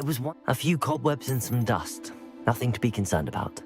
It was a few cobwebs and some dust. Nothing to be concerned about.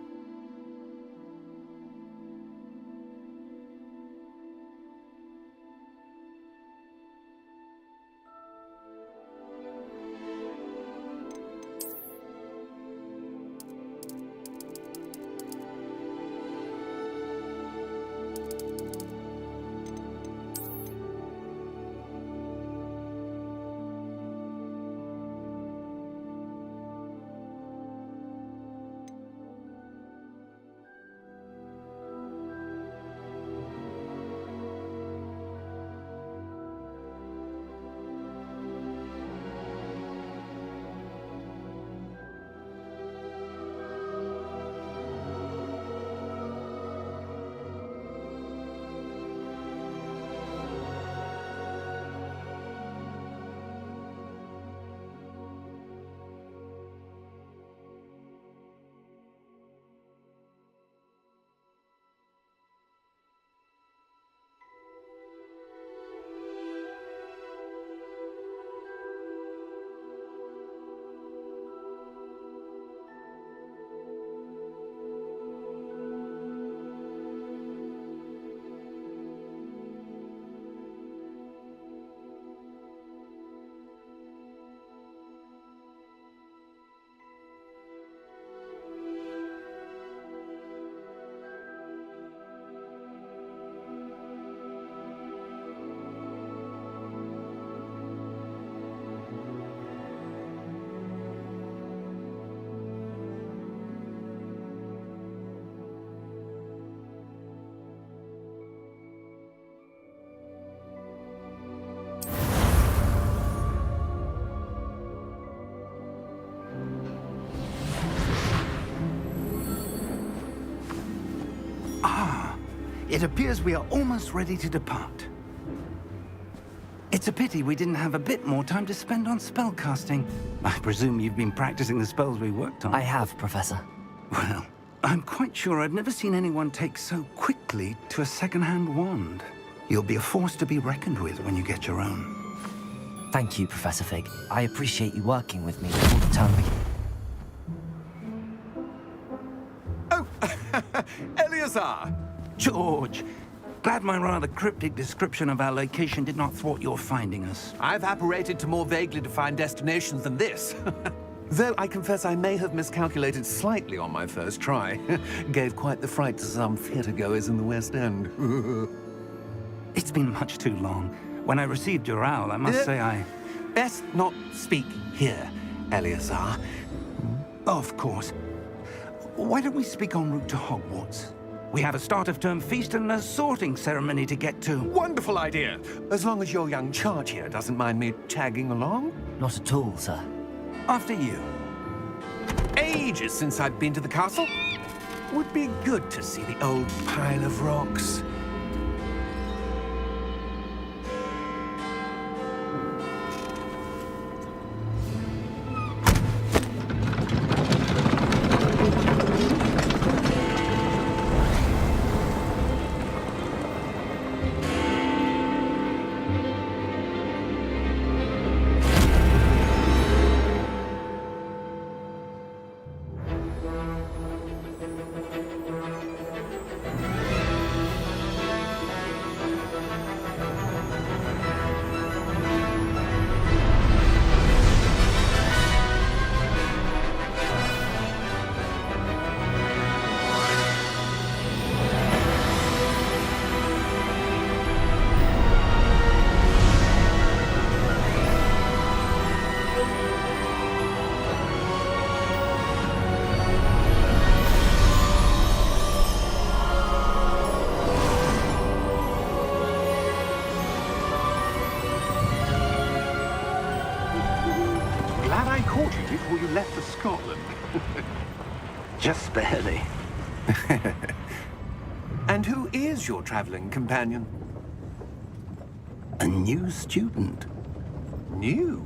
It appears we are almost ready to depart. It's a pity we didn't have a bit more time to spend on spellcasting. I presume you've been practicing the spells we worked on. I have, Professor. Well, I'm quite sure I've never seen anyone take so quickly to a second-hand wand. You'll be a force to be reckoned with when you get your own. Thank you, Professor Fig. I appreciate you working with me all the time. Oh, Eleazar! George, glad my rather cryptic description of our location did not thwart your finding us. I've apparated to more vaguely defined destinations than this. Though I confess I may have miscalculated slightly on my first try. Gave quite the fright to some theatre-goers in the West End. It's been much too long. When I received your owl, I must say I... Best not speak here, Eleazar. Of course. Why don't we speak en route to Hogwarts? We have a start-of-term feast and a sorting ceremony to get to. Wonderful idea! As long as your young charge here doesn't mind me tagging along. Not at all, sir. After you. Ages since I've been to the castle. Would be good to see the old pile of rocks. Before you left for Scotland. Just barely. And who is your traveling companion? A new student. New?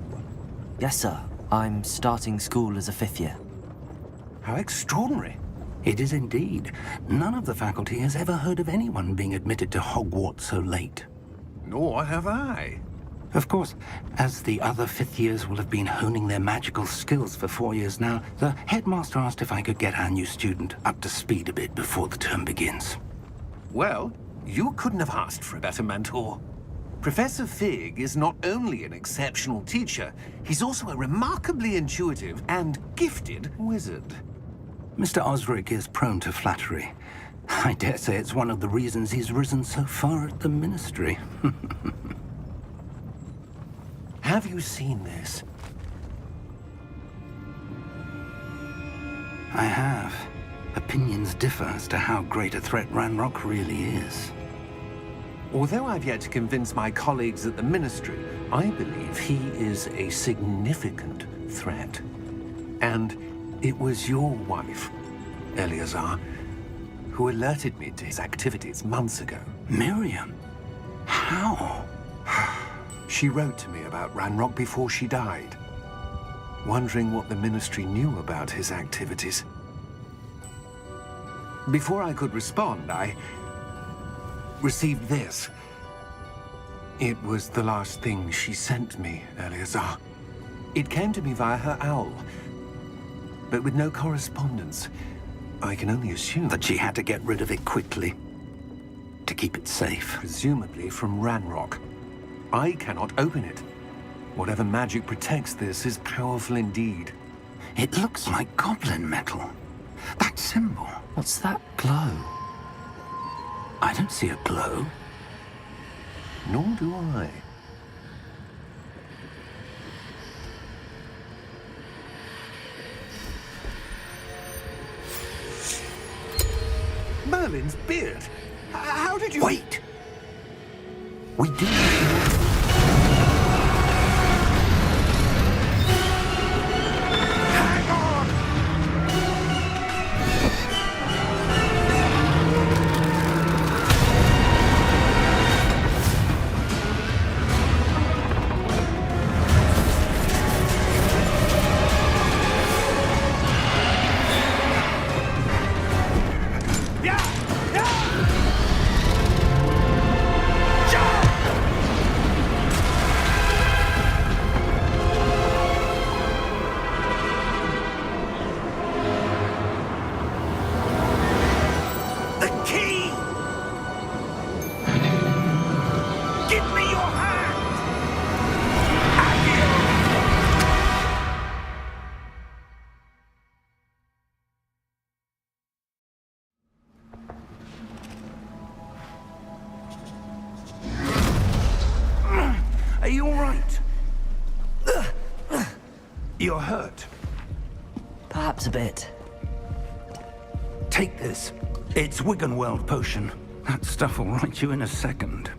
Yes, sir. I'm starting school as a 5th year. How extraordinary. It is indeed. None of the faculty has ever heard of anyone being admitted to Hogwarts so late. Nor have I. Of course, as the other fifth years will have been honing their magical skills for 4 years now, the headmaster asked if I could get our new student up to speed a bit before the term begins. Well, you couldn't have asked for a better mentor. Professor Fig is not only an exceptional teacher, he's also a remarkably intuitive and gifted wizard. Mr. Osric is prone to flattery. I dare say it's one of the reasons he's risen so far at the Ministry. Have you seen this? I have. Opinions differ as to how great a threat Ranrock really is. Although I've yet to convince my colleagues at the Ministry, I believe he is a significant threat. And it was your wife, Eleazar, who alerted me to his activities months ago. Miriam? How? She wrote to me about Ranrock before she died, wondering what the Ministry knew about his activities. Before I could respond, I received this. It was the last thing she sent me, Eleazar. It came to me via her owl, but with no correspondence. I can only assume That she had to get rid of it quickly, to keep it safe. presumably from Ranrock. I cannot open it. Whatever magic protects this is powerful indeed. It looks like goblin metal. That symbol. What's that glow? I don't see a glow. Nor do I. Merlin's beard. How did you... Wait! We do... Hang on! Are you all right? You're hurt. Perhaps a bit. Take this. It's Wiggenweld potion. That stuff will right you in a second.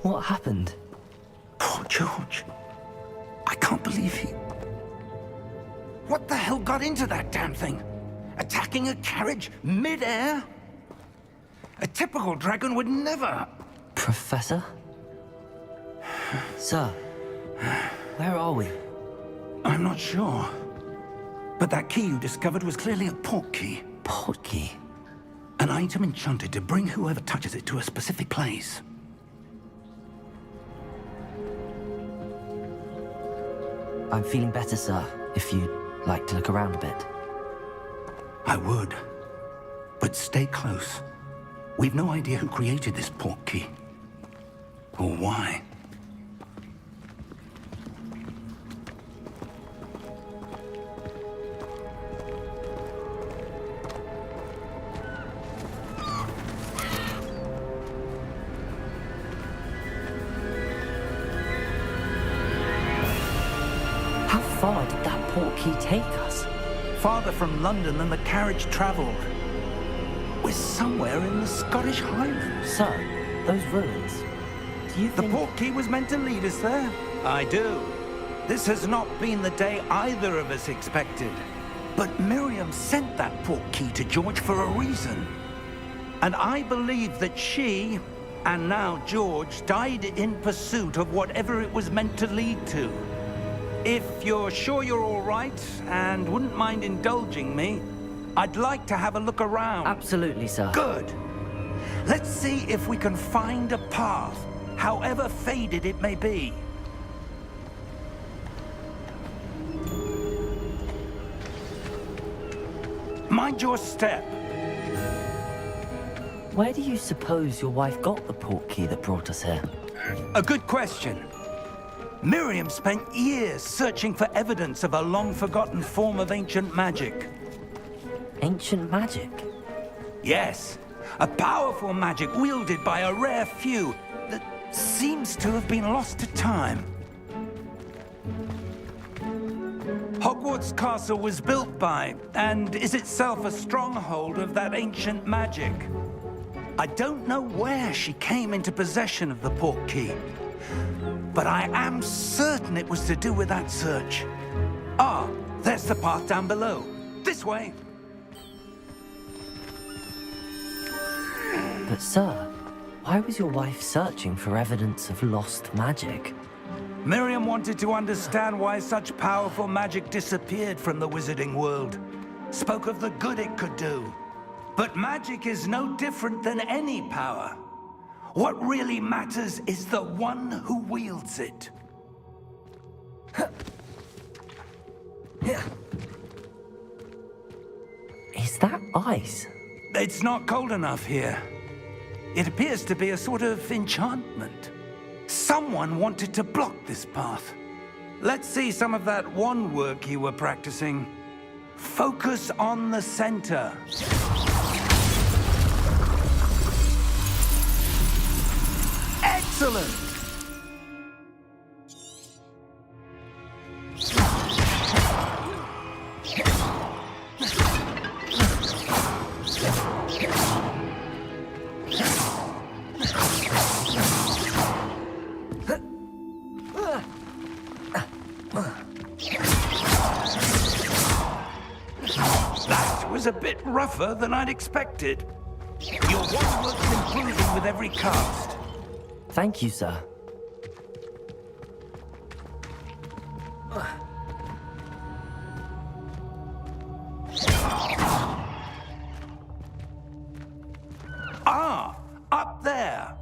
What happened? Poor George. I can't believe he... What the hell got into that damn thing? Attacking a carriage mid-air? A typical dragon would never... Professor? Sir, where are we? I'm not sure. But that key you discovered was clearly a port key. Port key? An item enchanted to bring whoever touches it to a specific place. I'm feeling better, sir, if you'd like to look around a bit. I would. But stay close. We've no idea who created this port key. Or why. How far did that port key take us? Farther from London than the carriage traveled. We're somewhere in the Scottish Highlands. Sir, those ruins. Do you The think... port key was meant to lead us there? I do. This has not been the day either of us expected. But Miriam sent that port key to George for a reason. And I believe that she, and now George, died in pursuit of whatever it was meant to lead to. If you're sure you're all right and wouldn't mind indulging me, I'd like to have a look around. Absolutely, sir. Good. Let's see if we can find a path, however faded it may be. Mind your step. Where do you suppose your wife got the portkey that brought us here? A good question. Miriam spent years searching for evidence of a long-forgotten form of ancient magic. Ancient magic? Yes, a powerful magic wielded by a rare few that seems to have been lost to time. Hogwarts Castle was built by, and is itself a stronghold of that ancient magic. I don't know where she came into possession of the portkey, but I am certain it was to do with that search. Ah, there's the path down below. This way. But sir, why was your wife searching for evidence of lost magic? Miriam wanted to understand why such powerful magic disappeared from the wizarding world. Spoke of the good it could do. But magic is no different than any power. What really matters is the one who wields it. Is that ice? It's not cold enough here. It appears to be a sort of enchantment. Someone wanted to block this path. Let's see some of that wand work you were practicing. Focus on the center. Excellent! That was a bit rougher than I'd expected. Your wand work's improving with every cast. Thank you, sir. Ah, up there.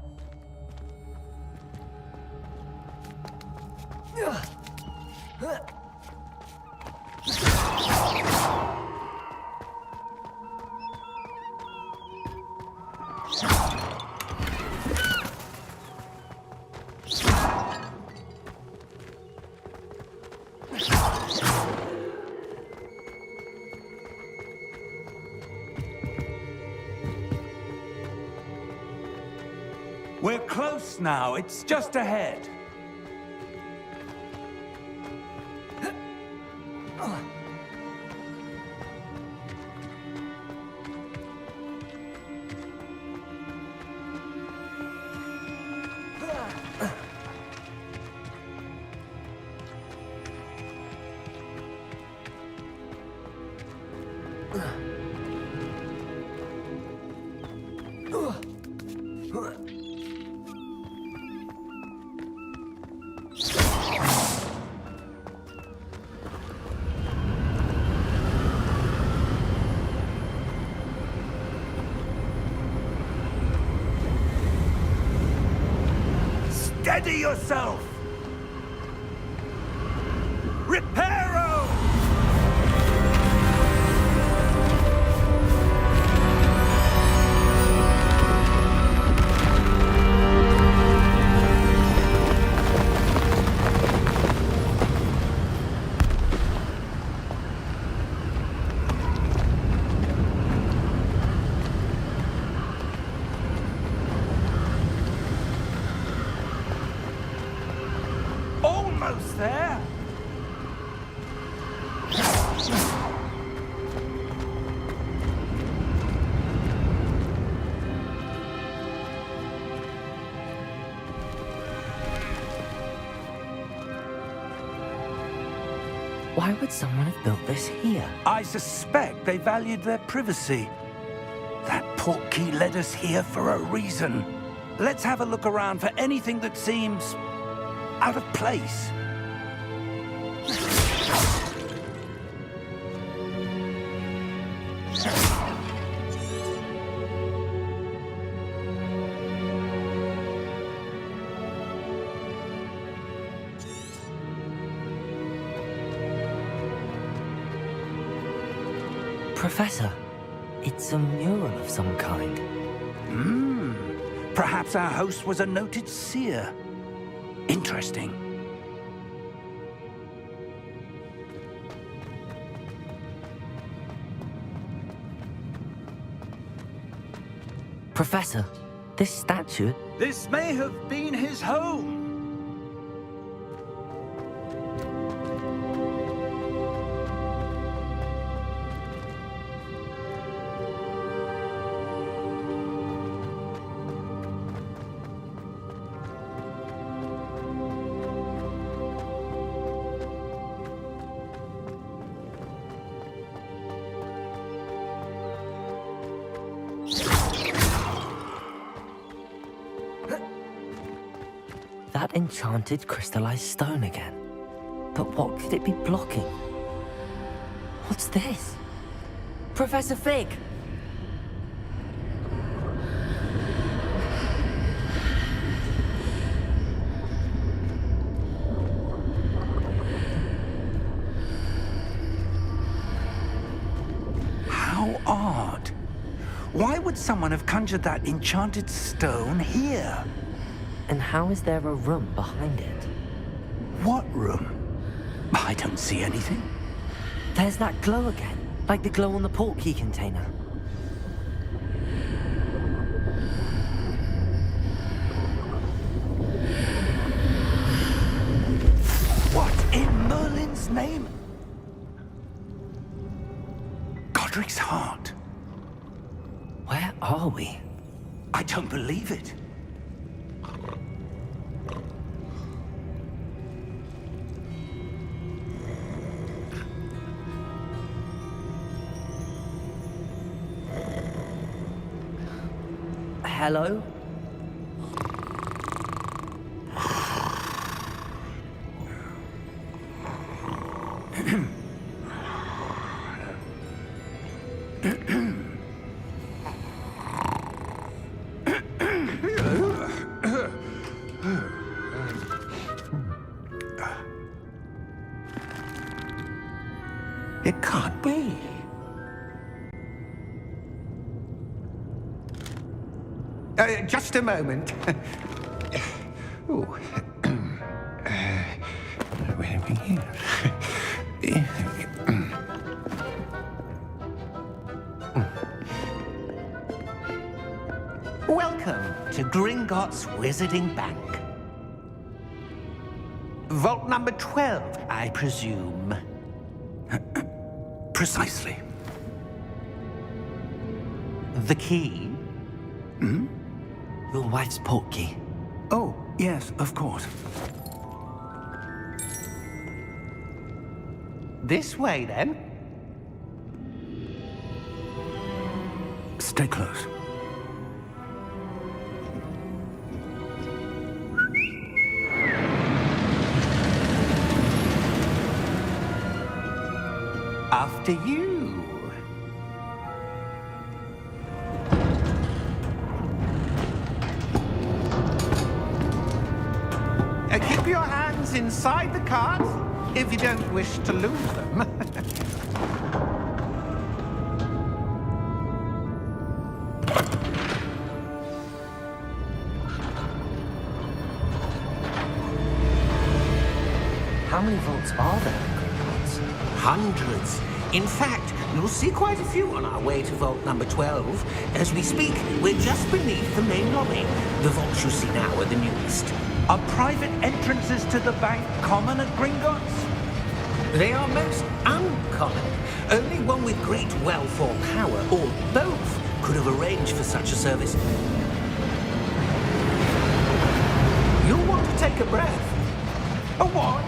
We're close now. It's just ahead. Steady yourself! Reparo! Almost there. Why would someone have built this here? I suspect they valued their privacy. That portkey led us here for a reason. Let's have a look around for anything that seems out of place. Professor, it's a mural of some kind. Perhaps our host was a noted seer. Interesting. Professor, this statue... This may have been his home. That enchanted crystallized stone again. But what could it be blocking? What's this? Professor Fig! How odd. Why would someone have conjured that enchanted stone here? And how is there a room behind it? What room? I don't see anything. There's that glow again, like the glow on the portkey container. What in Merlin's name? Godric's heart. Where are we? I don't believe it. Hello? It can't be. Just a moment. Ooh. Where are we here? Welcome to Gringotts Wizarding Bank. Vault number 12, I presume. Precisely. The key? Your wife's portkey. Oh, yes, of course. This way, then. Stay close. After you. Keep your hands inside the cart if you don't wish to lose them. How many vaults are there in Gringotts? Hundreds. In fact, you'll see quite a few on our way to vault number 12. As we speak, we're just beneath the main lobby. The vaults you see now are the newest. Are private entrances to the bank common at Gringotts? They are most uncommon. Only one with great wealth or power, or both, could have arranged for such a service. You'll want to take a breath. A what?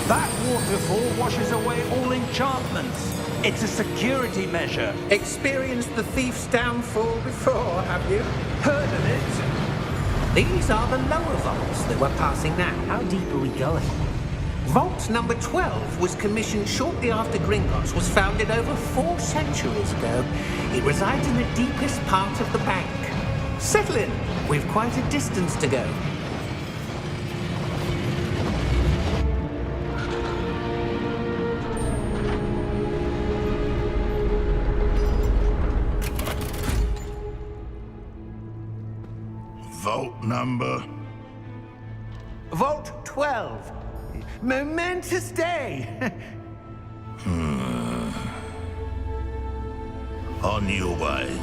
That waterfall washes away all enchantments. It's a security measure. Experienced the thief's downfall before, have you? Heard of it? These are the lower vaults that we're passing now. How deep are we going? Vault number 12 was commissioned shortly after Gringotts was founded over 4 centuries ago. It resides in the deepest part of the bank. Settle in. We've quite a distance to go. Number? Vault 12. Momentous day. On your way.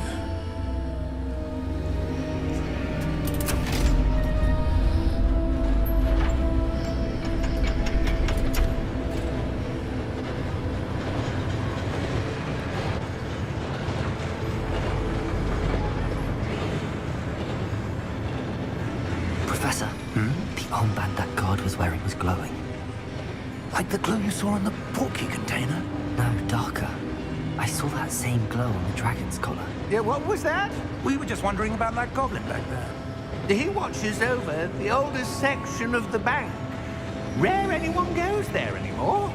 Professor, the armband that guard was wearing was glowing. Like the glow you saw on the portkey container? No, darker. I saw that same glow on the dragon's collar. Yeah, what was that? We were just wondering about that goblin back there. He watches over the oldest section of the bank. Rare anyone goes there anymore.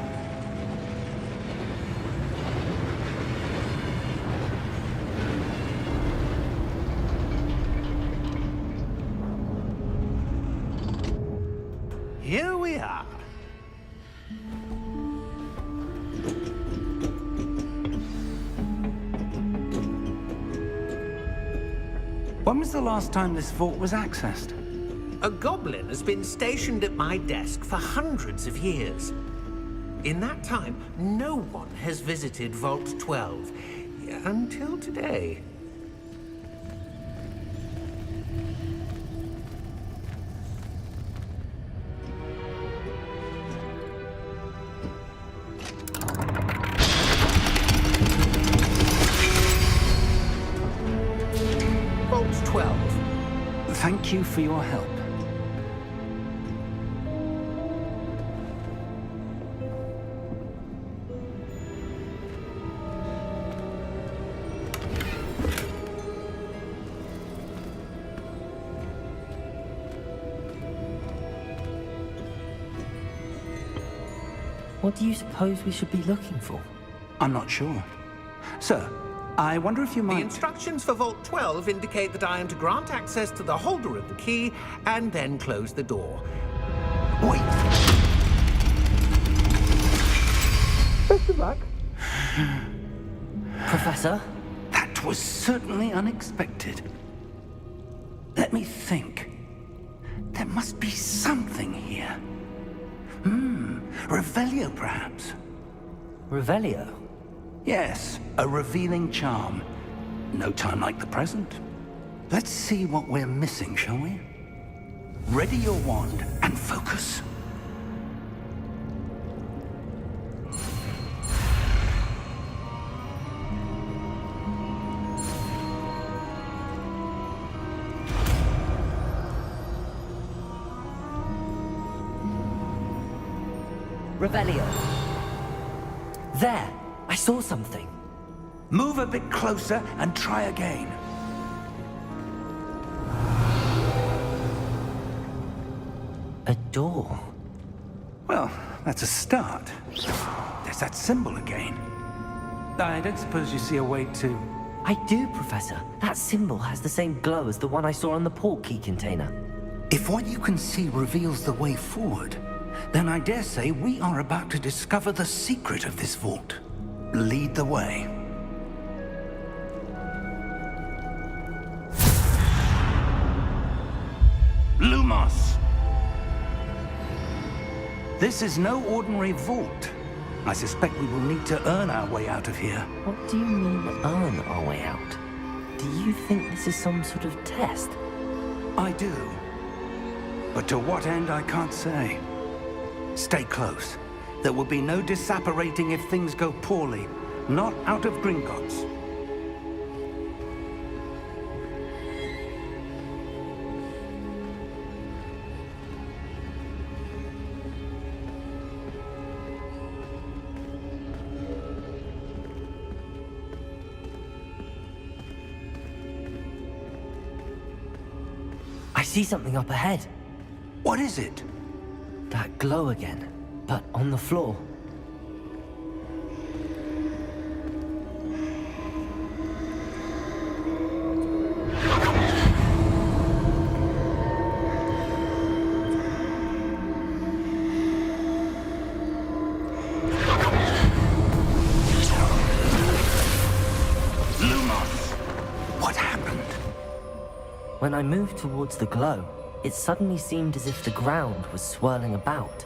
Here we are. When was the last time this vault was accessed? A goblin has been stationed at my desk for hundreds of years. In that time, no one has visited Vault 12 until today. Vault 12. Thank you for your help. What do you suppose we should be looking for? I'm not sure. Sir, I wonder if you The might... instructions for Vault 12 indicate that I am to grant access to the holder of the key and then close the door. Wait! Best of luck. Professor? That was certainly unexpected. Let me think. There must be something here. Revelio, perhaps? Revelio? Yes, a revealing charm. No time like the present. Let's see what we're missing, shall we? Ready your wand and focus. Revelio. There! I saw something. Move a bit closer and try again. A door. Well, that's a start. There's that symbol again. I don't suppose you see a way to... I do, Professor. That symbol has the same glow as the one I saw on the portkey container. If what you can see reveals the way forward, then I dare say we are about to discover the secret of this vault. Lead the way. Lumos! This is no ordinary vault. I suspect we will need to earn our way out of here. What do you mean, earn our way out? Do you think this is some sort of test? I do. But to what end, I can't say. Stay close. There will be no disapparating if things go poorly. Not out of Gringotts. I see something up ahead. What is it? That glow again, but on the floor. Lumos! What happened? When I moved towards the glow, it suddenly seemed as if the ground was swirling about.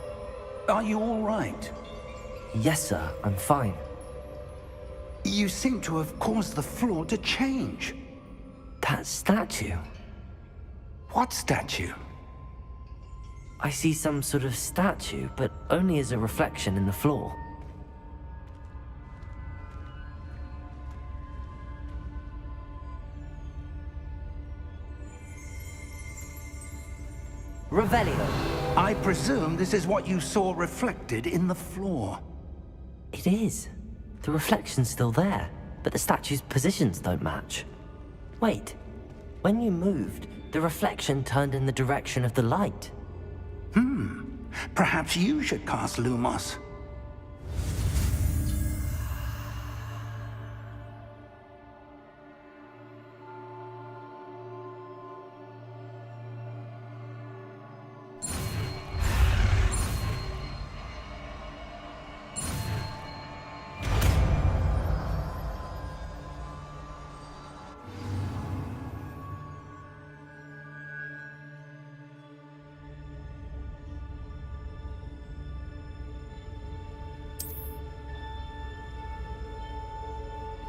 Are you all right? Yes, sir, I'm fine. You seem to have caused the floor to change. That statue. What statue? I see some sort of statue, but only as a reflection in the floor. Revelio. I presume this is what you saw reflected in the floor. It is. The reflection's still there, but the statue's positions don't match. Wait. When you moved, the reflection turned in the direction of the light. Perhaps you should cast Lumos.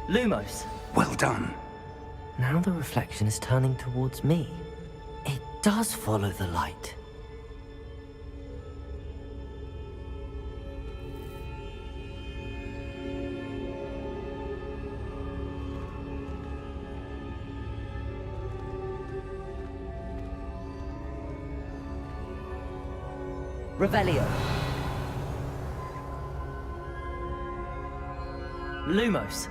Lumos. Well done. Now the reflection is turning towards me. It does follow the light. Revelio. Lumos.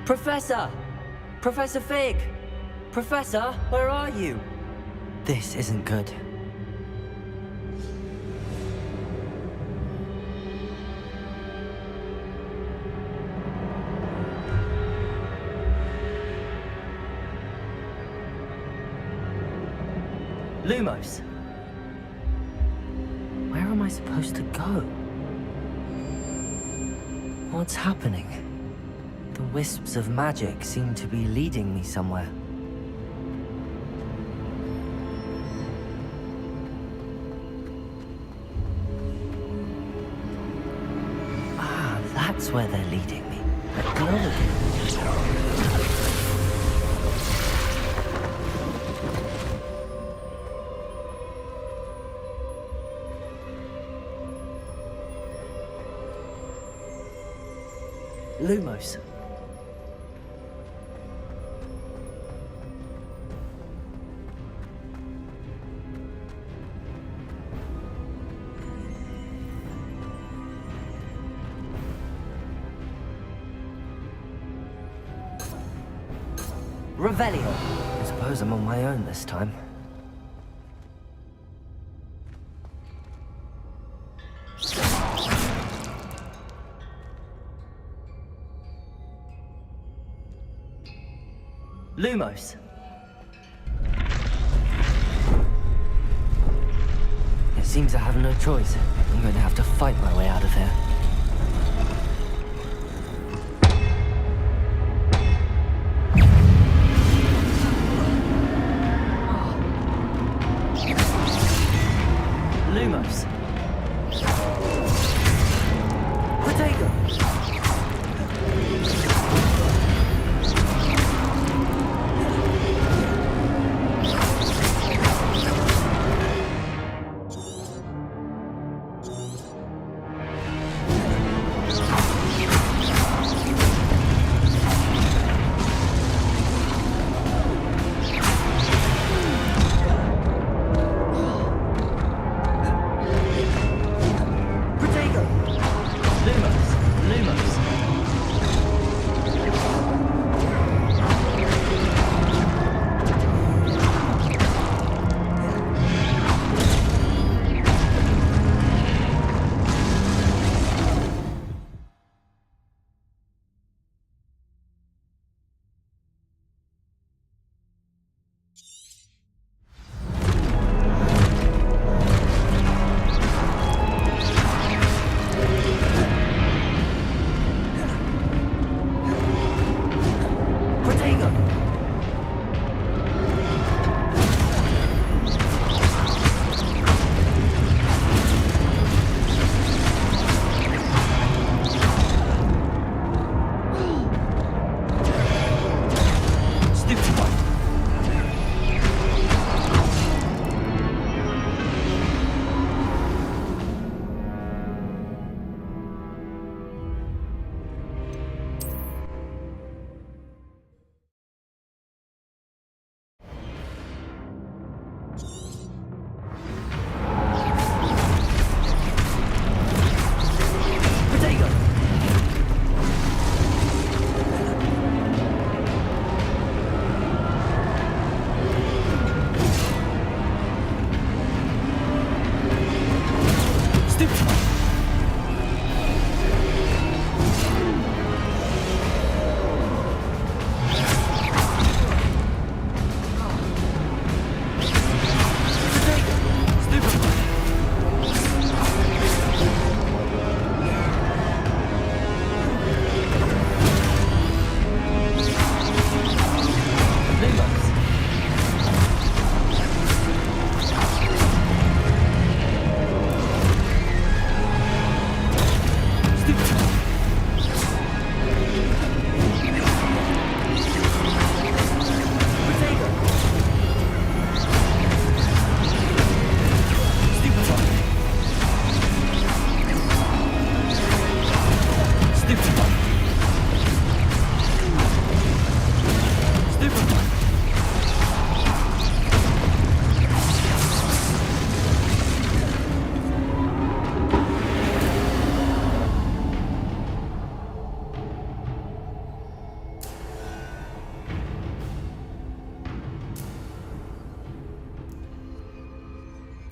Professor! Professor Fig! Professor, where are you? This isn't good. Lumos. Where am I supposed to go? What's happening? The wisps of magic seem to be leading me somewhere. Ah, that's where they're leading me. That glow again. Lumos. Revelio. I suppose I'm on my own this time. Lumos. It seems I have no choice. I'm going to have to fight my way out of here. Lumos. Potato.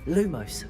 Lumos.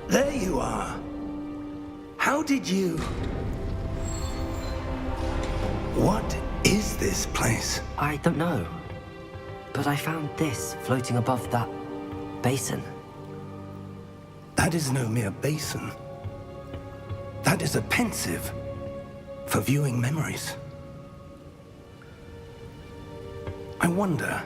There you are. How did you... What is this place? I don't know. But I found this floating above that basin. That is no mere basin. That is a pensive for viewing memories. I wonder...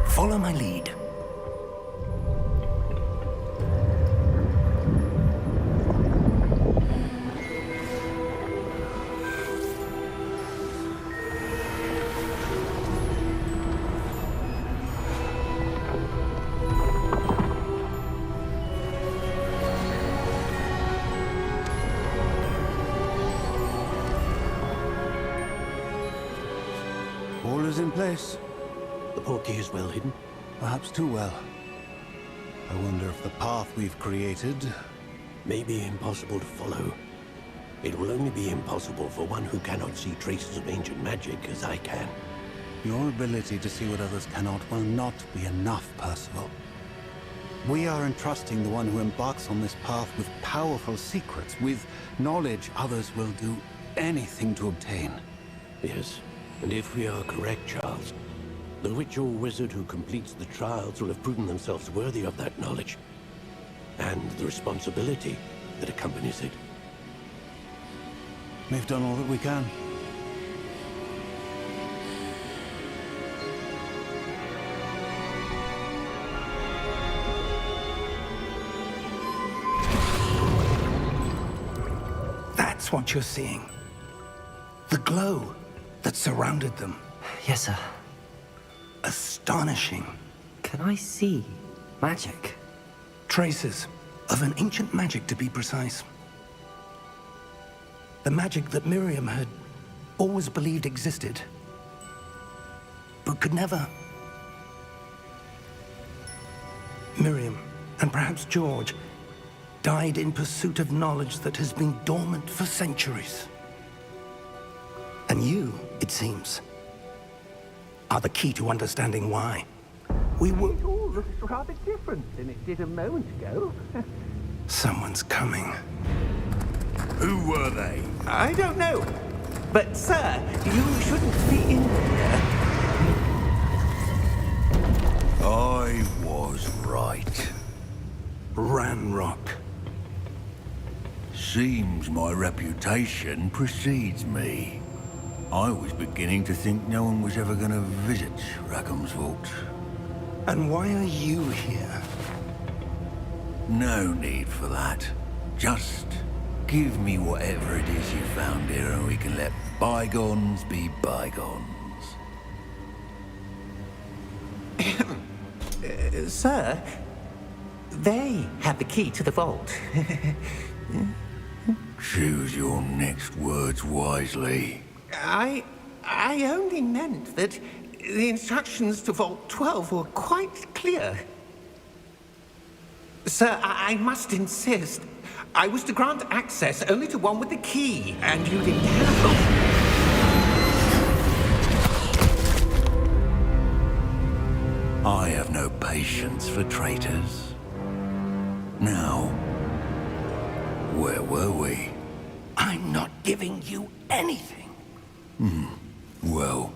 Follow my lead. All is in place. The portkey is well hidden. Perhaps too well. I wonder if the path we've created... May be impossible to follow. It will only be impossible for one who cannot see traces of ancient magic as I can. Your ability to see what others cannot will not be enough, Percival. We are entrusting the one who embarks on this path with powerful secrets, with knowledge others will do anything to obtain. Yes, and if we are correct, Charles, the witch or wizard who completes the trials will have proven themselves worthy of that knowledge, and the responsibility that accompanies it. We've done all that we can. That's what you're seeing. The glow that surrounded them. Yes, sir. Astonishing. Can I see magic? Traces of an ancient magic, to be precise. The magic that Miriam had always believed existed, but could never. Miriam, and perhaps George, died in pursuit of knowledge that has been dormant for centuries. And you, it seems, are the key to understanding why. We were... It all looks rather different than it did a moment ago. Someone's coming. Who were they? I don't know. But, sir, you shouldn't be in here. I was right. Ranrock. Seems my reputation precedes me. I was beginning to think no one was ever going to visit Rackham's vault. And why are you here? No need for that. Just give me whatever it is you found here and we can let bygones be bygones. Sir, they have the key to the vault. Choose your next words wisely. I only meant that the instructions to Vault 12 were quite clear. Sir, I must insist. I was to grant access only to one with the key, and you didn't have it. I have no patience for traitors. Now, where were we? I'm not giving you anything. Well,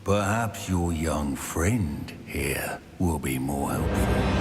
perhaps your young friend here will be more helpful.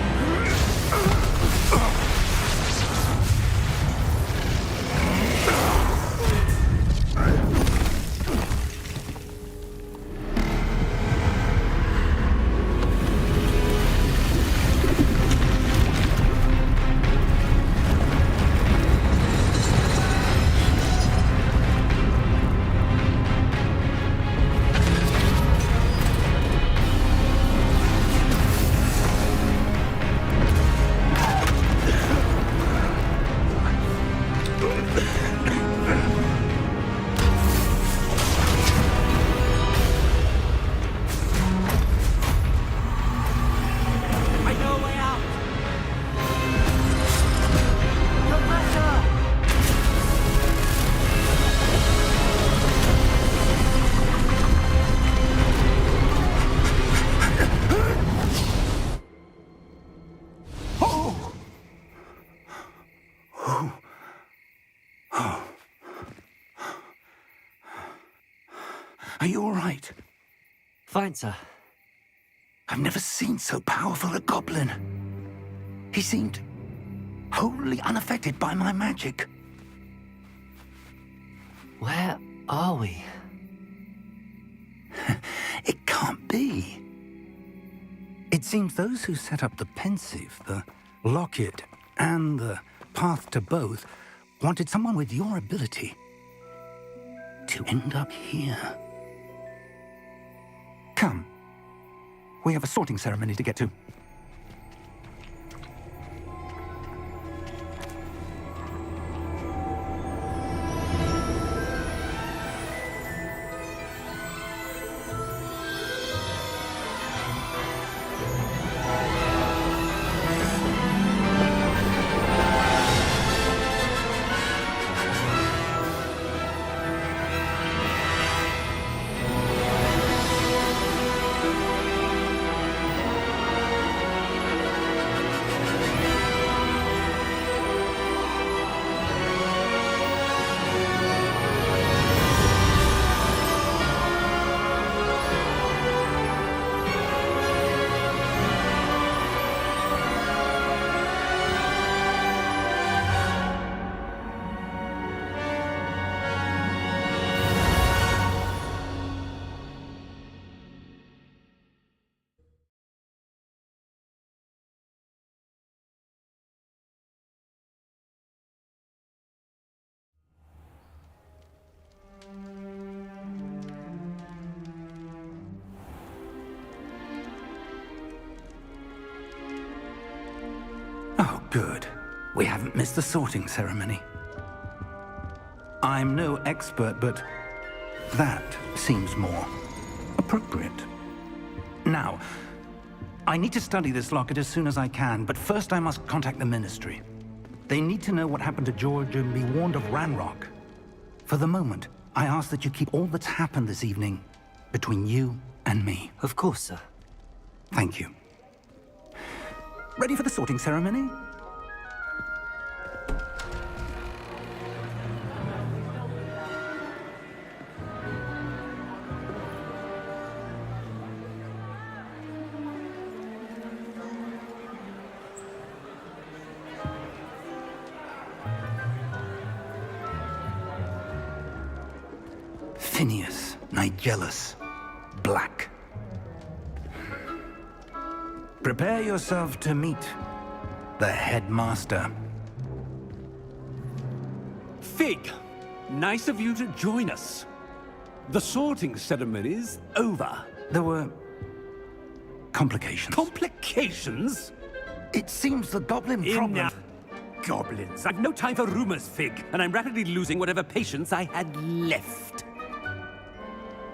Are you all right? Fine, sir. I've never seen so powerful a goblin. He seemed wholly unaffected by my magic. Where are we? It can't be. It seems those who set up the pensive, the locket, and the path to both wanted someone with your ability to end up here. Come. We have a sorting ceremony to get to. Oh, good. We haven't missed the sorting ceremony. I'm no expert, but that seems more appropriate. Now, I need to study this locket as soon as I can, but first I must contact the Ministry. They need to know what happened to George and be warned of Ranrock. For the moment, I ask that you keep all that's happened this evening between you and me. Of course, sir. Thank you. Ready for the sorting ceremony? Phineas, Nigellus, Black. Prepare yourself to meet the headmaster. Fig, nice of you to join us. The sorting ceremony's over. There were complications. Complications? It seems the goblin problem... Enough. Goblins. I've no time for rumors, Fig, and I'm rapidly losing whatever patience I had left.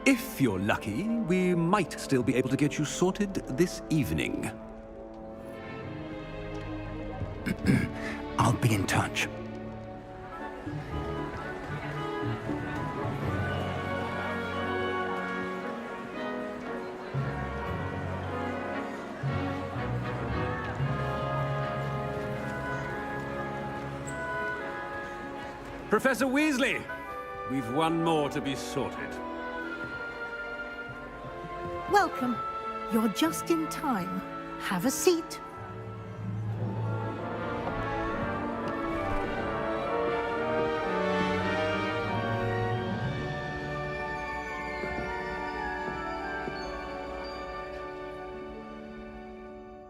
If you're lucky, we might still be able to get you sorted this evening. I'll be in touch. Professor Weasley, we've one more to be sorted. Welcome. You're just in time. Have a seat.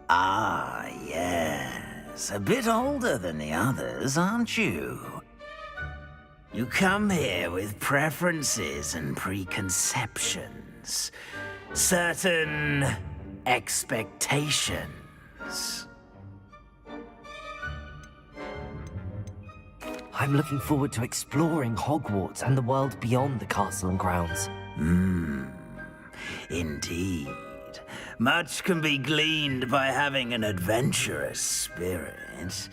Ah, yes. A bit older than the others, aren't you? You come here with preferences and preconceptions. Certain expectations. I'm looking forward to exploring Hogwarts and the world beyond the castle and grounds. Indeed. Much can be gleaned by having an adventurous spirit,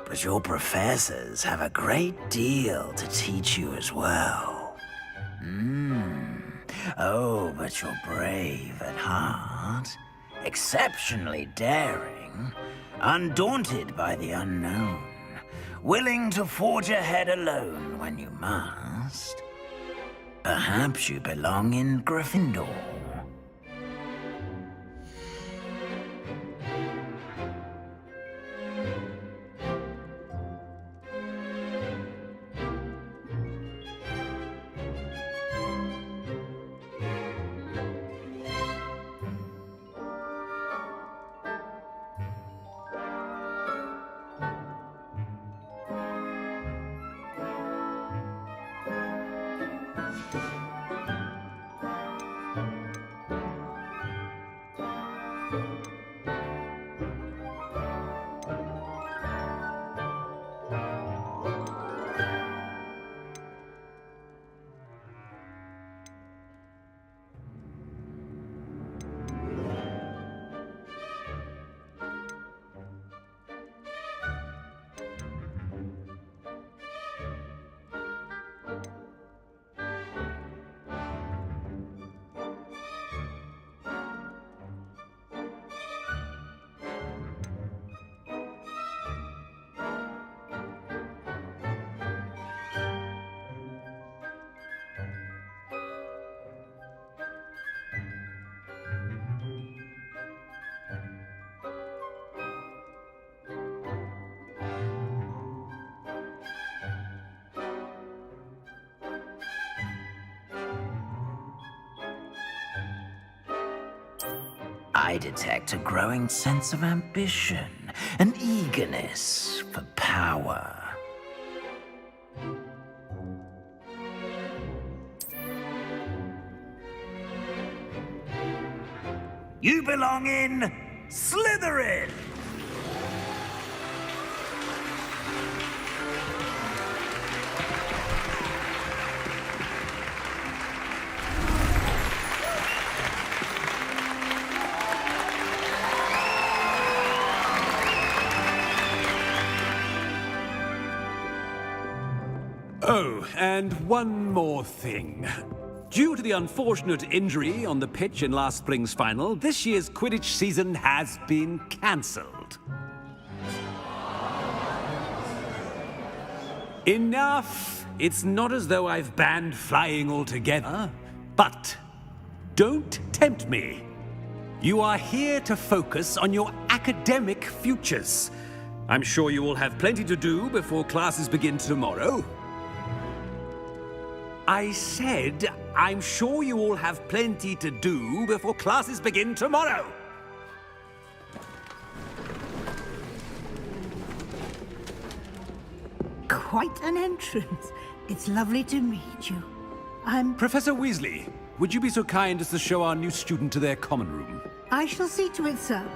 but your professors have a great deal to teach you as well. Oh, but you're brave at heart, exceptionally daring, undaunted by the unknown, willing to forge ahead alone when you must. Perhaps you belong in Gryffindor. I detect a growing sense of ambition, an eagerness for power. You belong in Slytherin! Oh, and one more thing. Due to the unfortunate injury on the pitch in last spring's final, this year's Quidditch season has been cancelled. Enough! It's not as though I've banned flying altogether, but don't tempt me. You are here to focus on your academic futures. I'm sure you will have plenty to do before classes begin tomorrow. I said, I'm sure you all have plenty to do before classes begin tomorrow. Quite an entrance. It's lovely to meet you. I'm... Professor Weasley, would you be so kind as to show our new student to their common room? I shall see to it, sir.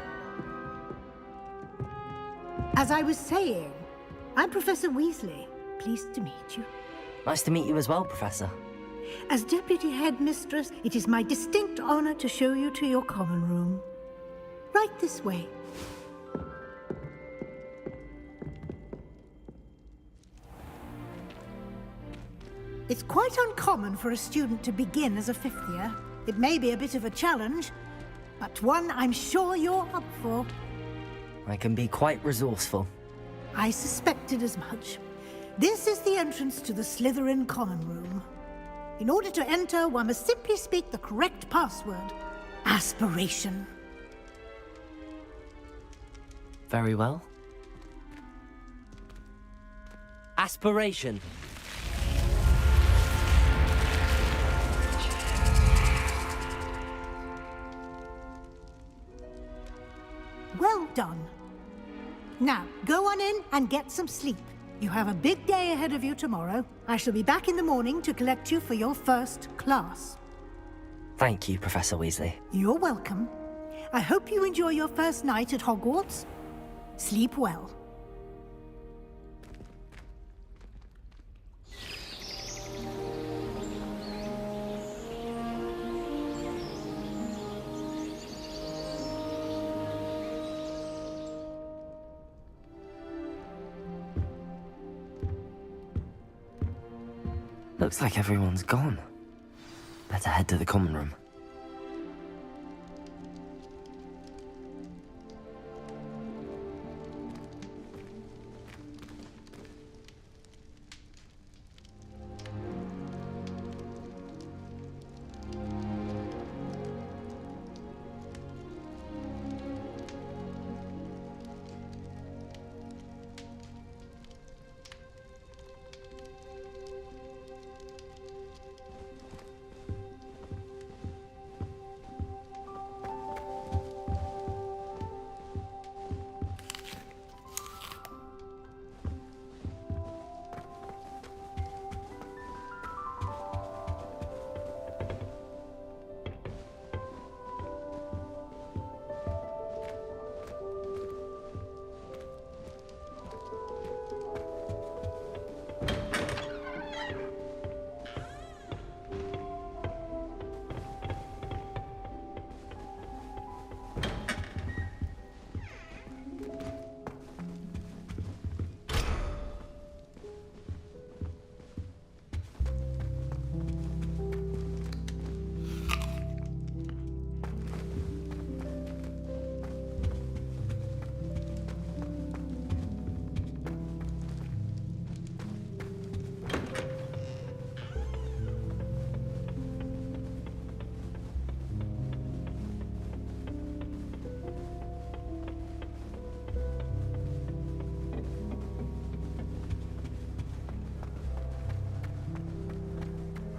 As I was saying, I'm Professor Weasley. Pleased to meet you. Nice to meet you as well, Professor. As Deputy Headmistress, it is my distinct honor to show you to your common room. Right this way. It's quite uncommon for a student to begin as a fifth year. It may be a bit of a challenge, but one I'm sure you're up for. I can be quite resourceful. I suspected as much. This is the entrance to the Slytherin common room. In order to enter, one must simply speak the correct password. Aspiration. Very well. Aspiration. Well done. Now, go on in and get some sleep. You have a big day ahead of you tomorrow. I shall be back in the morning to collect you for your first class. Thank you, Professor Weasley. You're welcome. I hope you enjoy your first night at Hogwarts. Sleep well. Looks like everyone's gone. Better head to the common room.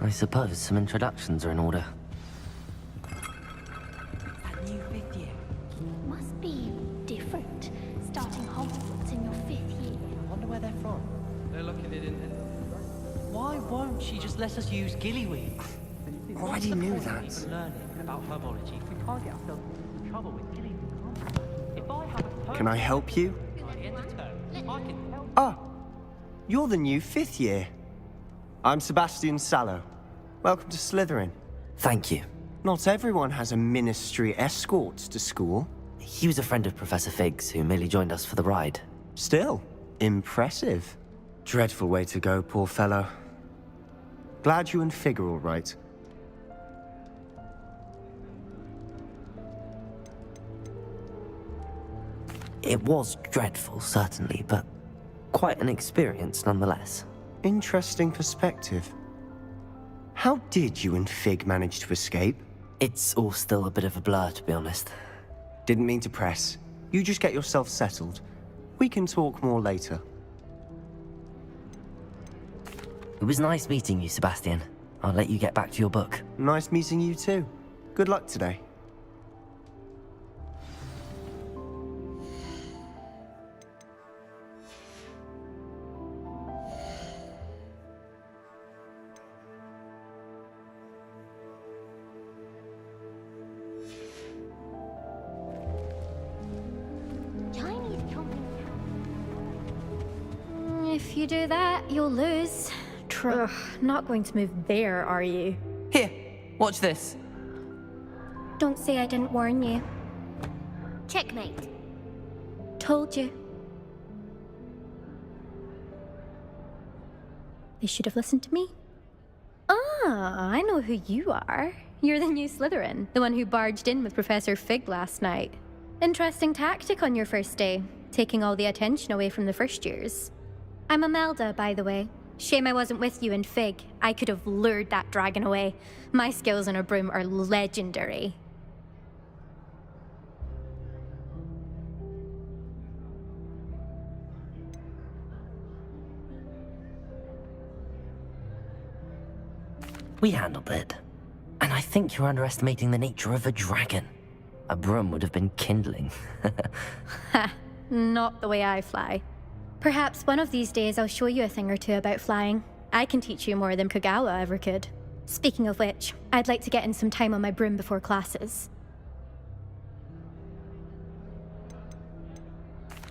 I suppose some introductions are in order. That new 5th year. Must be different, starting Hogwarts in your 5th year. I wonder where they're from. They're lucky they didn't hit them. Why won't she just let us use gillyweed? Already knew that. Even learning about herbology if we can't get ourselves in trouble with gillyweed. If I have a Can I help you? by the end of term, I can help. Ah, you're the new 5th year. I'm Sebastian Sallow. Welcome to Slytherin. Thank you. Not everyone has a ministry escort to school. He was a friend of Professor Fig's who merely joined us for the ride. Still, impressive. Dreadful way to go, poor fellow. Glad you and Fig are all right. It was dreadful, certainly, but quite an experience nonetheless. Interesting perspective. How did you and Fig manage to escape? It's all still a bit of a blur, to be honest. Didn't mean to press. You just get yourself settled. We can talk more later. It was nice meeting you, Sebastian. I'll let you get back to your book. Nice meeting you too. Good luck today. Chinese company. If you do that, you'll lose. Ugh, not going to move there, are you? Here, watch this. Don't say I didn't warn you. Checkmate. Told you. They should have listened to me. Ah, I know who you are. You're the new Slytherin, the one who barged in with Professor Fig last night. Interesting tactic on your first day, taking all the attention away from the first years. I'm Imelda, by the way. Shame I wasn't with you in Fig. I could have lured that dragon away. My skills on a broom are legendary. We handled it. And I think you're underestimating the nature of a dragon. A broom would have been kindling. Ha, not the way I fly. Perhaps one of these days I'll show you a thing or two about flying. I can teach you more than Kogawa ever could. Speaking of which, I'd like to get in some time on my broom before classes.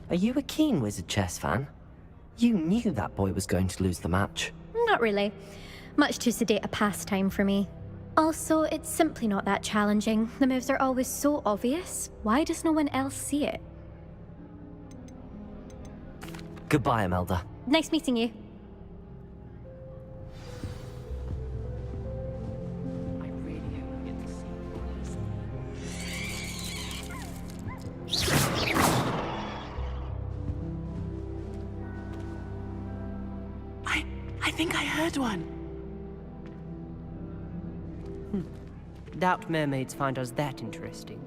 Are you a keen Wizard Chess fan? You knew that boy was going to lose the match. Not really. Much too sedate a pastime for me. Also, it's simply not that challenging. The moves are always so obvious. Why does no one else see it? Goodbye, Imelda. Nice meeting you. I really hope we get to see. I think I heard one. Doubt mermaids find us that interesting.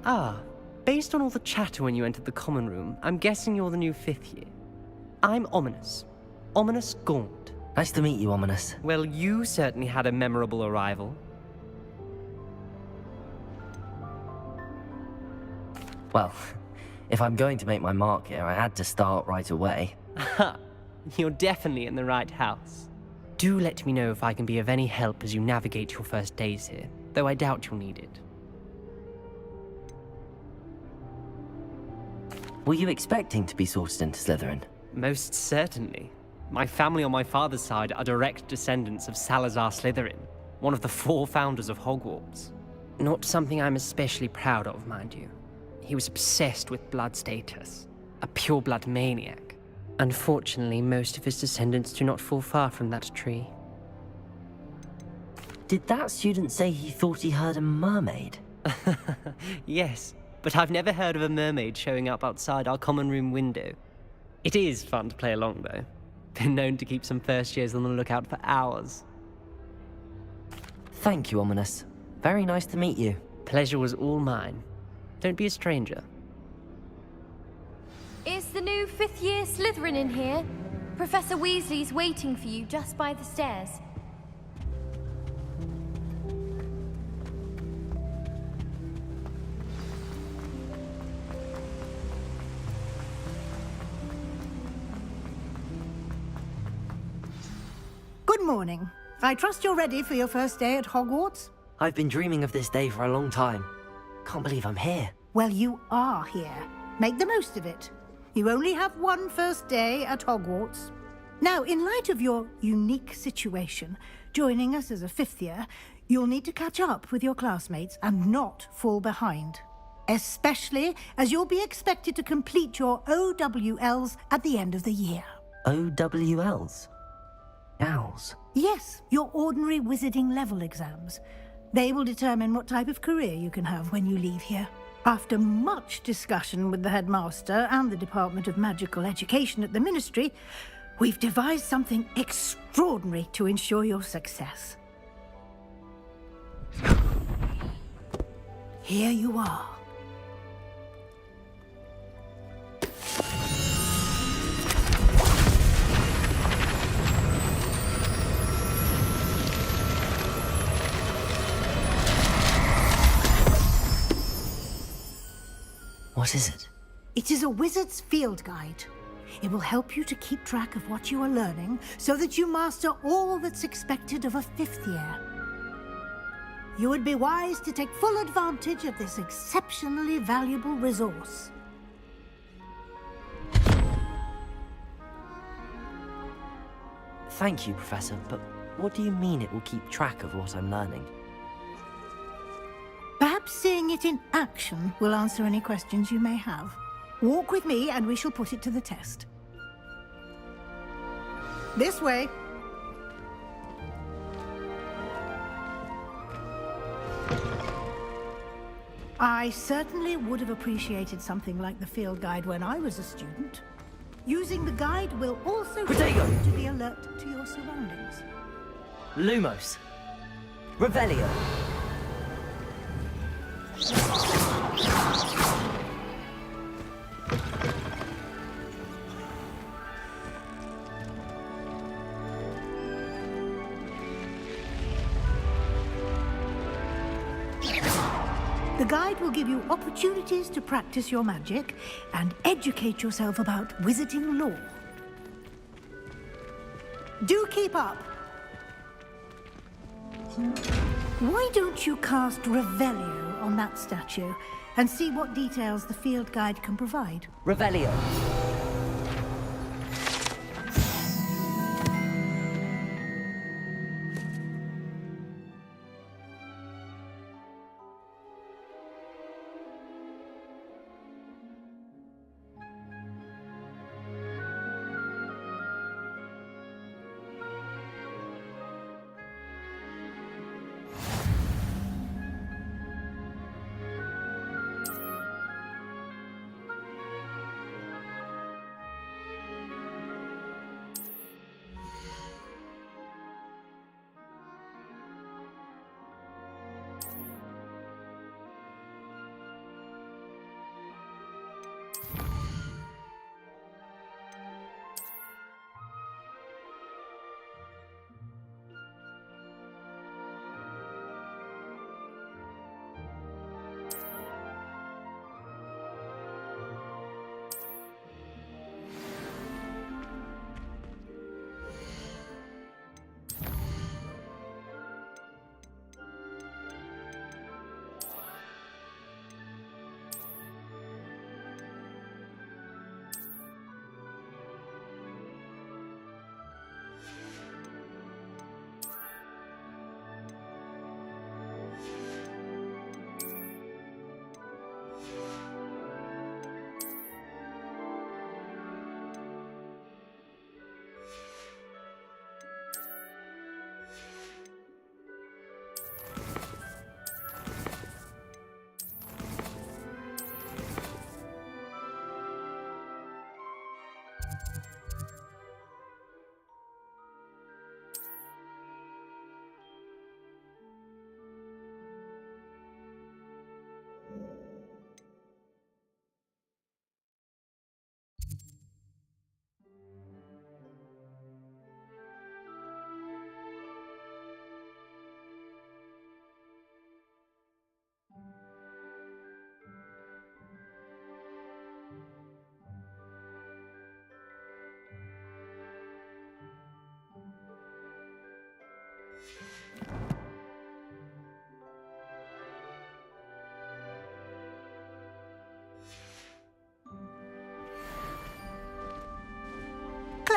Ah, based on all the chatter when you entered the common room, I'm guessing you're the new 5th year. I'm Ominous. Ominous Gaunt. Nice to meet you, Ominous. Well, you certainly had a memorable arrival. Well, if I'm going to make my mark here, I had to start right away. Ha! You're definitely in the right house. Do let me know if I can be of any help as you navigate your first days here, though I doubt you'll need it. Were you expecting to be sorted into Slytherin? Most certainly. My family on my father's side are direct descendants of Salazar Slytherin, one of the 4 founders of Hogwarts. Not something I'm especially proud of, mind you. He was obsessed with blood status, a pure-blood maniac. Unfortunately, most of his descendants do not fall far from that tree. Did that student say he thought he heard a mermaid? Yes, but I've never heard of a mermaid showing up outside our common room window. It is fun to play along, though. Been known to keep some first years on the lookout for hours. Thank you, Ominous. Very nice to meet you. Pleasure was all mine. Don't be a stranger. Is the new 5th year Slytherin in here? Professor Weasley's waiting for you just by the stairs. Good morning. I trust you're ready for your first day at Hogwarts? I've been dreaming of this day for a long time. Can't believe I'm here. Well, you are here. Make the most of it. You only have one first day at Hogwarts. Now, in light of your unique situation, joining us as a fifth year, you'll need to catch up with your classmates and not fall behind. Especially as you'll be expected to complete your OWLs at the end of the year. OWLs? Owls? Yes, your ordinary wizarding level exams. They will determine what type of career you can have when you leave here. After much discussion with the headmaster and the Department of Magical Education at the Ministry, we've devised something extraordinary to ensure your success. Here you are. What is it? It is a wizard's field guide. It will help you to keep track of what you are learning so that you master all that's expected of a fifth year. You would be wise to take full advantage of this exceptionally valuable resource. Thank you, Professor, but what do you mean it will keep track of what I'm learning? Perhaps seeing it in action will answer any questions you may have. Walk with me and we shall put it to the test. This way. I certainly would have appreciated something like the field guide when I was a student. Using the guide will also help you to be alert to your surroundings. Lumos. Revelio. The guide will give you opportunities to practice your magic and educate yourself about wizarding lore. Do keep up! Why don't you cast Revelio on that statue and see what details the field guide can provide? Revelio.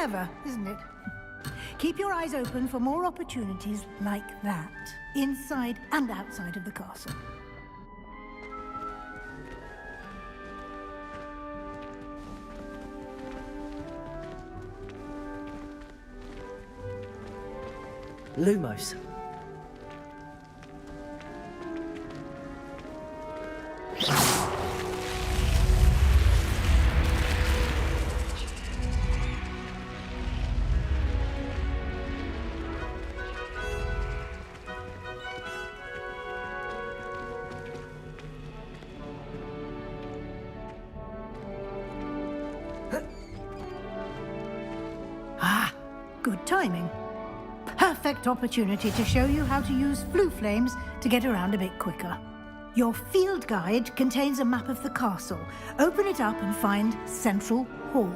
Clever, isn't it? Keep your eyes open for more opportunities like that, inside and outside of the castle. Lumos. Ah, good timing. Perfect opportunity to show you how to use flue flames to get around a bit quicker. Your field guide contains a map of the castle. Open it up and find Central Hall.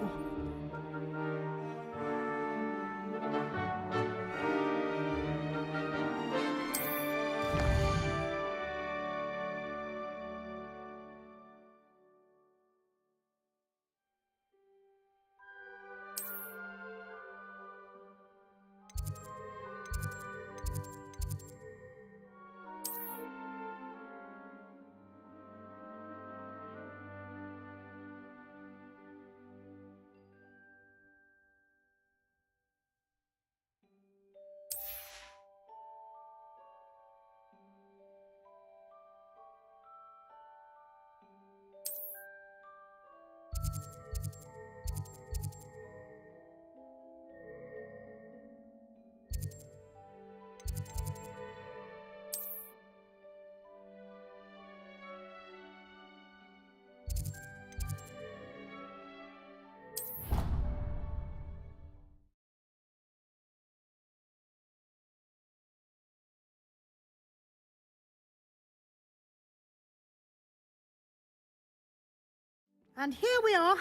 And here we are.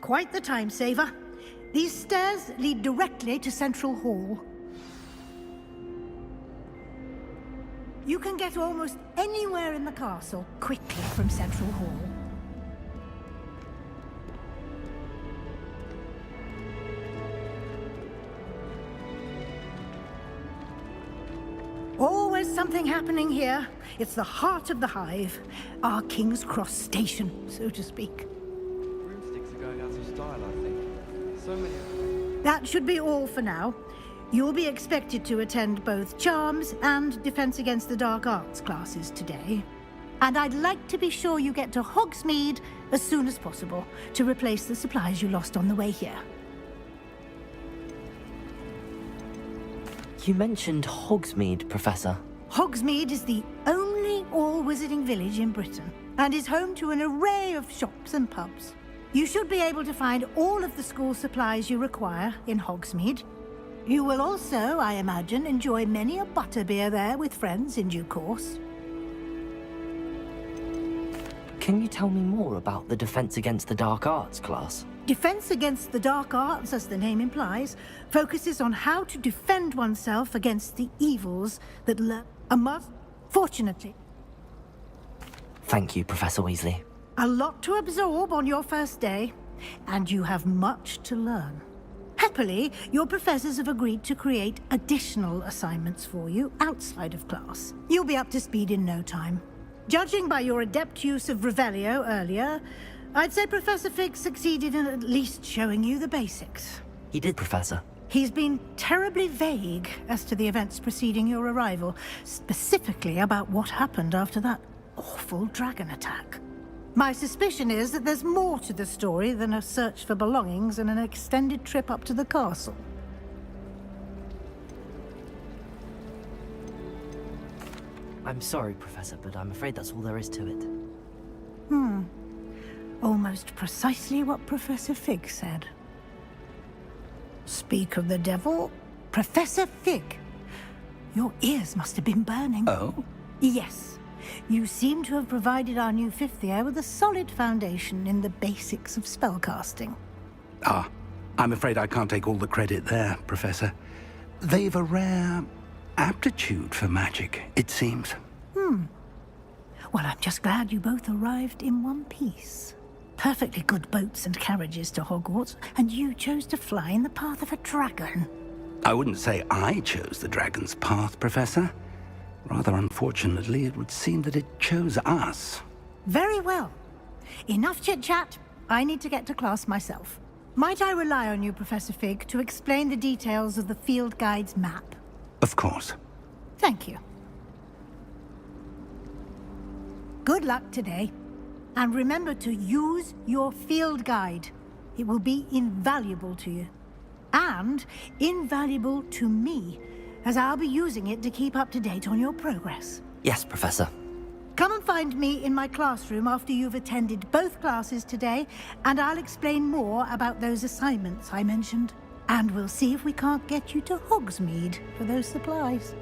Quite the time saver. These stairs lead directly to Central Hall. You can get almost anywhere in the castle quickly from Central Hall. Always something happening here. It's the heart of the hive. Our King's Cross station, so to speak. Broomsticks are going out of style, I think. So many... That should be all for now. You'll be expected to attend both Charms and Defense Against the Dark Arts classes today. And I'd like to be sure you get to Hogsmeade as soon as possible to replace the supplies you lost on the way here. You mentioned Hogsmeade, Professor. Hogsmeade is the only all-wizarding village in Britain and is home to an array of shops and pubs. You should be able to find all of the school supplies you require in Hogsmeade. You will also, I imagine, enjoy many a butterbeer there with friends in due course. Can you tell me more about the Defense Against the Dark Arts class? Defense Against the Dark Arts, as the name implies, focuses on how to defend oneself against the evils that lurk among... Fortunately. Thank you, Professor Weasley. A lot to absorb on your first day, and you have much to learn. Happily, your professors have agreed to create additional assignments for you outside of class. You'll be up to speed in no time. Judging by your adept use of Revelio earlier, I'd say Professor Fig succeeded in at least showing you the basics. He did, Professor. He's been terribly vague as to the events preceding your arrival, specifically about what happened after that awful dragon attack. My suspicion is that there's more to the story than a search for belongings and an extended trip up to the castle. I'm sorry, Professor, but I'm afraid that's all there is to it. Almost precisely what Professor Fig said. Speak of the devil, Professor Fig. Your ears must have been burning. Oh? Yes. You seem to have provided our new fifth year with a solid foundation in the basics of spellcasting. Ah, I'm afraid I can't take all the credit there, Professor. They've a rare aptitude for magic, it seems. Well, I'm just glad you both arrived in one piece. perfectly good boats and carriages to Hogwarts, and you chose to fly in the path of a dragon. I wouldn't say I chose the dragon's path, Professor. Rather unfortunately, it would seem that it chose us. Very well. Enough chit-chat. I need to get to class myself. Might I rely on you, Professor Fig, to explain the details of the field guide's map? Of course. Thank you. Good luck today. And remember to use your field guide. It will be invaluable to you. And invaluable to me, as I'll be using it to keep up to date on your progress. Yes, Professor. Come and find me in my classroom after you've attended both classes today, and I'll explain more about those assignments I mentioned. And we'll see if we can't get you to Hogsmeade for those supplies.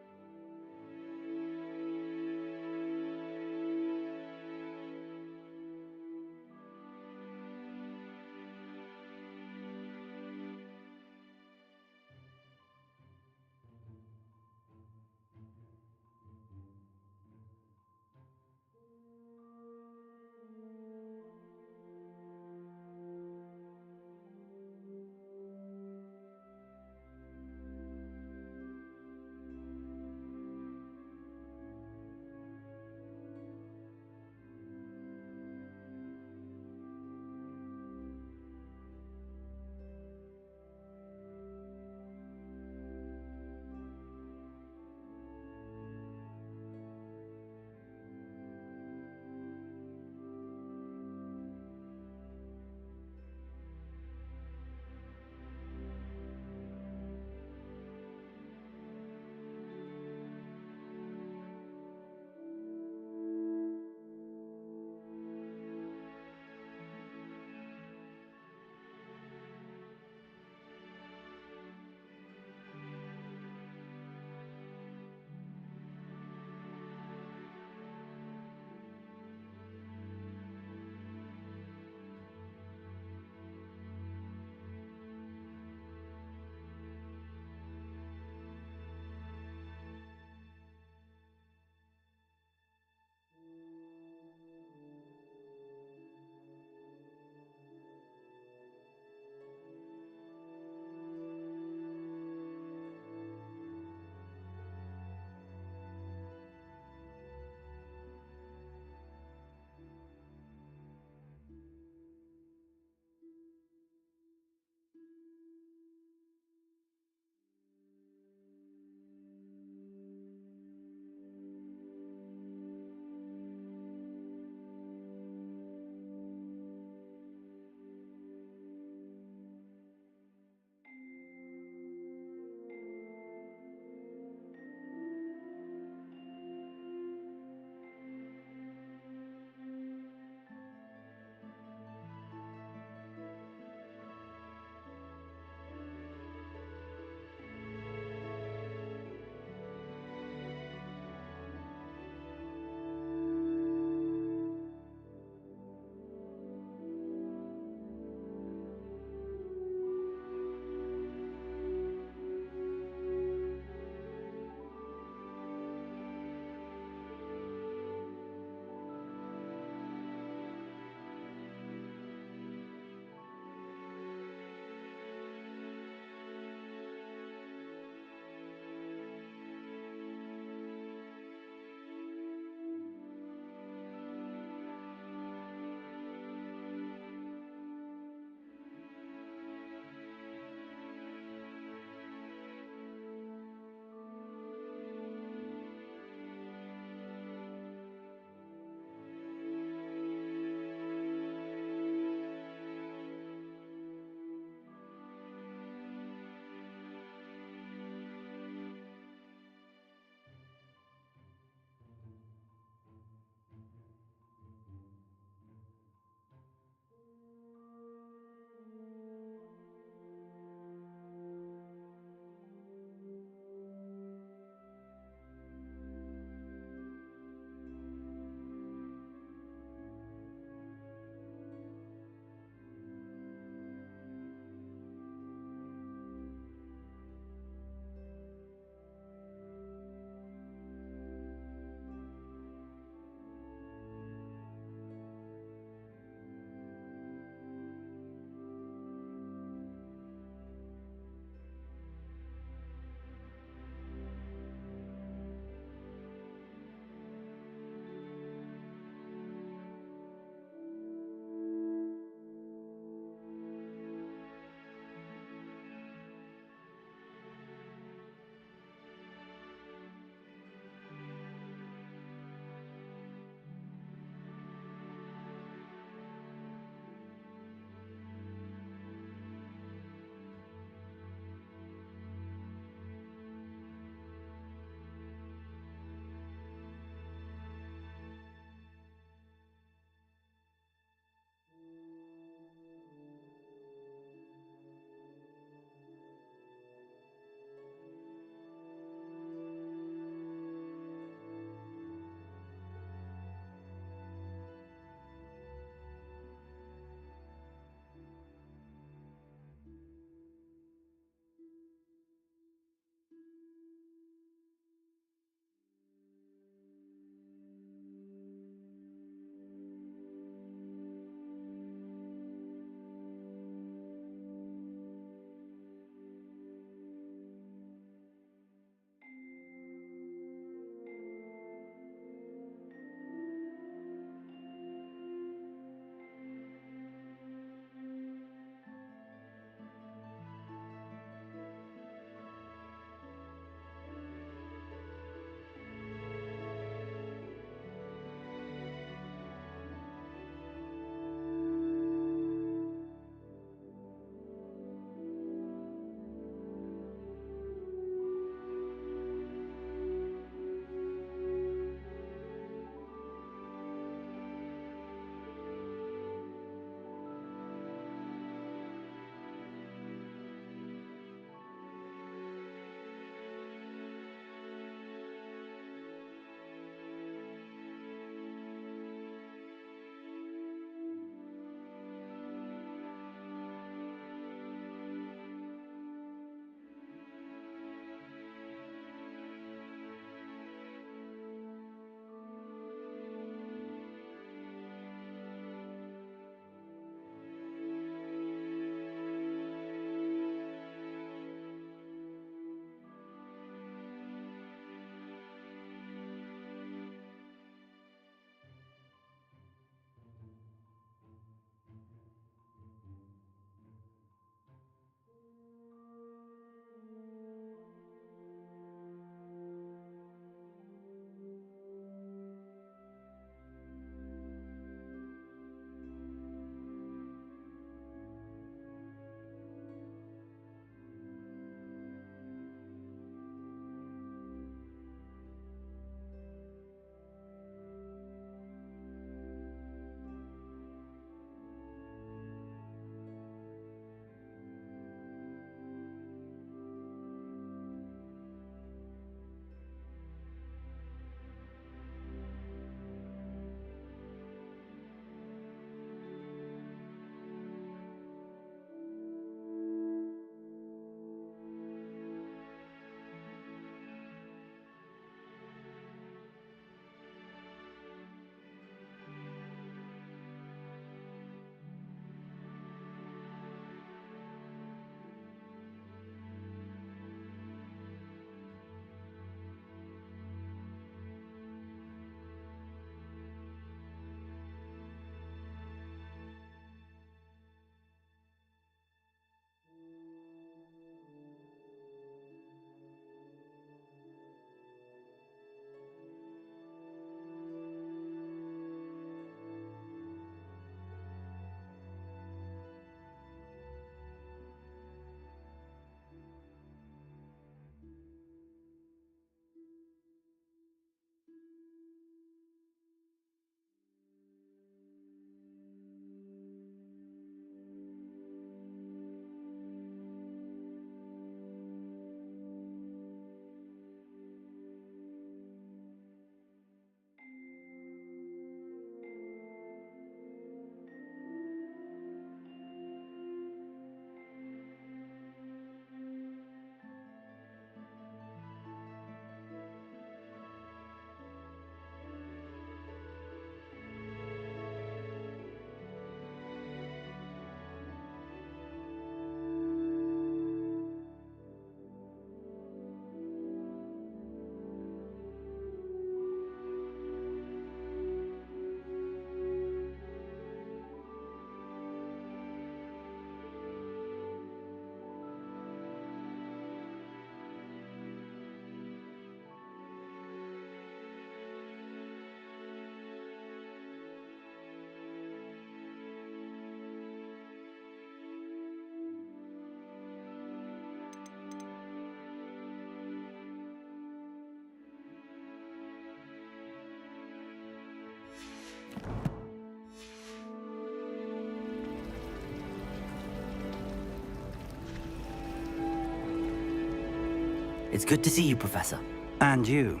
It's good to see you, Professor. And you.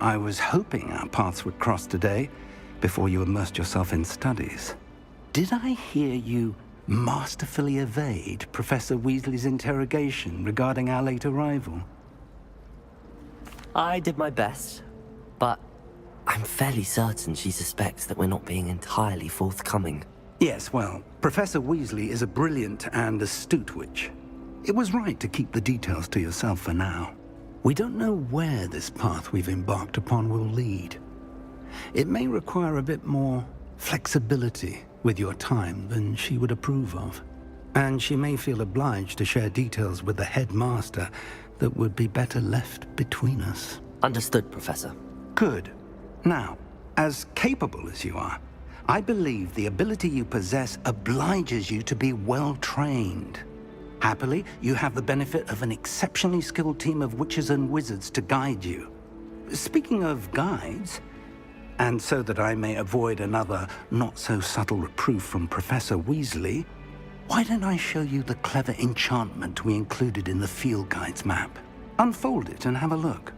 I was hoping our paths would cross today, before you immersed yourself in studies. Did I hear you masterfully evade Professor Weasley's interrogation regarding our late arrival? I did my best, but I'm fairly certain she suspects that we're not being entirely forthcoming. Yes, well, Professor Weasley is a brilliant and astute witch. It was right to keep the details to yourself for now. We don't know where this path we've embarked upon will lead. It may require a bit more flexibility with your time than she would approve of. And she may feel obliged to share details with the headmaster that would be better left between us. Understood, Professor. Good. Now, as capable as you are, I believe the ability you possess obliges you to be well-trained. Happily, you have the benefit of an exceptionally skilled team of witches and wizards to guide you. Speaking of guides, and so that I may avoid another not-so-subtle reproof from Professor Weasley, why don't I show you the clever enchantment we included in the field guide's map? Unfold it and have a look.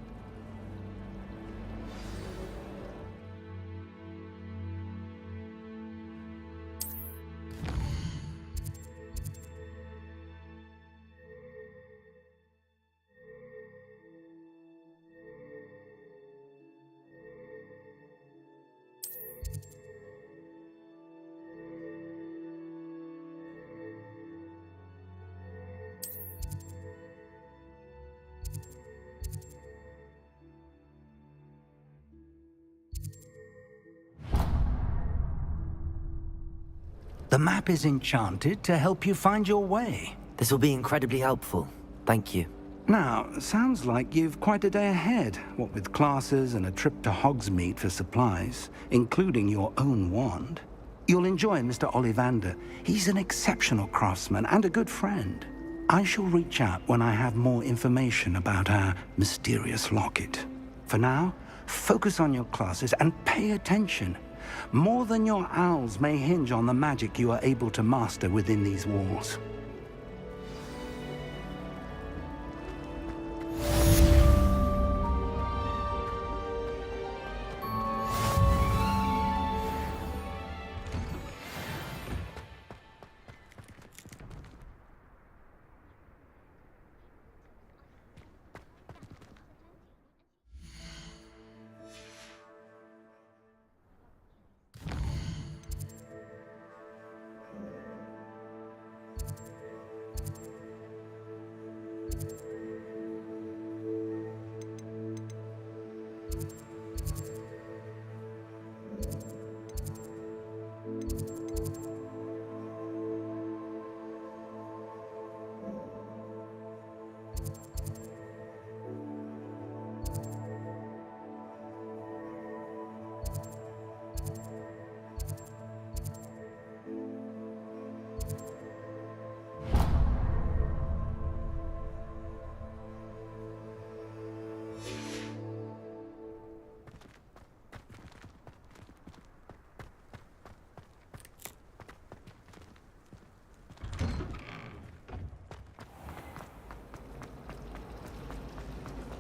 The map is enchanted to help you find your way. This will be incredibly helpful. Thank you. Now, sounds like you've quite a day ahead, what with classes and a trip to Hogsmeade for supplies, including your own wand. You'll enjoy Mr. Ollivander. He's an exceptional craftsman and a good friend. I shall reach out when I have more information about our mysterious locket. For now, focus on your classes and pay attention. More than your owls may hinge on the magic you are able to master within these walls.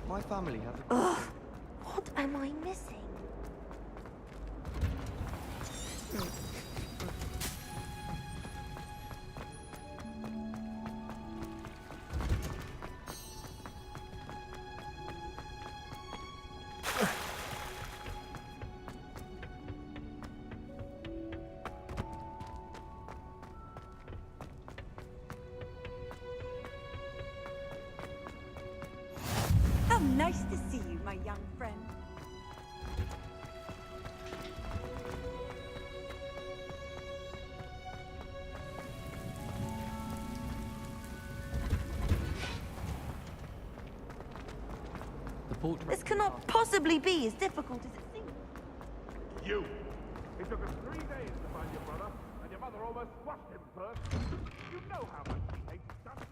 My family have a... Ugh! What am I missing? How nice to see you, my young friend. This cannot possibly be as difficult as it seems. You! It took us 3 days to find your brother, and your mother almost squashed him first. You know how much he hates Dudley.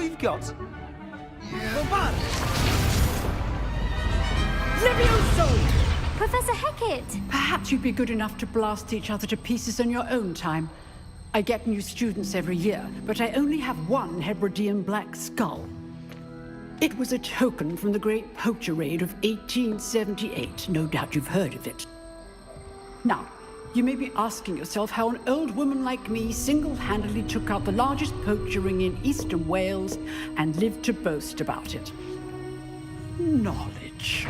we've got? Levioso! Professor Hackett! Perhaps you'd be good enough to blast each other to pieces in your own time. I get new students every year, but I only have one Hebridean black skull. It was a token from the Great Poacher Raid of 1878. No doubt you've heard of it. Now, you may be asking yourself how an old woman like me single-handedly took out the largest poacher ring in eastern Wales and lived to boast about it. Knowledge.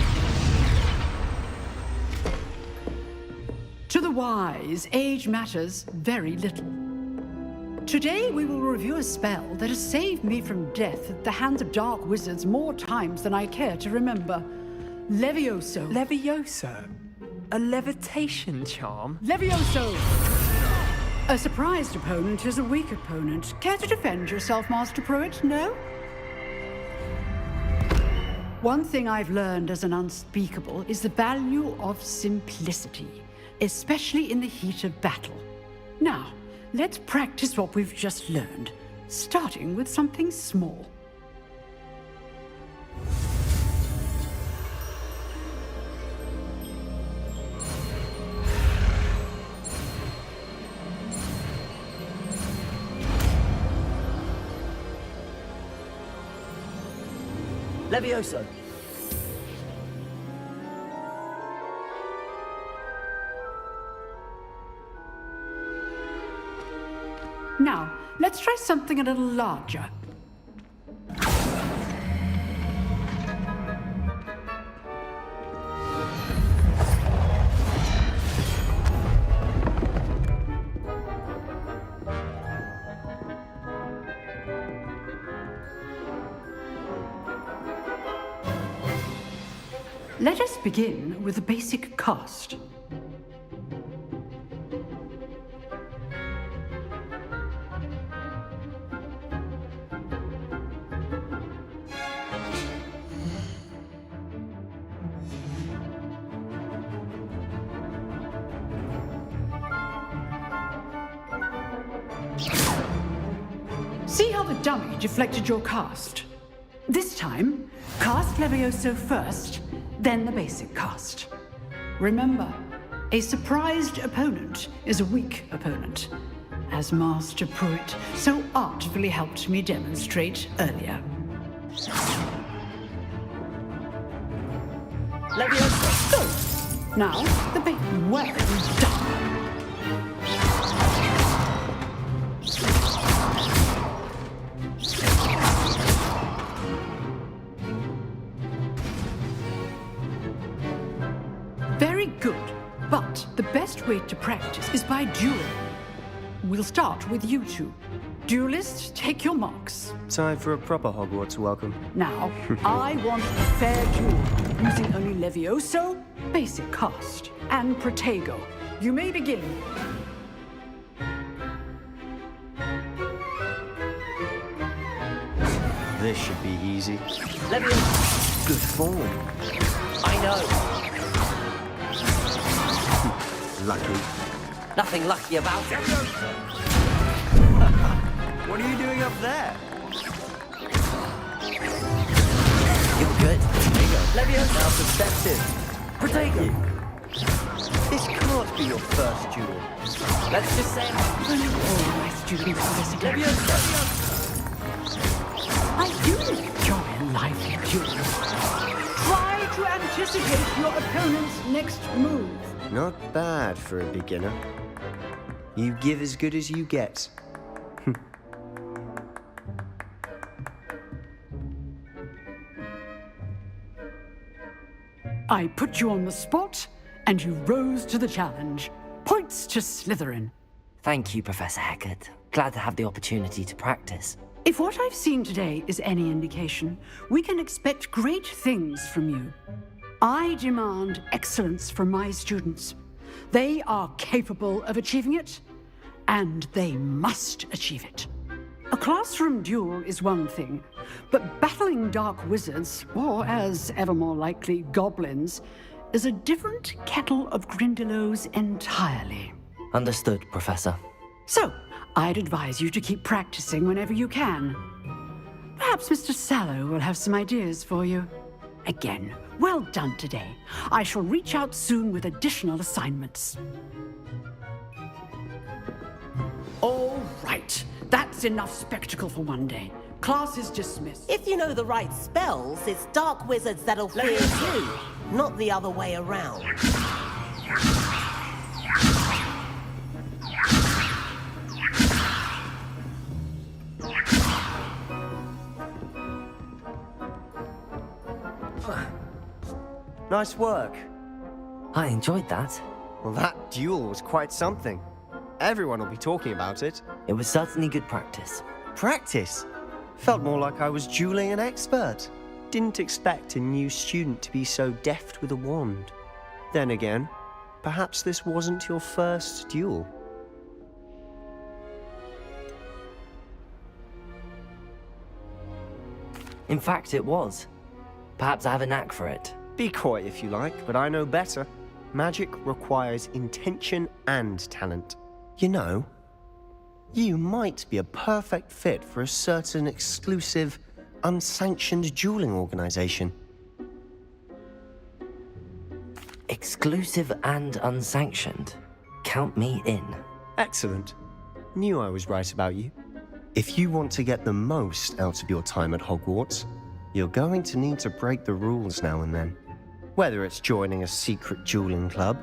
To the wise, age matters very little. Today we will review a spell that has saved me from death at the hands of dark wizards more times than I care to remember. Levioso. Levioso? A levitation charm? Levioso! A surprised opponent is a weak opponent. Care to defend yourself, Master Pruitt? No? One thing I've learned as an unspeakable is the value of simplicity, especially in the heat of battle. Now, let's practice what we've just learned, starting with something small. Levioso! Now, let's try something a little larger. Let us begin with the basic cast. See how the dummy deflected your cast? This time, cast Levioso first, then the basic cast. Remember, a surprised opponent is a weak opponent, as Master Pruitt so artfully helped me demonstrate earlier. Levioso! Go! Now, the bait. Well done! Very good, but the best way to practice is by duel. We'll start with you two. Duelists, take your marks. Time for a proper Hogwarts welcome. Now, I want a fair duel, using only Levioso, basic cast, and Protego. You may begin. This should be easy. Levioso! Good form. I know. Lucky. Nothing lucky about it. What are you doing up there? You're good. Levioso! Now perspective. Protego! This can't be your first duel. Let's just say All my students are listening. Levioso! I do enjoy lively duels. Try to anticipate your opponent's next move. Not bad for a beginner. You give as good as you get. I put you on the spot, and you rose to the challenge. Points to Slytherin. Thank you, Professor Hackett. Glad to have the opportunity to practice. If what I've seen today is any indication, we can expect great things from you. I demand excellence from my students. They are capable of achieving it, and they must achieve it. A classroom duel is one thing, but battling dark wizards, or as ever more likely, goblins, is a different kettle of Grindylows entirely. Perhaps Mr. Sallow will have some ideas for you. Again, well done today. I shall reach out soon with additional assignments. All right. That's enough spectacle for one day. Class is dismissed. If you know the right spells, it's dark wizards that'll fear you, not the other way around. Nice work. I enjoyed that. Well, that duel was quite something. Everyone will be talking about it. It was certainly good practice. Practice? Felt more like I was dueling an expert. Didn't expect a new student to be so deft with a wand. Then again, perhaps this wasn't your first duel. In fact, it was. Perhaps I have a knack for it. Be coy if you like, but I know better. Magic requires intention and talent. You know, you might be a perfect fit for a certain exclusive, unsanctioned dueling organization. Exclusive and unsanctioned. Count me in. Excellent. Knew I was right about you. If you want to get the most out of your time at Hogwarts, you're going to need to break the rules now and then. Whether it's joining a secret dueling club,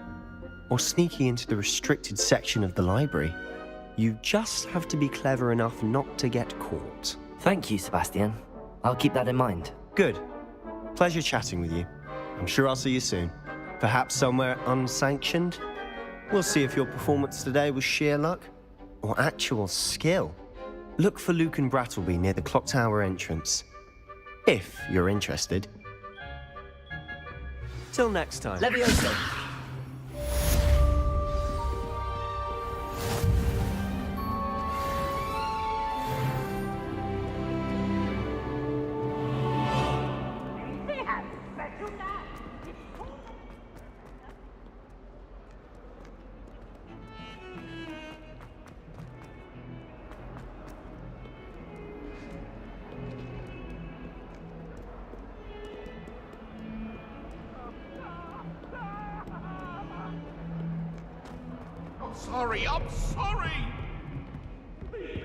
or sneaking into the restricted section of the library, you just have to be clever enough not to get caught. Thank you, Sebastian. I'll keep that in mind. Good. Pleasure chatting with you. I'm sure I'll see you soon. Perhaps somewhere unsanctioned? We'll see if your performance today was sheer luck, or actual skill. Look for Luke and Brattleby near the clock tower entrance. If you're interested. Till next time. Levioso! I'm sorry! Please,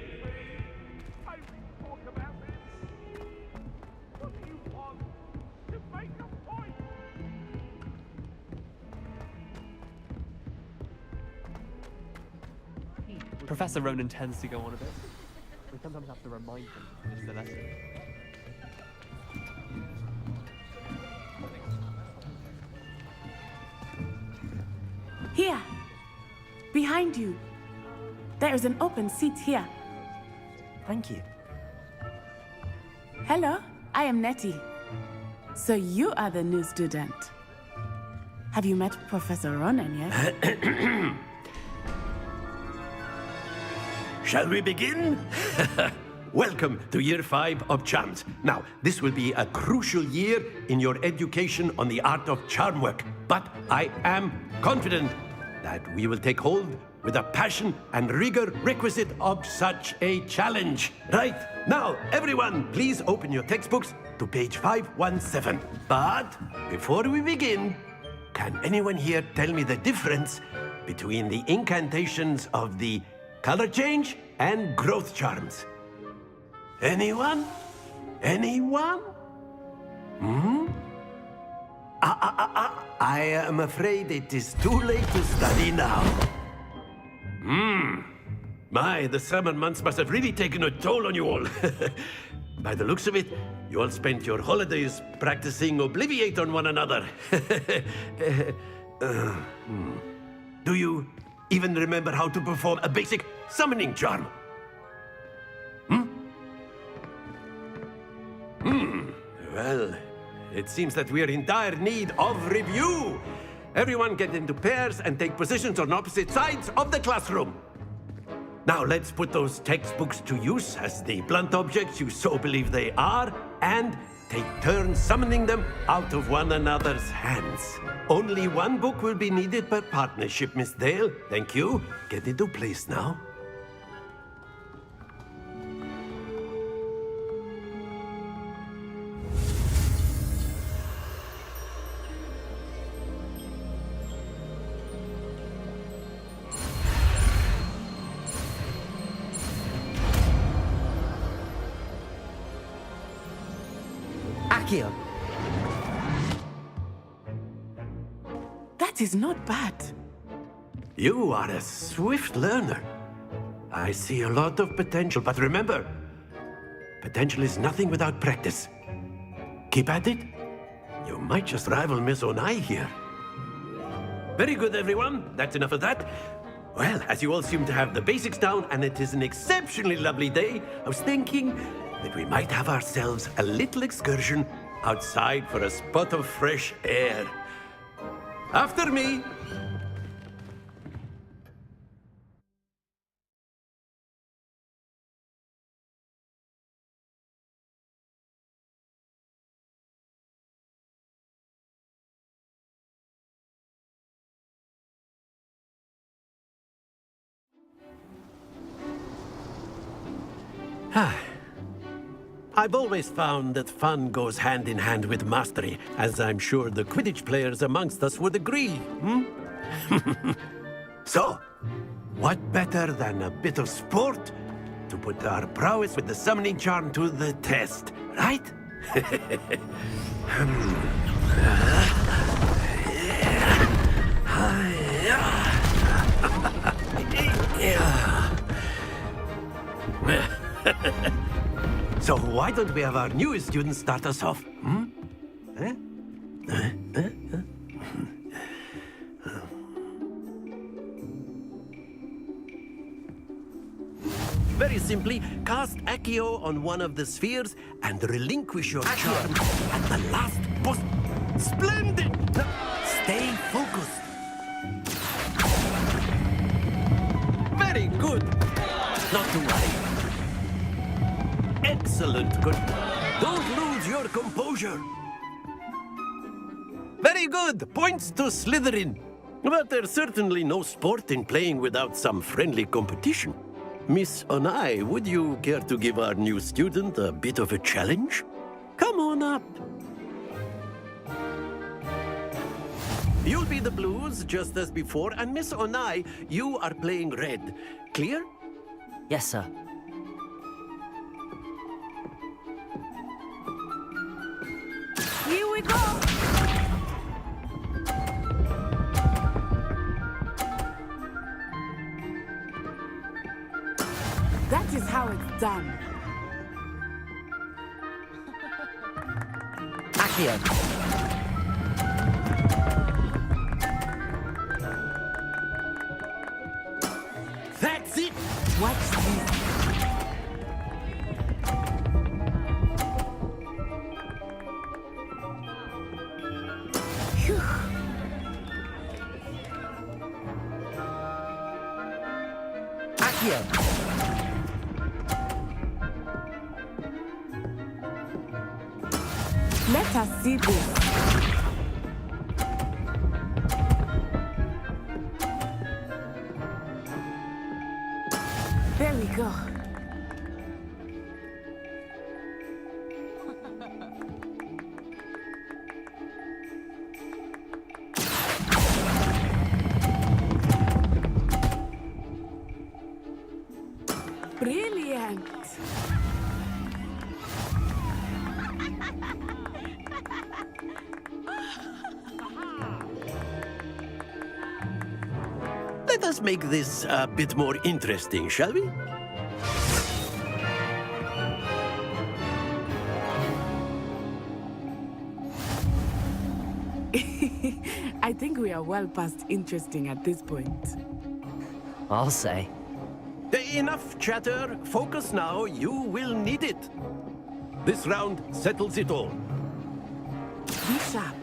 I will talk about this. What do you want? To make a point? Professor Ronan tends to go on a bit. We sometimes have to remind him to finish the lesson. Here! Behind you. There is an open seat here. Thank you. Hello, I am Nettie. So you are the new student. Have you met Professor Ronan yet? Shall we begin? Welcome to Year 5 of Charms. Now, this will be a crucial year in your education on the art of charm work, but I am confident that we will take hold with the passion and rigor requisite of such a challenge. Right, now, everyone, please open your textbooks to page 517. But before we begin, can anyone here tell me the difference between the incantations of the color change and growth charms? Anyone? Anyone? I am afraid it is too late to study now. My, the summer months must have really taken a toll on you all. By the looks of it, you all spent your holidays practicing Obliviate on one another. Do you even remember how to perform a basic summoning charm? Well, it seems that we are in dire need of review. Everyone get into pairs and take positions on opposite sides of the classroom. Now let's put those textbooks to use as the blunt objects you so believe they are, and take turns summoning them out of one another's hands. Only one book will be needed per partnership, Miss Dale. Thank you. Get into place now. Accio! That is not bad. You are a swift learner. I see a lot of potential, but remember, potential is nothing without practice. Keep at it. You might just rival Miss Onai here. Very good, everyone. That's enough of that. Well, as you all seem to have the basics down, and it is an exceptionally lovely day, I was thinking that we might have ourselves a little excursion outside for a spot of fresh air. After me. I've always found that fun goes hand in hand with mastery, as I'm sure the Quidditch players amongst us would agree, So, what better than a bit of sport to put our prowess with the summoning charm to the test, right? So why don't we have our newest student start us off? Very simply, cast Accio on one of the spheres and relinquish your charm at the last boss. Splendid! Stay focused. Very good. Not to worry. Excellent. Good. Don't lose your composure. Very good. Points to Slytherin. But there's certainly no sport in playing without some friendly competition. Miss Onai, would you care to give our new student a bit of a challenge? Come on up. You'll be the blues, just as before, and Miss Onai, you are playing red. Clear? Yes, sir. Here we go! That is how it's done. Accio! That's it! Watch this. Phew. Accio! Let us see this. There we go. Brilliant. Let us make this a bit more interesting, shall we? I think we are well past interesting at this point. I'll say. Enough chatter. Focus now. You will need it. This round settles it all. Be sharp.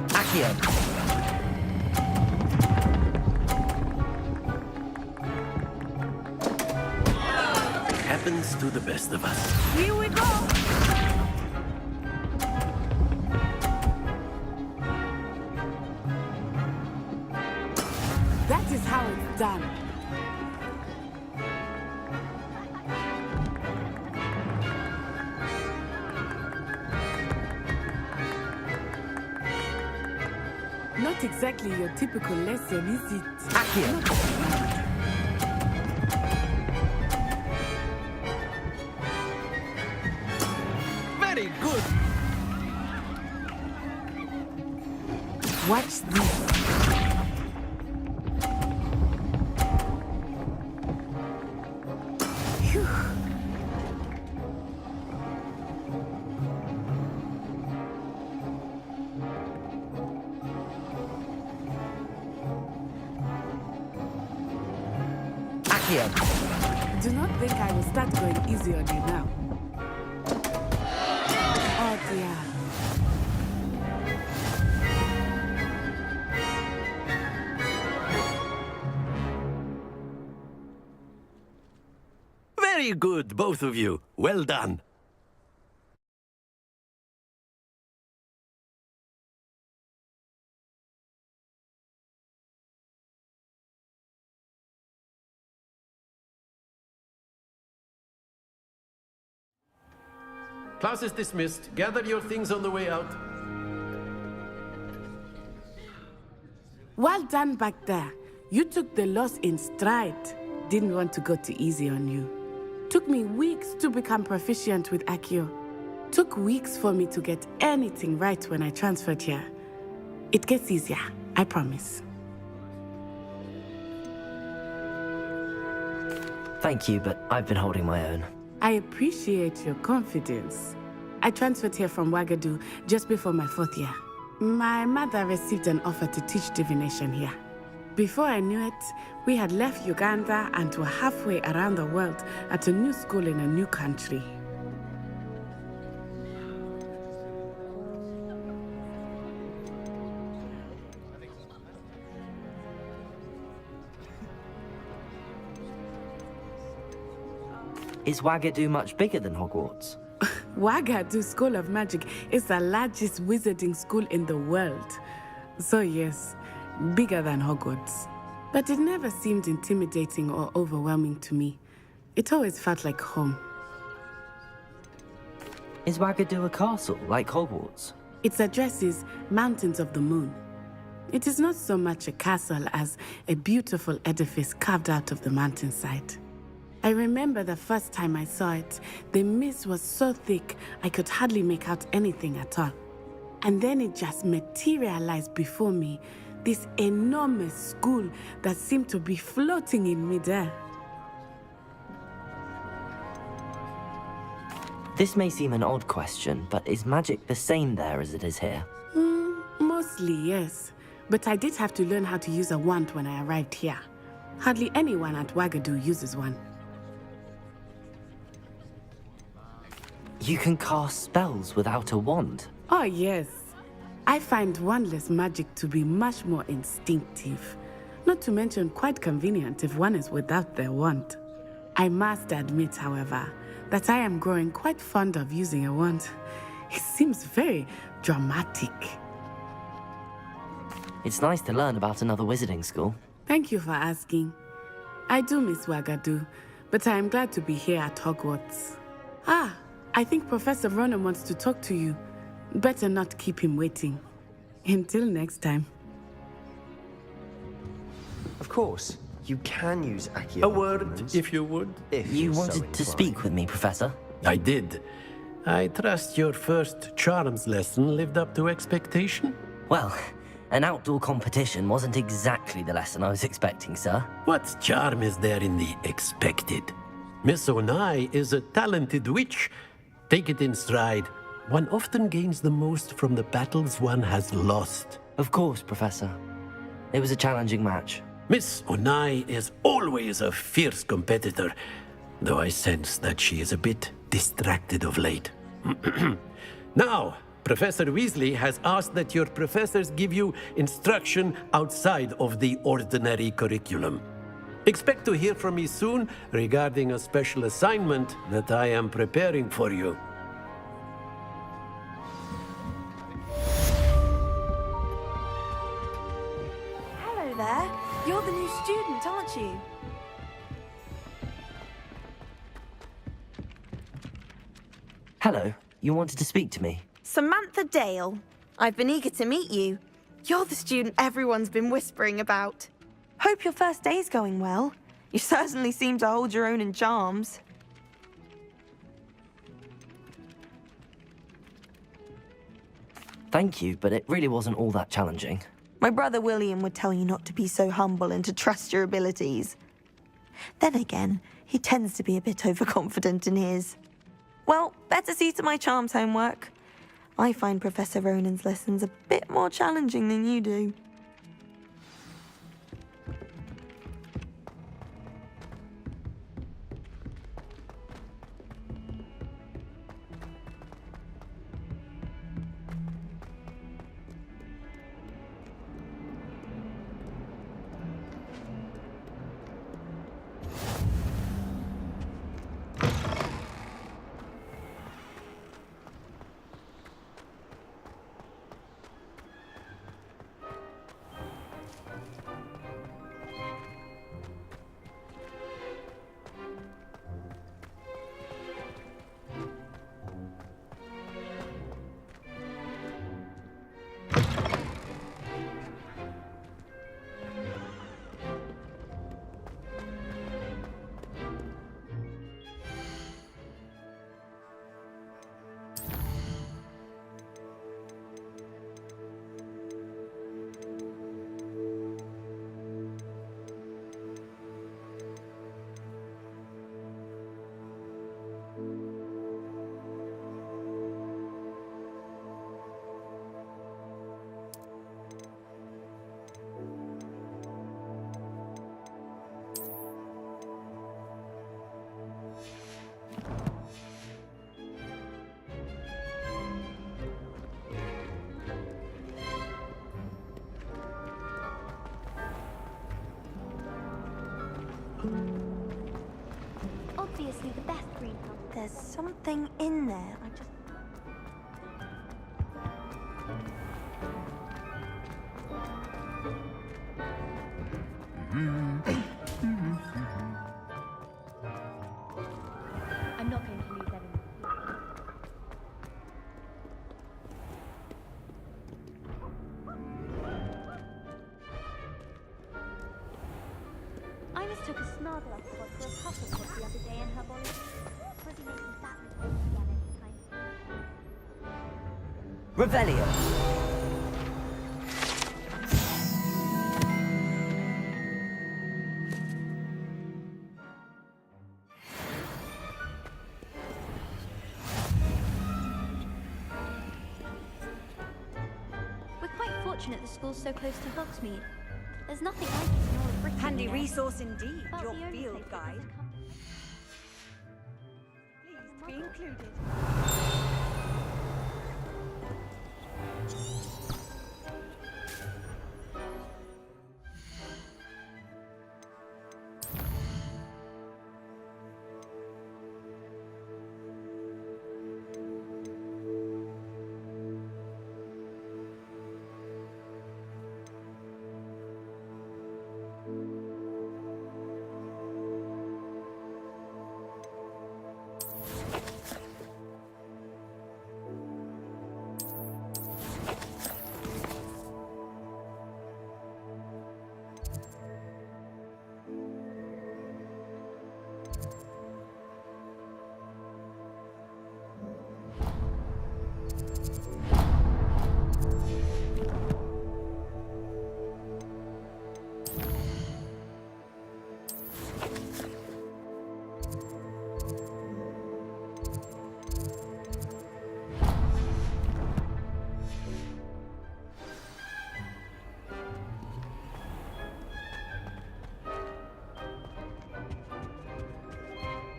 Accio! Happens to the best of us. Here we go! That is how it's done. Not exactly your typical lesson, is it? Very good. Watch this. Phew. Do not think I will start going easy on you now. Oh dear. Very good, both of you. Well done. Class is dismissed. Gather your things on the way out. Well done back there. You took the loss in stride. Didn't want to go too easy on you. Took me weeks to become proficient with Accio. Took weeks for me to get anything right when I transferred here. It gets easier, I promise. Thank you, but I've been holding my own. I appreciate your confidence. I transferred here from Wagadu just before my 4th year. My mother received an offer to teach divination here. Before I knew it, we had left Uganda and were halfway around the world at a new school in a new country. Is Wagadu much bigger than Hogwarts? Wagadu School of Magic is the largest wizarding school in the world. So yes, bigger than Hogwarts. But it never seemed intimidating or overwhelming to me. It always felt like home. Is Wagadu a castle, like Hogwarts? Its address is Mountains of the Moon. It is not so much a castle as a beautiful edifice carved out of the mountainside. I remember the first time I saw it, the mist was so thick I could hardly make out anything at all. And then it just materialized before me, this enormous school that seemed to be floating in midair. This may seem an odd question, but is magic the same there as it is here? Mostly, yes. But I did have to learn how to use a wand when I arrived here. Hardly anyone at Wagadu uses one. You can cast spells without a wand? Oh, yes. I find wandless magic to be much more instinctive. Not to mention quite convenient if one is without their wand. I must admit, however, that I am growing quite fond of using a wand. It seems very dramatic. It's nice to learn about another wizarding school. Thank you for asking. I do miss Wagadu, but I am glad to be here at Hogwarts. Ah, I think Professor Ronan wants to talk to you. Better not keep him waiting. Until next time. Of course, you can use Accio. A word, if you would. If you you're so wanted to inclined. speak with me, Professor? I did. I trust your first charms lesson lived up to expectation? Well, an outdoor competition wasn't exactly the lesson I was expecting, sir. What charm is there in the expected? Miss Onai is a talented witch. Take it in stride. One often gains the most from the battles one has lost. Of course, Professor. It was a challenging match. Miss Onai is always a fierce competitor, though I sense that she is a bit distracted of late. Now, Professor Weasley has asked that your professors give you instruction outside of the ordinary curriculum. Expect to hear from me soon regarding a special assignment that I am preparing for you. Hello there. You're the new student, aren't you? Hello, you wanted to speak to me? Samantha Dale. I've been eager to meet you. You're the student everyone's been whispering about. Hope your first day's going well. You certainly seem to hold your own in charms. Thank you, but it really wasn't all that challenging. My brother William would tell you not to be so humble and to trust your abilities. Then again, he tends to be a bit overconfident in his. Well, better see to my charms homework. I find Professor Ronan's lessons a bit more challenging than you do. Obviously the best greenhouse. There's something in there. I just... I'm not going to lose any. I mistook a snargloss pod for a Hufflepod the other day in her body. Won't be making that mistake again anytime soon. Revelio. We're quite fortunate the school's so close to Hogsmeade. There's nothing like it in all of Britain. Handy you know. resource indeed, About your the only field place that guide. has come- Please be included.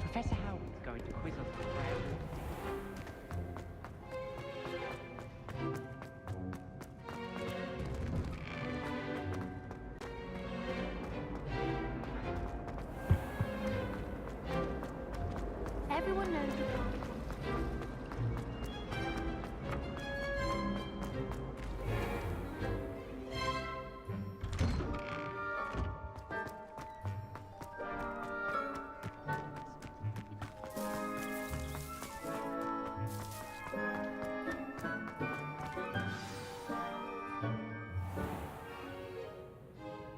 Professor Howard's going to quiz us on prayer. Everyone knows you can't.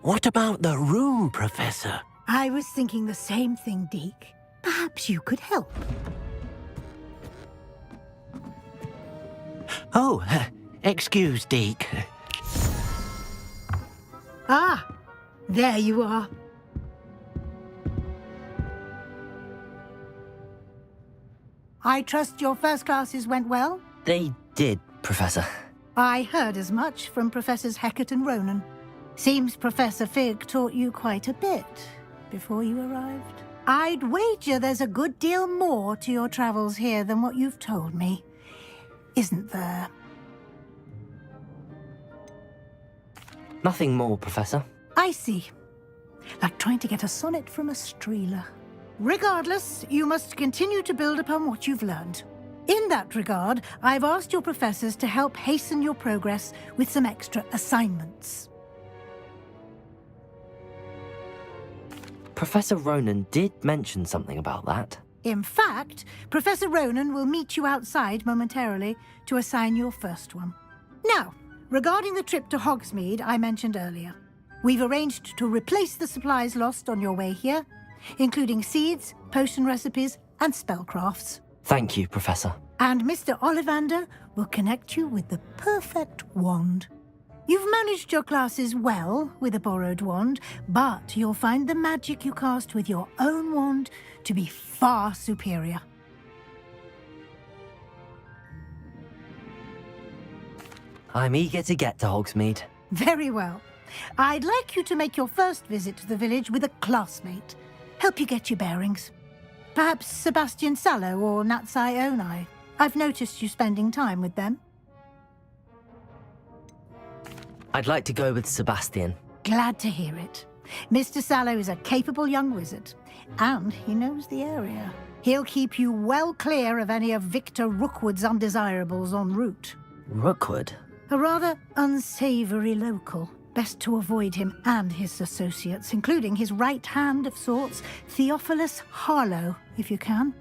What about the room, Professor? I was thinking the same thing, Deke. Perhaps you could help. Oh, excuse, Deke. Ah, there you are. I trust your first classes went well? They did, Professor. I heard as much from Professors Hecat and Ronan. Seems Professor Fig taught you quite a bit before you arrived. I'd wager there's a good deal more to your travels here than what you've told me. Isn't there? Nothing more, Professor. I see. Like trying to get a sonnet from a streeler. Regardless, you must continue to build upon what you've learned. In that regard, I've asked your professors to help hasten your progress with some extra assignments. Professor Ronan did mention something about that. In fact, Professor Ronan will meet you outside momentarily to assign your first one. Now, regarding the trip to Hogsmeade I mentioned earlier, we've arranged to replace the supplies lost on your way here, including seeds, potion recipes, and spellcrafts. Thank you, Professor. And Mr. Ollivander will connect you with the perfect wand. You've managed your classes well with a borrowed wand, but you'll find the magic you cast with your own wand to be far superior. I'm eager to get to Hogsmeade. Very well. I'd like you to make your first visit to the village with a classmate. Help you get your bearings. Perhaps Sebastian Sallow or Natsai Onai. I've noticed you spending time with them. I'd like to go with Sebastian. Glad to hear it. Mr. Sallow is a capable young wizard, and he knows the area. He'll keep you well clear of any of Victor Rookwood's undesirables en route. Rookwood? A rather unsavory local. Best to avoid him and his associates, including his right hand of sorts, Theophilus Harlow, if you can.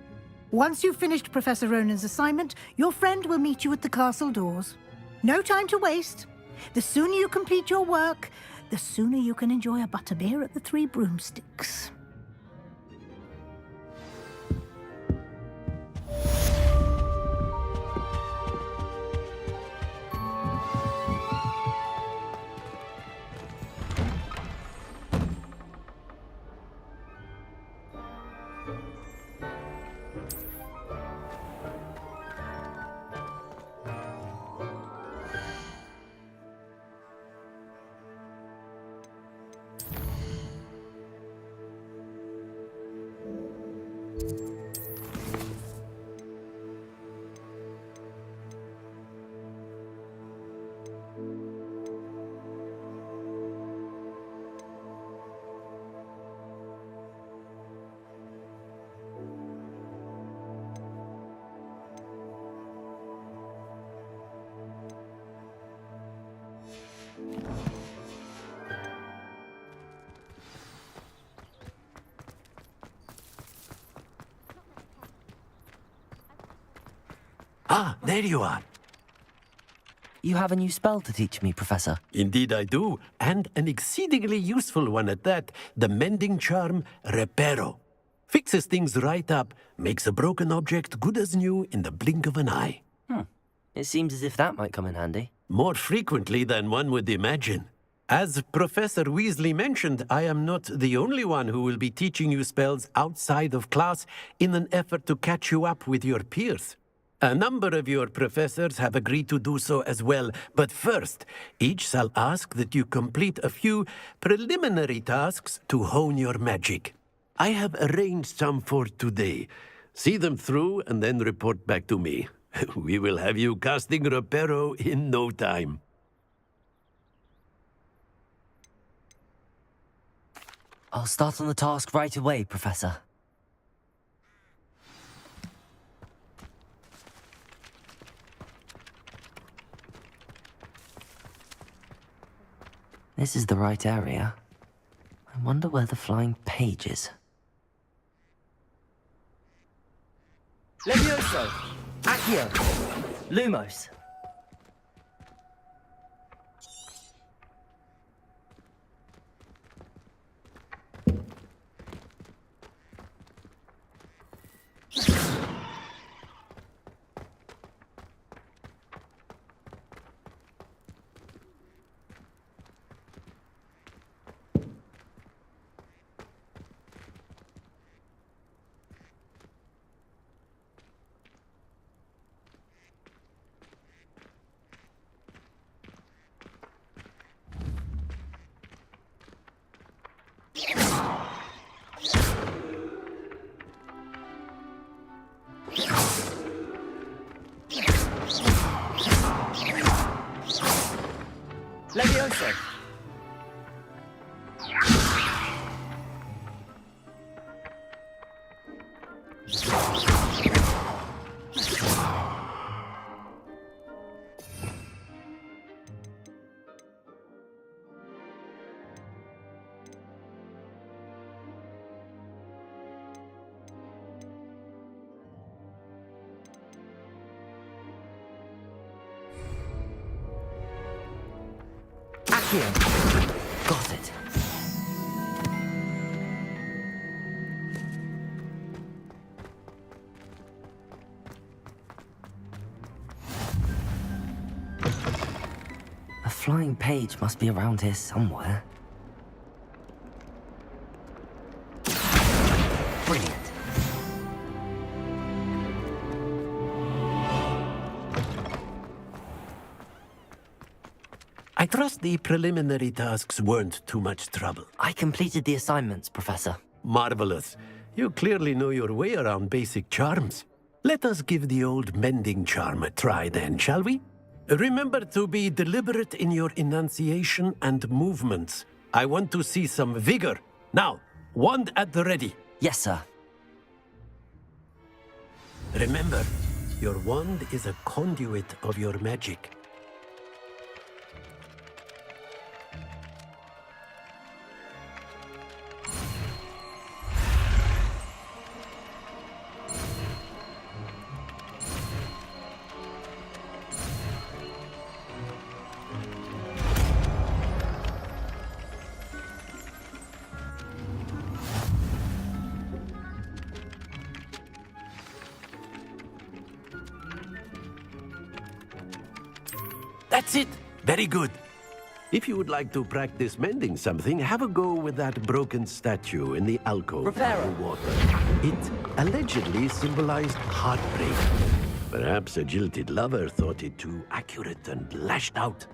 Once you've finished Professor Ronan's assignment, your friend will meet you at the castle doors. No time to waste. The sooner you complete your work, the sooner you can enjoy a butterbeer at the Three Broomsticks. Ah, there you are. You have a new spell to teach me, Professor. Indeed I do, and an exceedingly useful one at that. The mending charm, Reparo. Fixes things right up, makes a broken object good as new in the blink of an eye. It seems as if that might come in handy. More frequently than one would imagine. As Professor Weasley mentioned, I am not the only one who will be teaching you spells outside of class in an effort to catch you up with your peers. A number of your professors have agreed to do so as well, but first, each shall ask that you complete a few preliminary tasks to hone your magic. I have arranged some for today. See them through and then report back to me. We will have you casting Reparo in no time. I'll start on the task right away, Professor. This is the right area. I wonder where the flying page is. Levioso! Accio! Lumos! Levioso! Accio! Got it. A flying page must be around here somewhere. Brilliant. I trust the preliminary tasks weren't too much trouble. I completed the assignments, Professor. Marvelous. You clearly know your way around basic charms. Let us give the old mending charm a try then, shall we? Remember to be deliberate in your enunciation and movements. I want to see some vigor. Now, wand at the ready. Yes, sir. Remember, your wand is a conduit of your magic. That's it! Very good. If you would like to practice mending something, have a go with that broken statue in the alcove by the water. It allegedly symbolized heartbreak. Perhaps a jilted lover thought it too accurate and lashed out.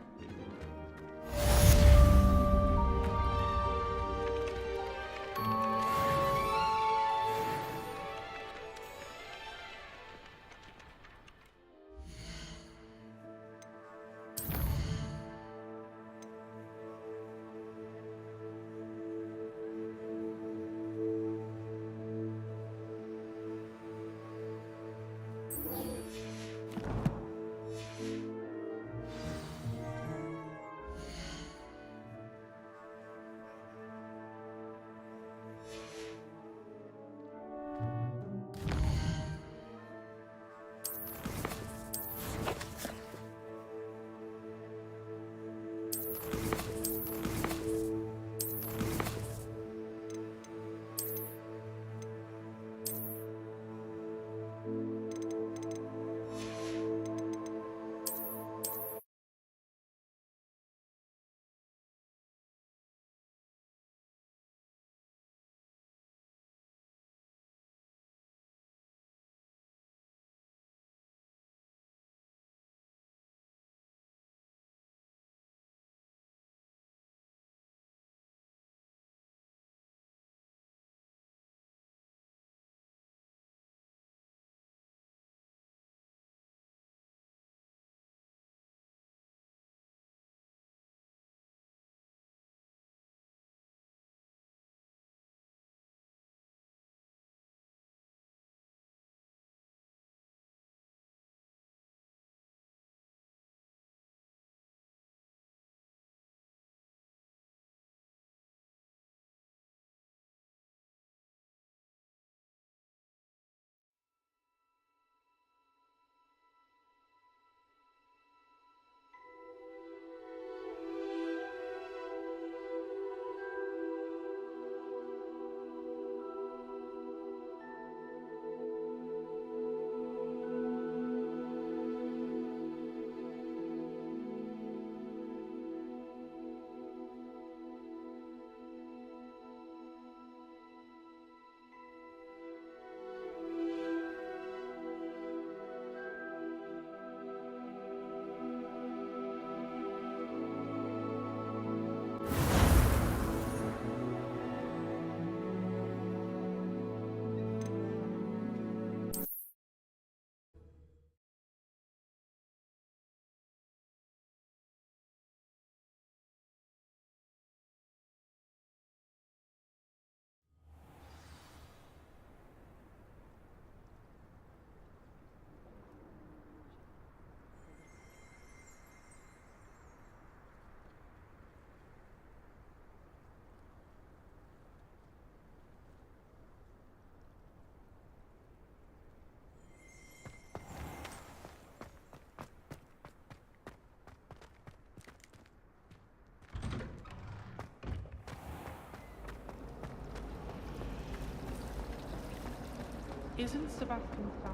Isn't Sebastian sorry?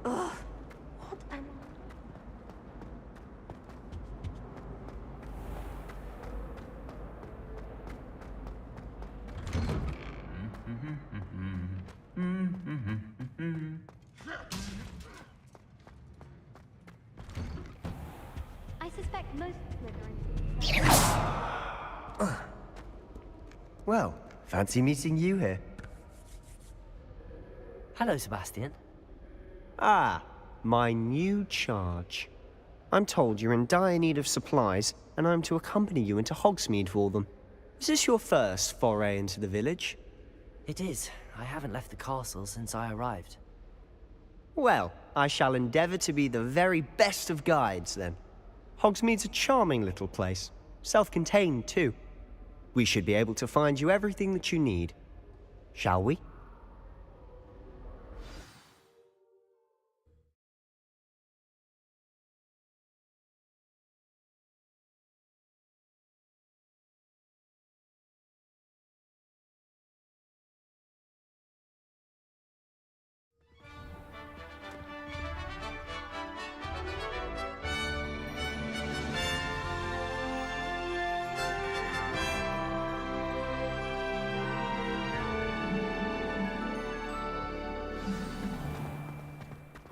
Ugh. What am I suspect most Slytherins. Well, fancy meeting you here. Hello, Sebastian. Ah, my new charge. I'm told you're in dire need of supplies, and I'm to accompany you into Hogsmeade for them. Is this your first foray into the village? It is. I haven't left the castle since I arrived. Well, I shall endeavour to be the very best of guides, then. Hogsmeade's a charming little place. Self-contained, too. We should be able to find you everything that you need. Shall we?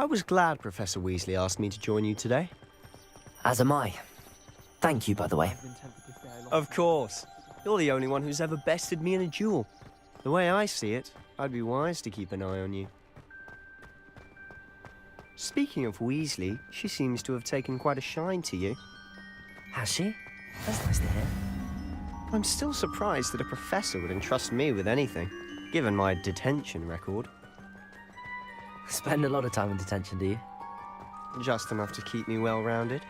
I was glad Professor Weasley asked me to join you today. As am I. Thank you, by the way. Of course. You're the only one who's ever bested me in a duel. The way I see it, I'd be wise to keep an eye on you. Speaking of Weasley, she seems to have taken quite a shine to you. Has she? That's nice to hear. I'm still surprised that a professor would entrust me with anything, given my detention record. Spend a lot of time in detention, do you? Just enough to keep me well-rounded.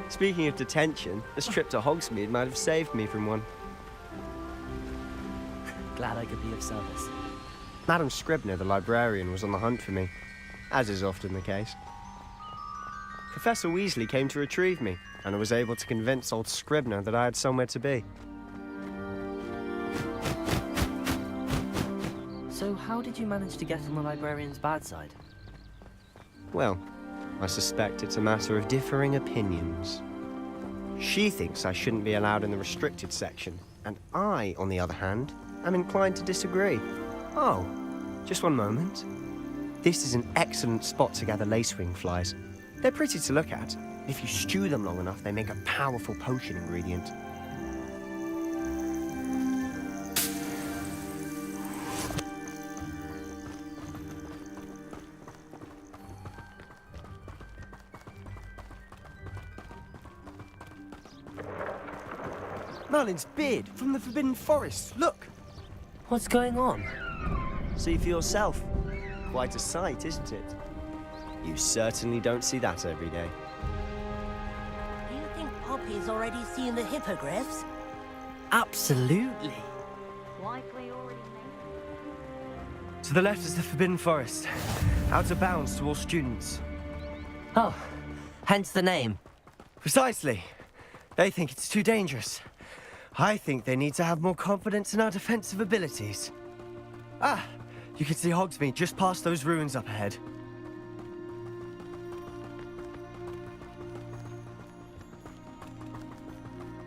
Speaking of detention, this trip to Hogsmeade might have saved me from one. Glad I could be of service. Madam Scribner, the librarian, was on the hunt for me, as is often the case. Professor Weasley came to retrieve me, and I was able to convince old Scribner that I had somewhere to be. So how did you manage to get on the librarian's bad side? Well, I suspect it's a matter of differing opinions. She thinks I shouldn't be allowed in the restricted section, and I, on the other hand, am inclined to disagree. Oh, just one moment. This is an excellent spot to gather lacewing flies. They're pretty to look at. If you stew them long enough, they make a powerful potion ingredient. Merlin's beard from the Forbidden Forest. Look! What's going on? See for yourself. Quite a sight, isn't it? You certainly don't see that every day. Do you think Poppy's already seen the hippogriffs? Absolutely. Likely already made. To the left is the Forbidden Forest. Out of bounds to all students. Oh, hence the name. Precisely. They think it's too dangerous. I think they need to have more confidence in our defensive abilities. Ah, you can see Hogsmeade just past those ruins up ahead.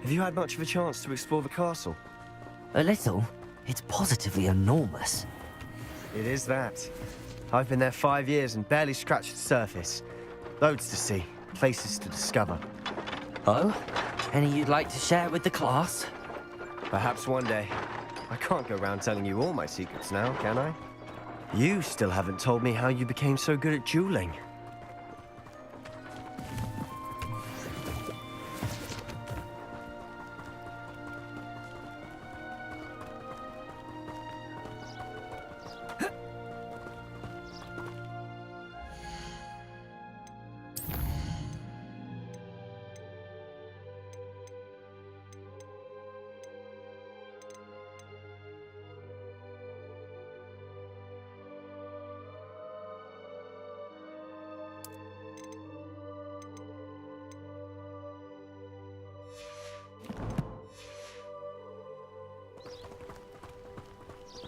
Have you had much of a chance to explore the castle? A little. It's positively enormous. It is that. I've been there 5 years and barely scratched the surface. Loads to see, places to discover. Oh? Any you'd like to share with the class? Perhaps one day. I can't go around telling you all my secrets now, can I? You still haven't told me how you became so good at dueling.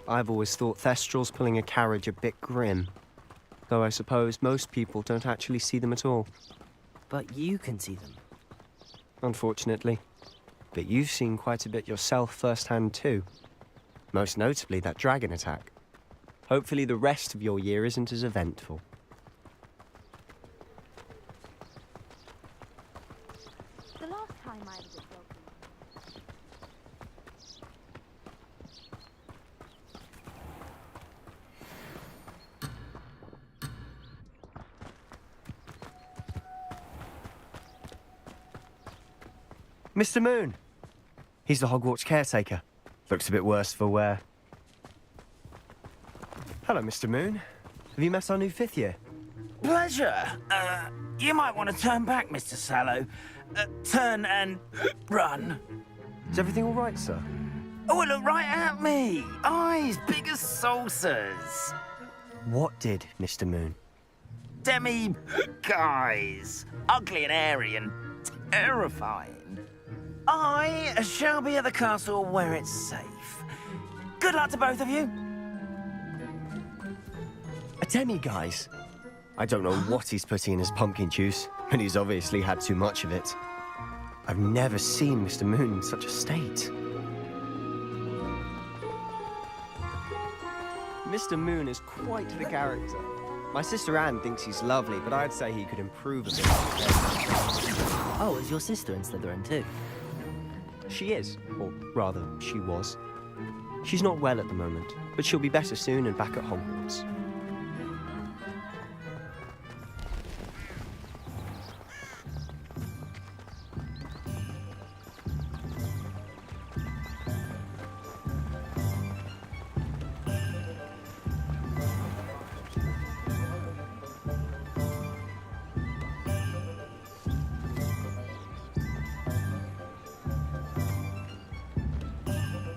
I've always thought Thestrals pulling a carriage a bit grim. Though I suppose most people don't actually see them at all. But you can see them. Unfortunately. But you've seen quite a bit yourself firsthand too. Most notably that dragon attack. Hopefully the rest of your year isn't as eventful. The last time I was at Broken. Mr. Moon! He's the Hogwarts caretaker. Looks a bit worse for wear. Hello, Mr. Moon. Have you met our new 5th year? Pleasure. You might want to turn back, Mr. Sallow. Turn and run. Is everything all right, sir? Oh, look right at me. Eyes big as saucers. What did, Mr. Moon? Demi guys. Ugly and airy and terrifying. I shall be at the castle where it's safe. Good luck to both of you. A demi-guise? I don't know what he's putting in his pumpkin juice, but he's obviously had too much of it. I've never seen Mr. Moon in such a state. Mr. Moon is quite the character. My sister Anne thinks he's lovely, but I'd say he could improve a bit. Oh, is your sister in Slytherin too? She is, or rather, she was. She's not well at the moment, but she'll be better soon and back at Hogwarts.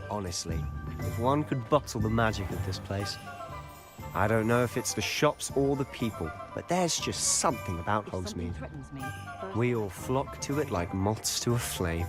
Honestly, if one could bottle the magic of this place. I don't know if it's the shops or the people, but there's just something about Hogsmeade. We all flock to it like moths to a flame.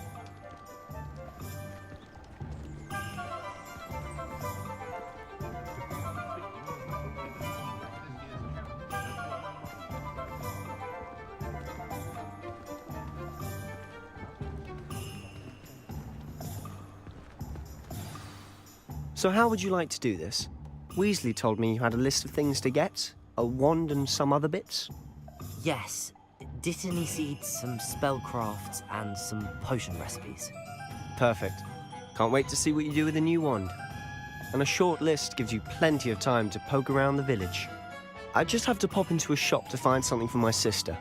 So how would you like to do this? Weasley told me you had a list of things to get, a wand and some other bits. Yes. Dittany seeds, some spellcrafts, and some potion recipes. Perfect. Can't wait to see what you do with the new wand. And a short list gives you plenty of time to poke around the village. I just have to pop into a shop to find something for my sister.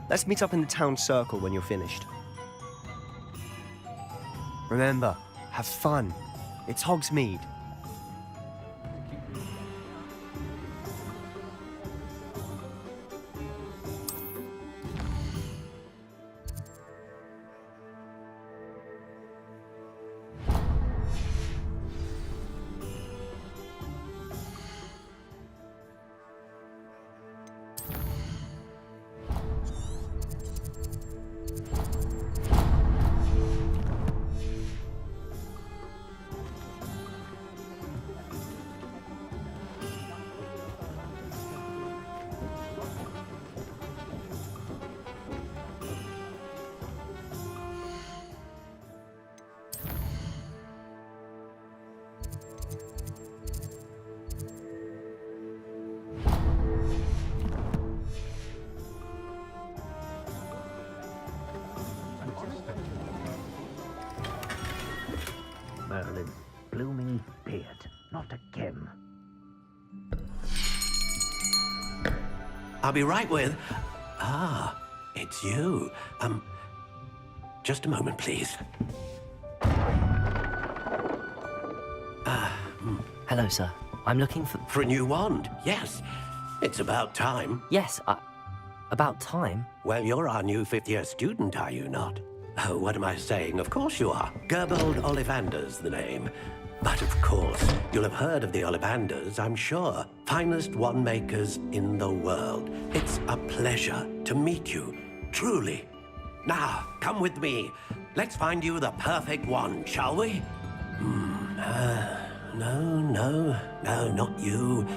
Let's meet up in the town circle when you're finished. Remember, have fun. It's Hogsmeade. Merlin, blooming beard, not again. I'll be right with... Ah, it's you. Just a moment, please. Hello, sir. I'm looking for... For a new wand, yes. It's about time. Yes, about time? Well, you're our new 5th-year student, are you not? Oh, what am I saying? Of course you are. Gerbold Ollivander's the name. But of course, you'll have heard of the Ollivanders, I'm sure. Finest wand makers in the world. It's a pleasure to meet you, truly. Now, come with me. Let's find you the perfect wand, shall we? No, not you.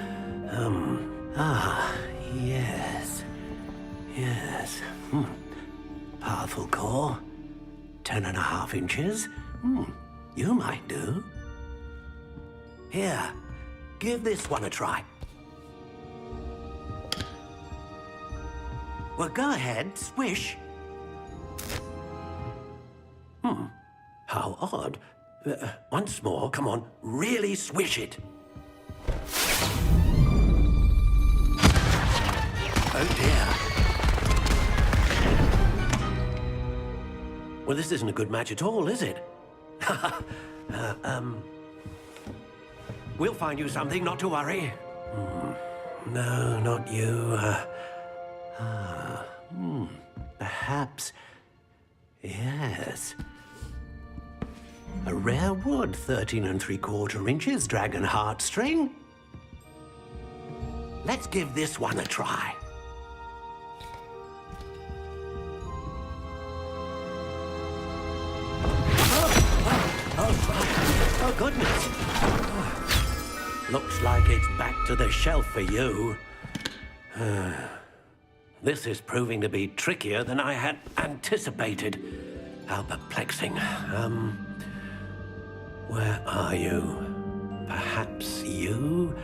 Yes. Yes. Powerful core. 10.5 inches. You might do. Here, give this one a try. Well, go ahead, swish. How odd. Once more, come on, really swish it. Oh dear. Well, this isn't a good match at all, is it? We'll find you something, not to worry. No, not you. Perhaps. Yes. A rare wood, 13 3/4 inches, dragon heartstring. Let's give this one a try. Oh, goodness. Looks like it's back to the shelf for you. This is proving to be trickier than I had anticipated. How perplexing. Where are you? Perhaps you?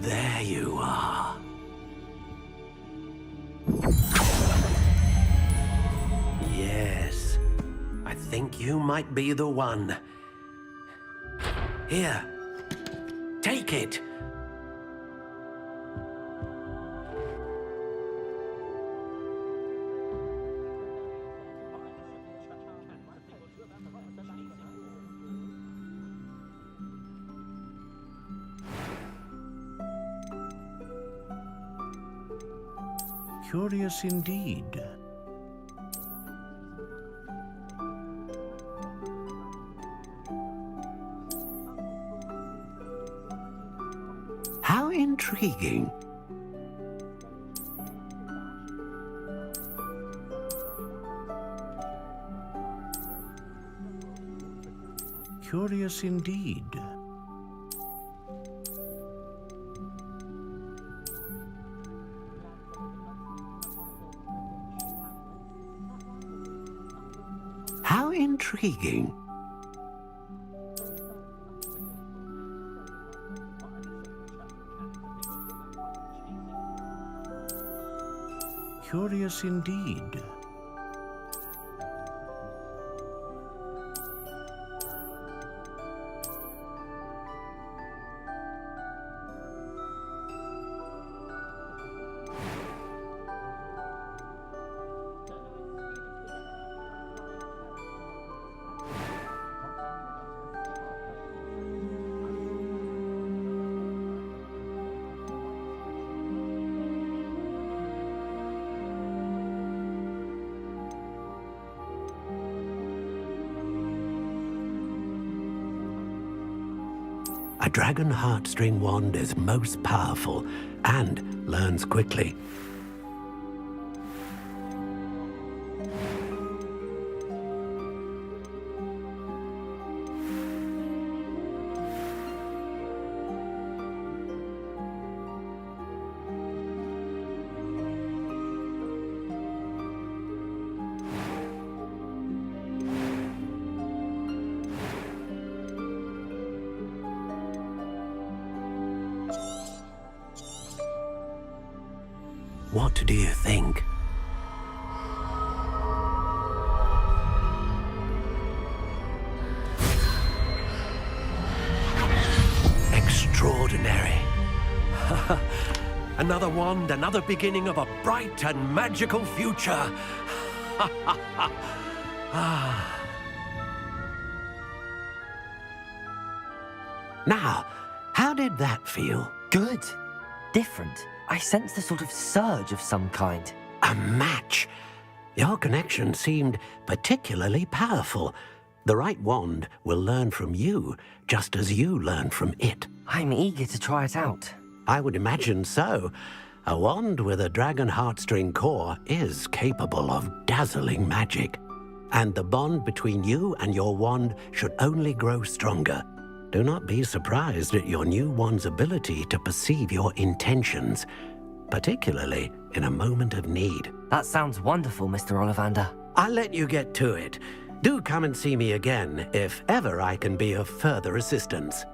There you are. Yes, I think you might be the one. Here, take it. Curious indeed. How intriguing. Curious indeed. How intriguing. Curious indeed. A dragon heartstring wand is most powerful and learns quickly. What do you think? Extraordinary. Another wand, another beginning of a bright and magical future. Now, how did that feel? Good. Different. I sensed a sort of surge of some kind. A match. Your connection seemed particularly powerful. The right wand will learn from you, just as you learn from it. I'm eager to try it out. I would imagine so. A wand with a dragon heartstring core is capable of dazzling magic. And the bond between you and your wand should only grow stronger. Do not be surprised at your new wand's ability to perceive your intentions, particularly in a moment of need. That sounds wonderful, Mr. Ollivander. I'll let you get to it. Do come and see me again if ever I can be of further assistance.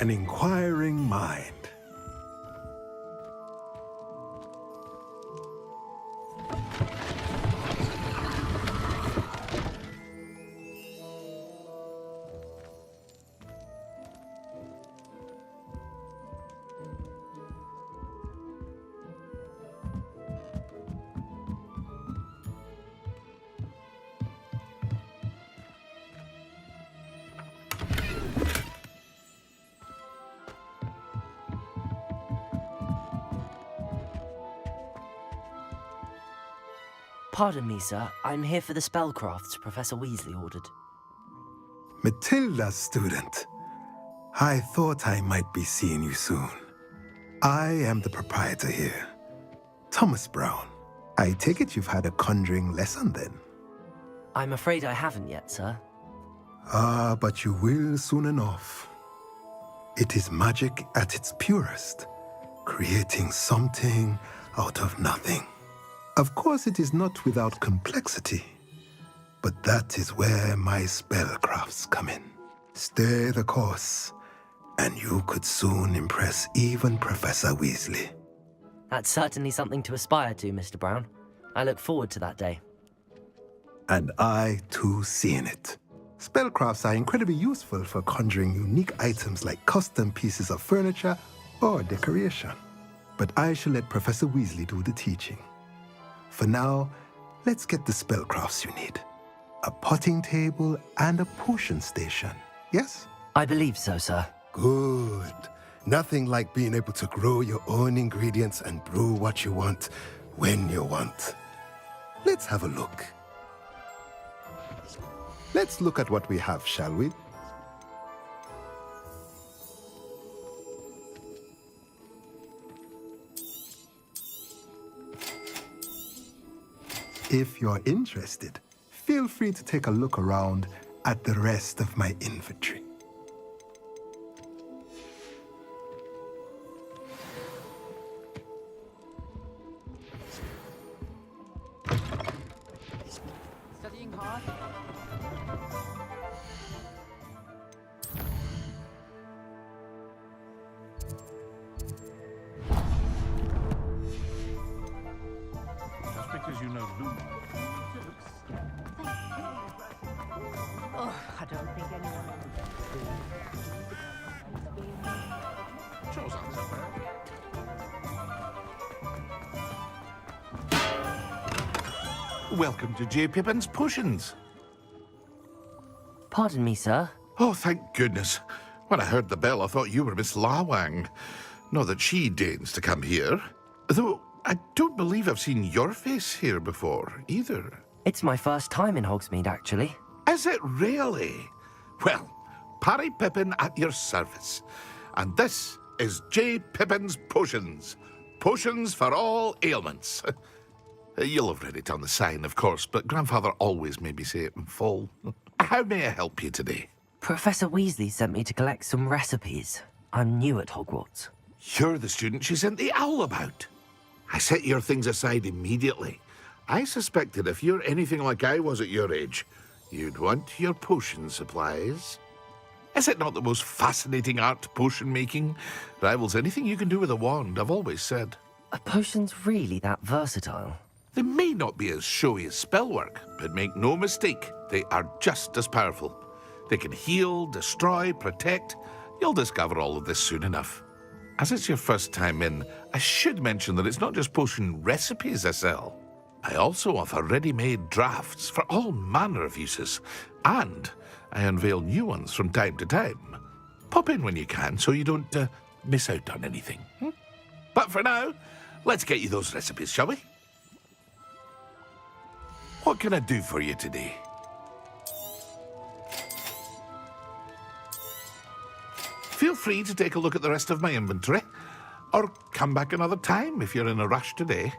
An inquiring mind. Pardon me, sir. I'm here for the spellcrafts Professor Weasley ordered. Matilda's student. I thought I might be seeing you soon. I am the proprietor here, Thomas Brown. I take it you've had a conjuring lesson then? I'm afraid I haven't yet, sir. Ah, but you will soon enough. It is magic at its purest, creating something out of nothing. Of course, it is not without complexity, but that is where my spellcrafts come in. Stay the course, and you could soon impress even Professor Weasley. That's certainly something to aspire to, Mr. Brown. I look forward to that day. And I, too, seeing it. Spellcrafts are incredibly useful for conjuring unique items like custom pieces of furniture or decoration. But I shall let Professor Weasley do the teaching. For now, let's get the spellcrafts you need. A potting table and a potion station, yes? I believe so, sir. Good. Nothing like being able to grow your own ingredients and brew what you want when you want. Let's have a look. Let's look at what we have, shall we? If you're interested, feel free to take a look around at the rest of my inventory. Studying hard? Just because you know Luma. Oh, I don't think anyone Chose answer, Welcome to J. Pippin's Potions. Pardon me, sir. Oh, thank goodness. When I heard the bell, I thought you were Miss Lawang. Not that she deigns to come here. Though, I don't believe I've seen your face here before, either. It's my first time in Hogsmeade, actually. Is it really? Well, Parry Pippin at your service. And this is J. Pippin's Potions. Potions for all ailments. You'll have read it on the sign, of course, but Grandfather always made me say it in full. How may I help you today? Professor Weasley sent me to collect some recipes. I'm new at Hogwarts. You're the student she sent the owl about. I set your things aside immediately. I suspected if you're anything like I was at your age, you'd want your potion supplies. Is it not the most fascinating art, potion making? Rivals anything you can do with a wand, I've always said. Are potions really that versatile? They may not be as showy as spellwork, but make no mistake, they are just as powerful. They can heal, destroy, protect. You'll discover all of this soon enough. As it's your first time in, I should mention that it's not just potion recipes I sell. I also offer ready-made drafts for all manner of uses, and I unveil new ones from time to time. Pop in when you can so you don't miss out on anything. But for now, let's get you those recipes, shall we? What can I do for you today? Feel free to take a look at the rest of my inventory, or come back another time if you're in a rush today.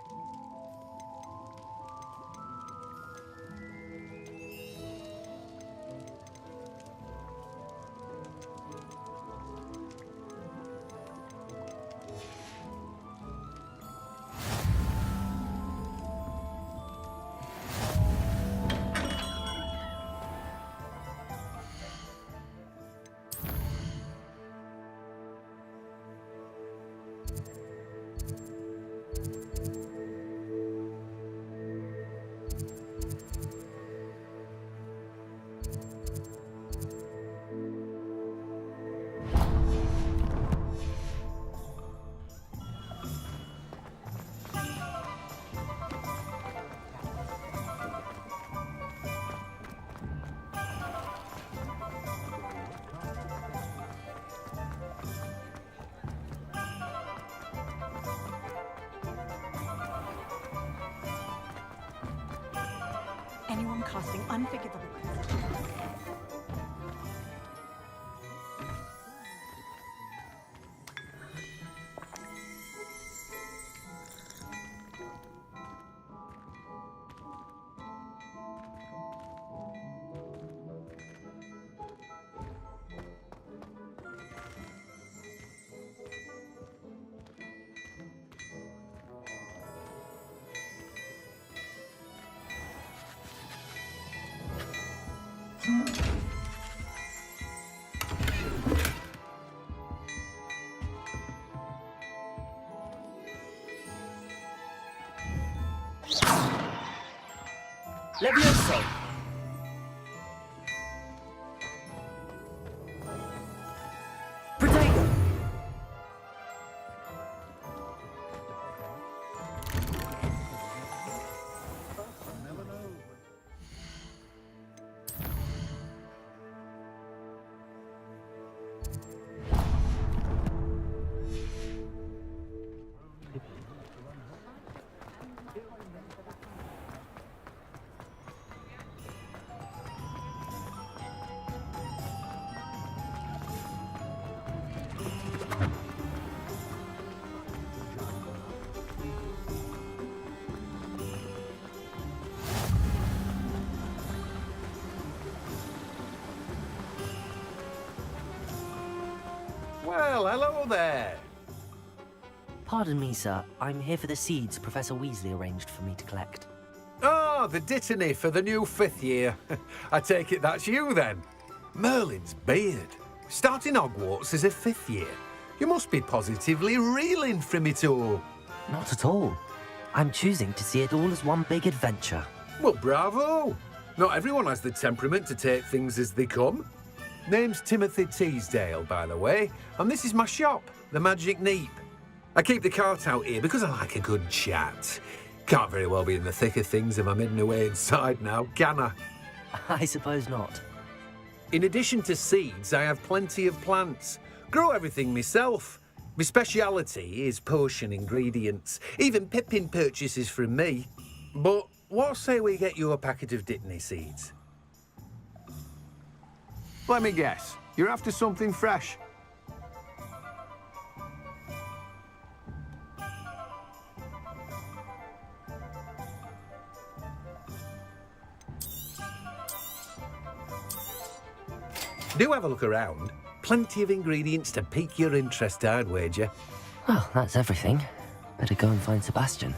Anyone casting unforgivable. Levioso! Protego! Well, hello there. Pardon me, sir. I'm here for the seeds Professor Weasley arranged for me to collect. Oh, the dittany for the new 5th year. I take it that's you, then. Merlin's beard. Starting Hogwarts as a 5th year. You must be positively reeling from it all. Not at all. I'm choosing to see it all as one big adventure. Well, bravo. Not everyone has the temperament to take things as they come. Name's Timothy Teasdale, by the way, and this is my shop, the Magic Neep. I keep the cart out here because I like a good chat. Can't very well be in the thick of things if I'm hidden away inside now, can I? I suppose not. In addition to seeds, I have plenty of plants. Grow everything myself. My speciality is potion ingredients. Even Pippin purchases from me. But what say we get you a packet of Dittany seeds? Let me guess. You're after something fresh. Do have a look around. Plenty of ingredients to pique your interest, I'd wager. Well, that's everything. Better go and find Sebastian.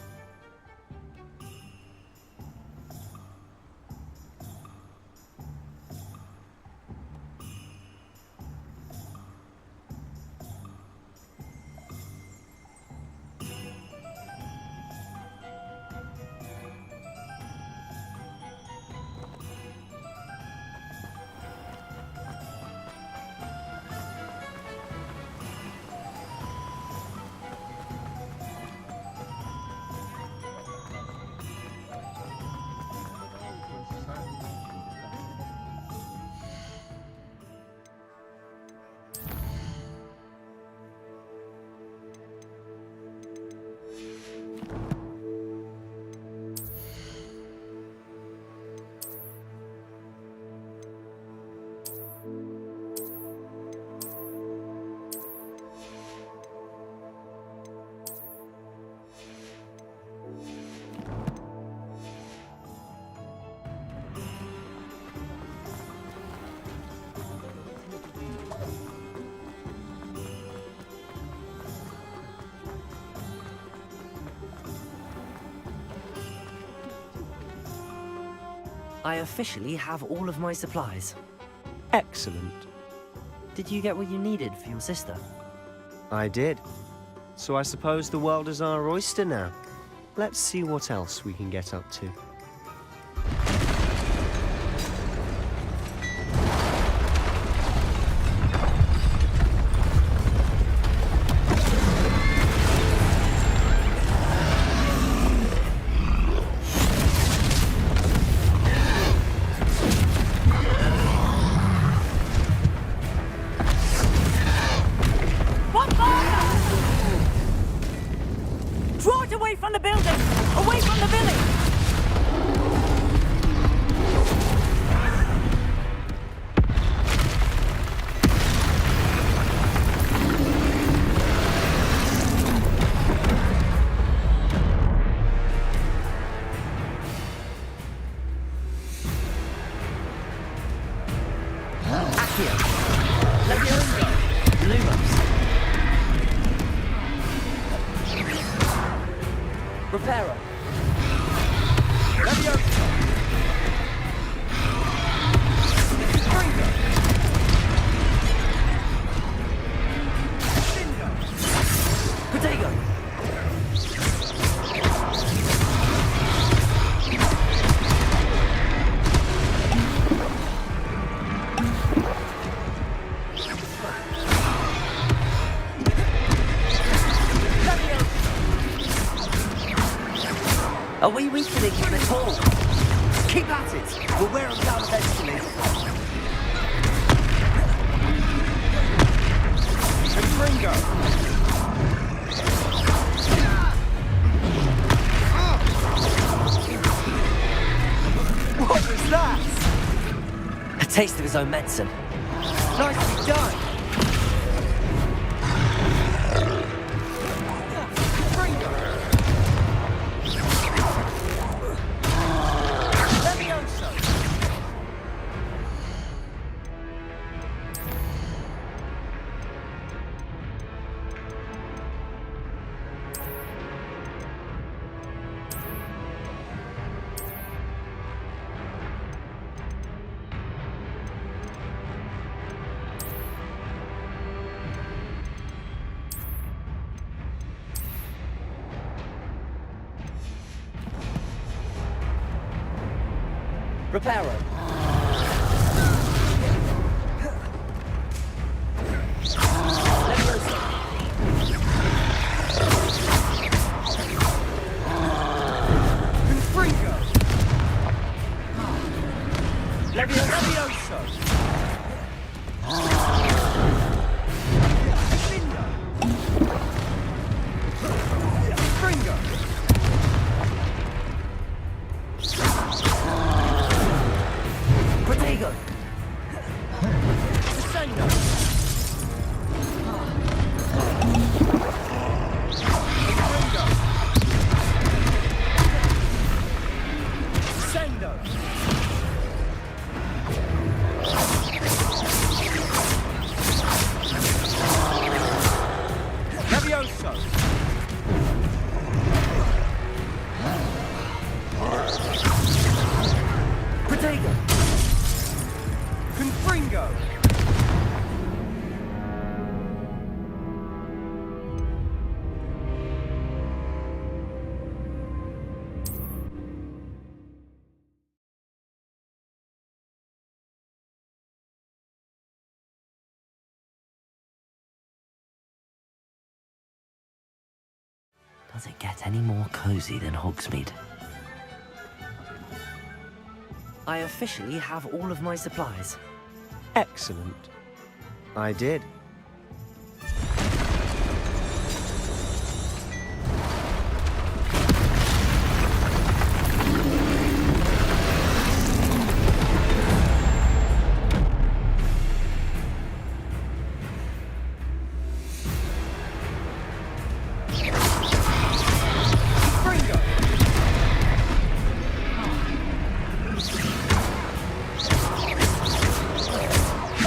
I officially have all of my supplies. Excellent. Did you get what you needed for your sister? I did. So I suppose the world is our oyster now. Let's see what else we can get up to. Draw it away from the building! Away from the village! Accio! Levioso! Lumos! Reparo! Levioso! Springo! Protego! Are we weakening him at all? Keep at it! We'll wear him down eventually. Springo! What was that? A taste of his own medicine. Nicely done! Reparo. Levioso. Does it get any more cozy than Hogsmeade? I officially have all of my supplies. Excellent. I did.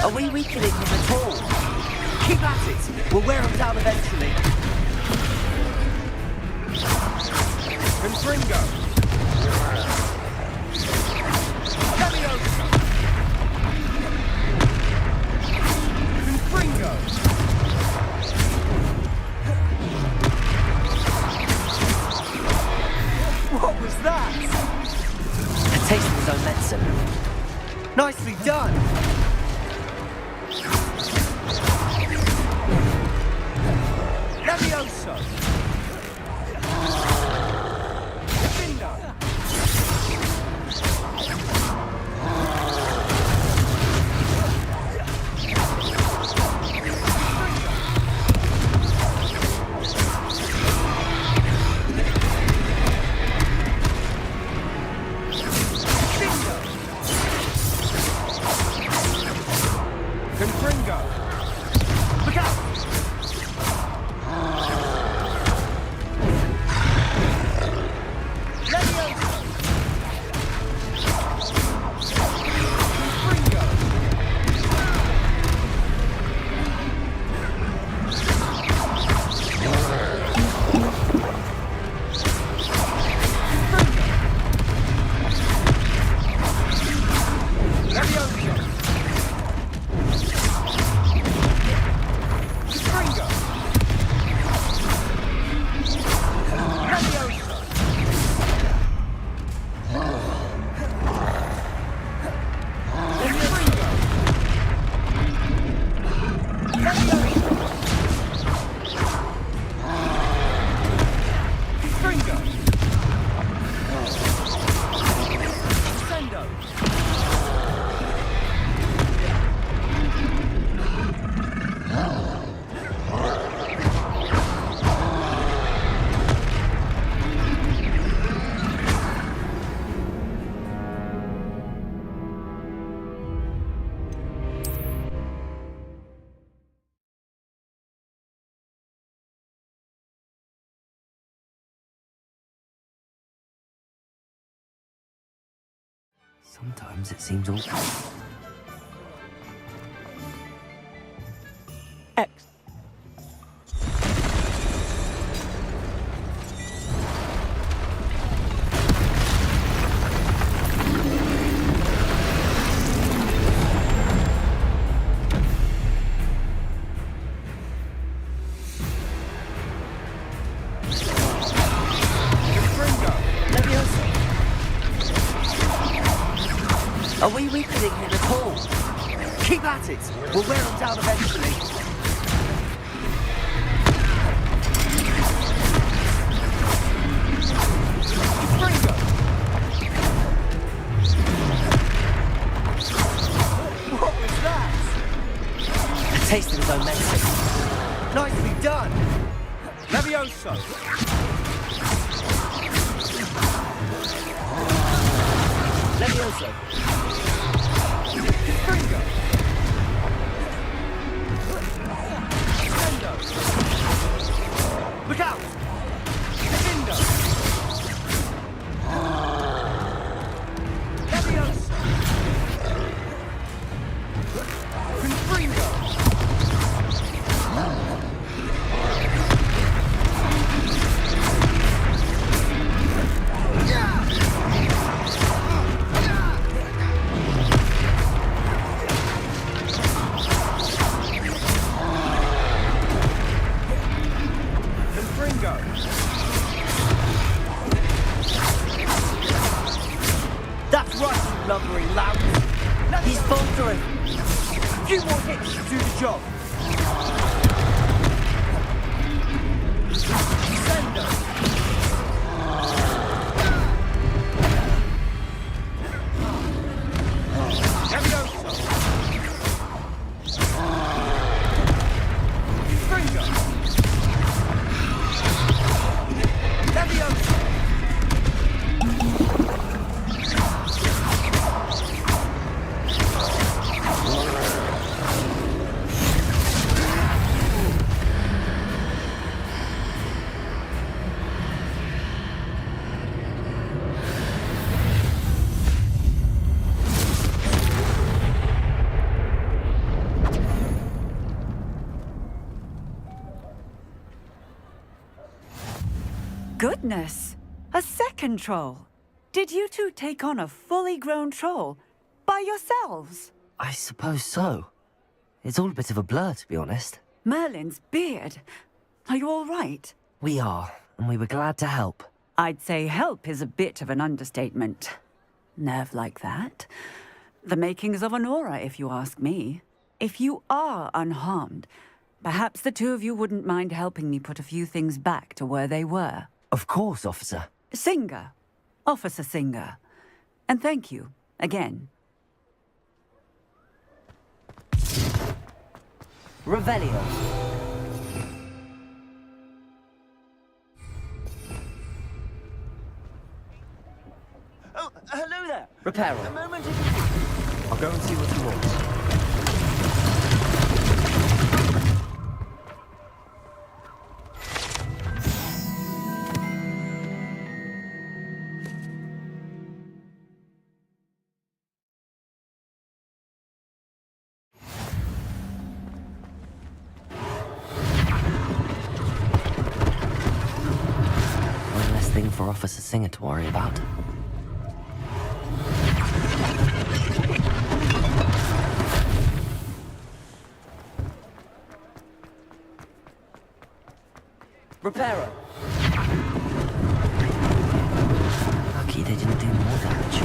Are we weakening him at all? Keep at it! We'll wear him down eventually. Confringo! Leviosa! Confringo! What was that? A taste of his own medicine. Nicely done! Leviosa! Defender! Confringo! Look out! Sometimes it seems all... X. Are we weakening him at all? Keep at it! We'll wear him down eventually. What was that? A taste of his own medicine. Nicely done! Levioso! Levioso! Confringo! Look out! Defender! Leviosa! Confringo! That's right, you lumbering lout. He's faltering. A few more hits to do the job. Sendo! Goodness! A second troll! Did you two take on a fully grown troll by yourselves? I suppose so. It's all a bit of a blur, to be honest. Merlin's beard. Are you all right? We are, and we were glad to help. I'd say help is a bit of an understatement. Nerve like that. The makings of an aura, if you ask me. If you are unharmed, perhaps the two of you wouldn't mind helping me put a few things back to where they were. Of course, officer. Singer. Officer Singer. And thank you, again. Revelio. Oh, hello there. Reparo. A moment. I'll go and see what he wants. One less thing for Officer Singer to worry about. Reparo. Lucky they didn't do more damage.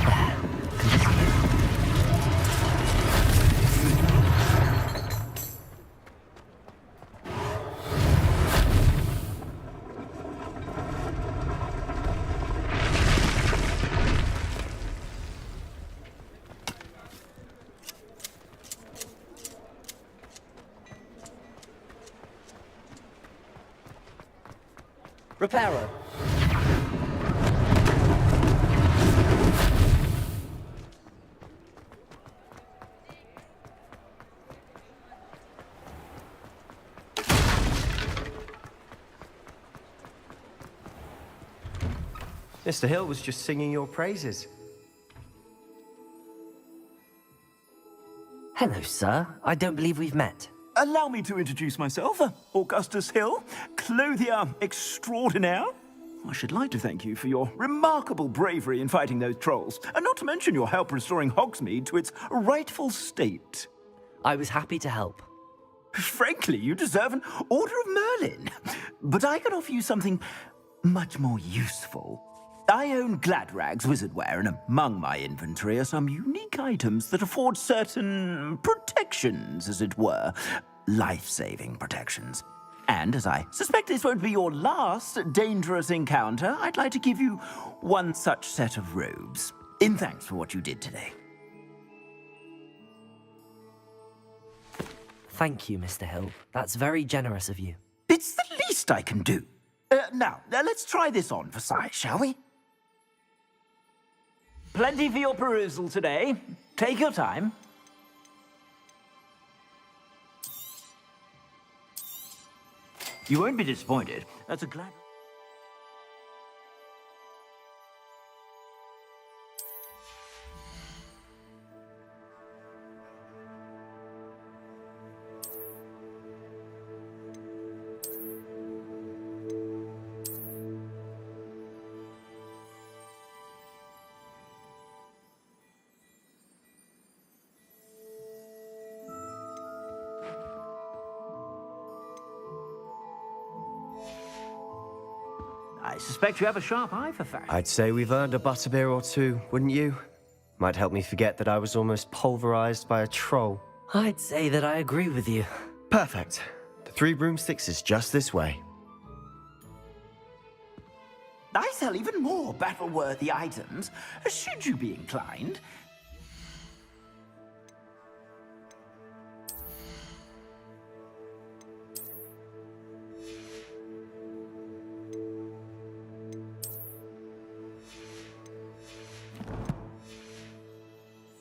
There. Continue. Reparo. Mr. Hill was just singing your praises. Hello, sir. I don't believe we've met. Allow me to introduce myself, Augustus Hill, clothier extraordinaire. I should like to thank you for your remarkable bravery in fighting those trolls, and not to mention your help restoring Hogsmeade to its rightful state. I was happy to help. Frankly, you deserve an Order of Merlin. But I can offer you something much more useful. I own Gladrag's wizardware, and among my inventory are some unique items that afford certain protections, as it were. Life-saving protections. And as I suspect this won't be your last dangerous encounter, I'd like to give you one such set of robes, in thanks for what you did today. Thank you, Mr. Hill. That's very generous of you. It's the least I can do. Now, let's try this on for size, shall we? Plenty for your perusal today. Take your time. You won't be disappointed. That's a glad... I suspect you have a sharp eye for fashion. I'd say we've earned a butterbeer or two, wouldn't you? Might help me forget that I was almost pulverized by a troll. I'd say that I agree with you. Perfect. The 3 broomsticks is just this way. I sell even more battle-worthy items, should you be inclined.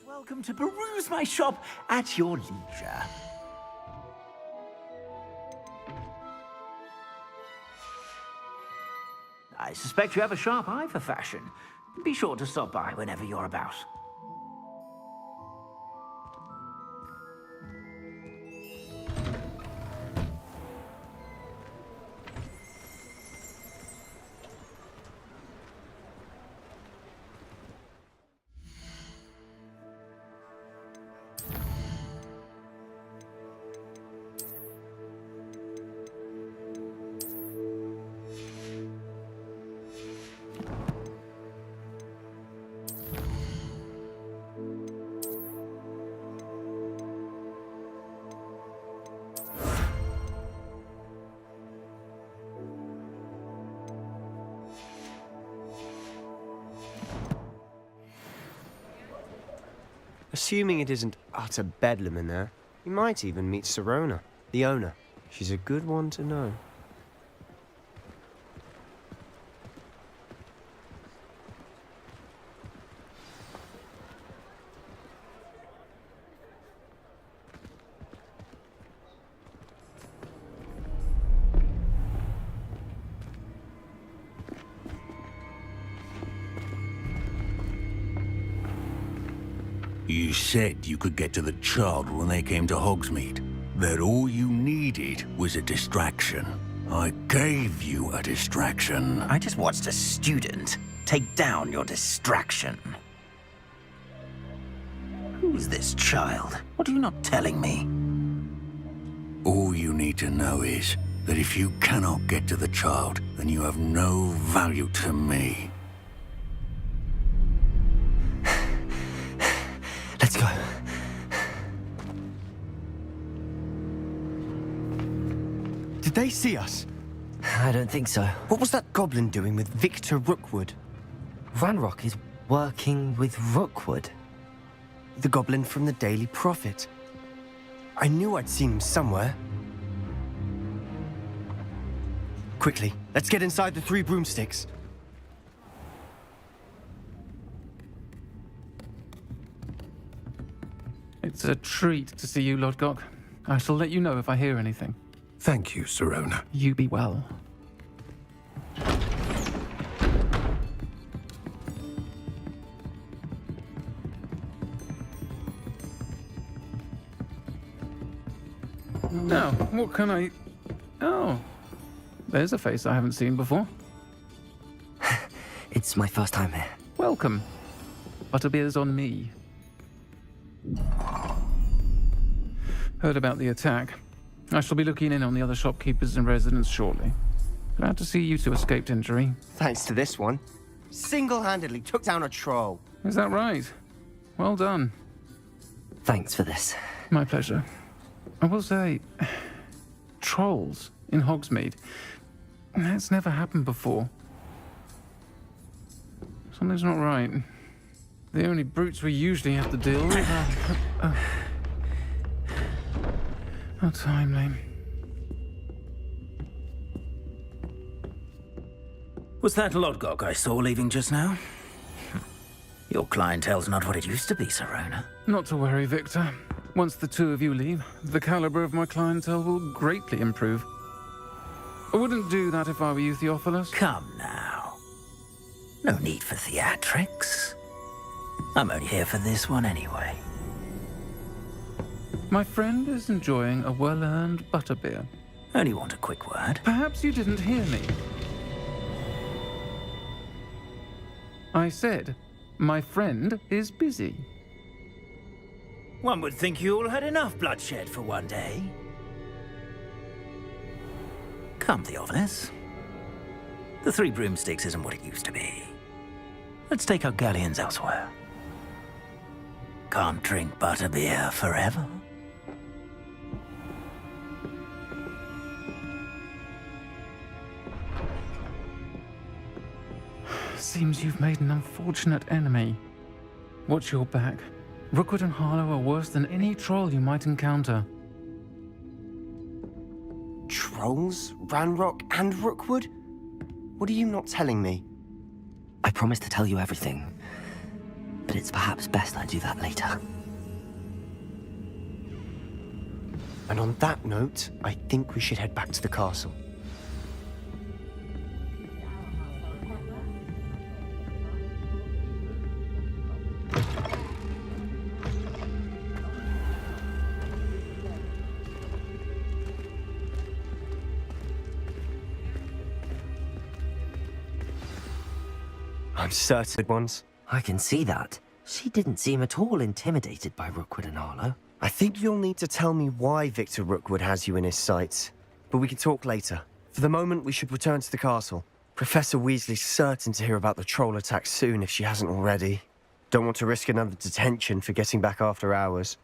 Welcome to peruse my shop at your leisure. I suspect you have a sharp eye for fashion. Be sure to stop by whenever you're about. Assuming it isn't utter bedlam in there, you might even meet Sirona, the owner. She's a good one to know. You said you could get to the child when they came to Hogsmeade. That all you needed was a distraction. I gave you a distraction. I just watched a student take down your distraction. Who's this child? What are you not telling me? All you need to know is that if you cannot get to the child, then you have no value to me. Let's go. Did they see us? I don't think so. What was that goblin doing with Victor Rookwood? Ranrock is working with Rookwood. The goblin from the Daily Prophet. I knew I'd seen him somewhere. Quickly, let's get inside the 3 broomsticks. It's a treat to see you, Lodgok. I shall let you know if I hear anything. Thank you, Sirona. You be well. Now, what can I... Oh, there's a face I haven't seen before. It's my first time here. Welcome. Butterbeer's on me. Heard about the attack. I shall be looking in on the other shopkeepers and residents shortly. Glad to see you two escaped injury. Thanks to this one. Single-handedly took down a troll. Is that right? Well done. Thanks for this. My pleasure. I will say, trolls in Hogsmeade. That's never happened before. Something's not right. The only brutes we usually have to deal with are... How timely. Was that Lodgok I saw leaving just now? Your clientele's not what it used to be, Sirona. Not to worry, Victor. Once the 2 of you leave, the caliber of my clientele will greatly improve. I wouldn't do that if I were you, Theophilus. Come now. No need for theatrics. I'm only here for this one anyway. My friend is enjoying a well-earned butterbeer. Only want a quick word. Perhaps you didn't hear me. I said, my friend is busy. One would think you all had enough bloodshed for one day. Come, Theophilus. The 3 broomsticks isn't what it used to be. Let's take our galleons elsewhere. Can't drink butterbeer forever. Seems you've made an unfortunate enemy. Watch your back. Rookwood and Harlow are worse than any troll you might encounter. Trolls? Ranrock and Rookwood? What are you not telling me? I promised to tell you everything, but it's perhaps best I do that later. And on that note, I think we should head back to the castle. I'm certain ones. I can see that. She didn't seem at all intimidated by Rookwood and Harlow. I think you'll need to tell me why Victor Rookwood has you in his sights. But we can talk later. For the moment, we should return to the castle. Professor Weasley's certain to hear about the troll attack soon if she hasn't already. Don't want to risk another detention for getting back after hours.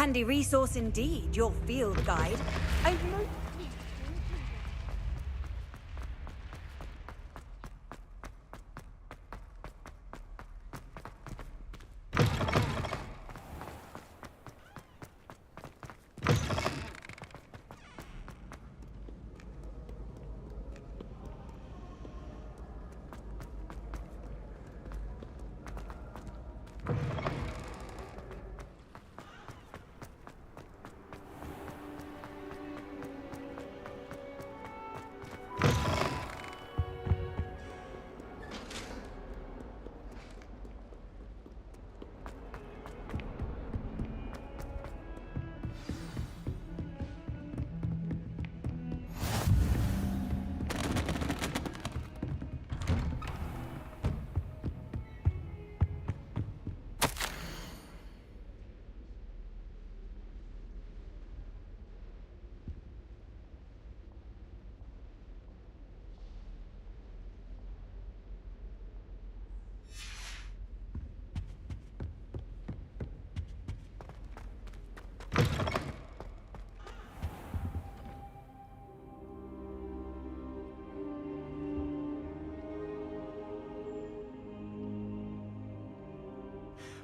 handy resource indeed, your field guide.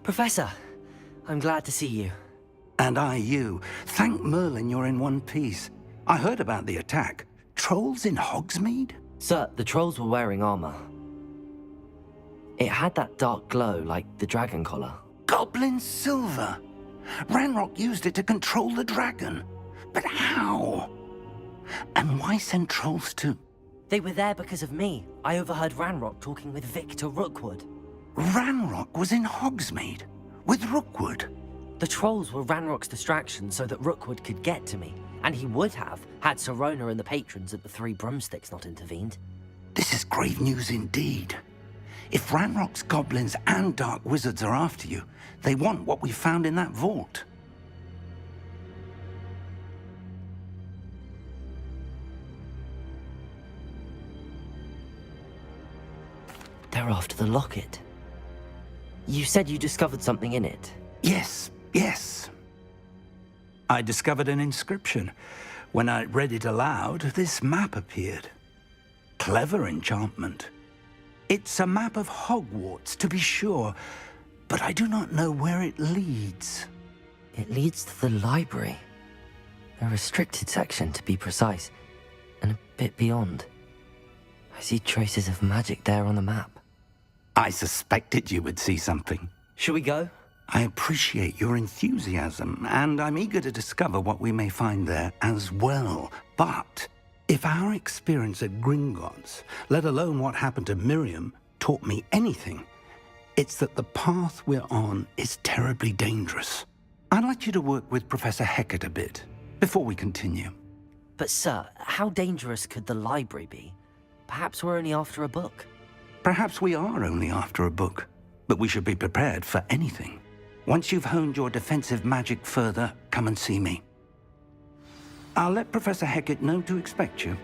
Professor, I'm glad to see you. And I you. Thank Merlin you're in one piece. I heard about the attack. Trolls in Hogsmeade? Sir, the trolls were wearing armor. It had that dark glow like the dragon collar. Goblin silver! Ranrock used it to control the dragon. But how? And why send trolls to... They were there because of me. I overheard Ranrock talking with Victor Rookwood. Ranrock was in Hogsmeade? With Rookwood? The trolls were Ranrock's distraction so that Rookwood could get to me. And he would have, had Sirona and the patrons at the Three Broomsticks not intervened. This is grave news indeed. If Ranrock's goblins and dark wizards are after you, they want what we found in that vault. They're after the locket. You said you discovered something in it. Yes, yes. I discovered an inscription. When I read it aloud, this map appeared. Clever enchantment. It's a map of Hogwarts, to be sure, but I do not know where it leads. It leads to the library. A restricted section, to be precise, and a bit beyond. I see traces of magic there on the map. I suspected you would see something. Shall we go? I appreciate your enthusiasm, and I'm eager to discover what we may find there as well. But if our experience at Gringotts, let alone what happened to Miriam, taught me anything, it's that the path we're on is terribly dangerous. I'd like you to work with Professor Hecat a bit, before we continue. But sir, how dangerous could the library be? Perhaps we're only after a book. Perhaps we are only after a book, but we should be prepared for anything. Once you've honed your defensive magic further, come and see me. I'll let Professor Hecat know to expect you.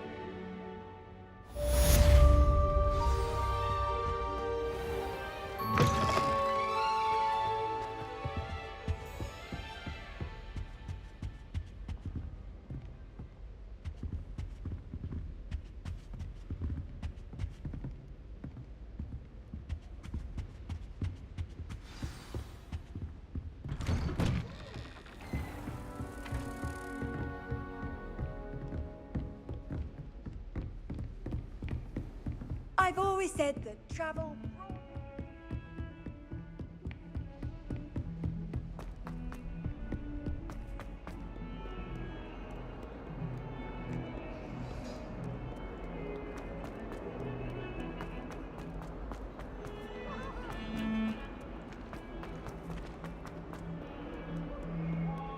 I've always said that travel...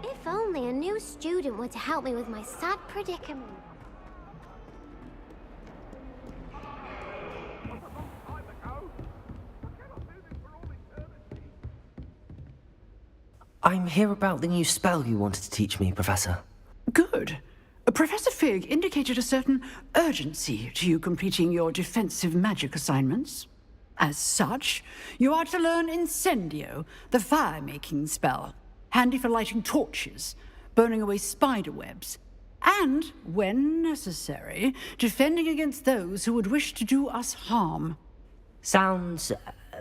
If only a new student were to help me with my sad predicament. I'm here about the new spell you wanted to teach me, Professor. Good. Professor Fig indicated a certain urgency to you completing your defensive magic assignments. As such, you are to learn Incendio, the fire-making spell. handy for lighting torches, burning away spider webs, and, when necessary, defending against those who would wish to do us harm. Sounds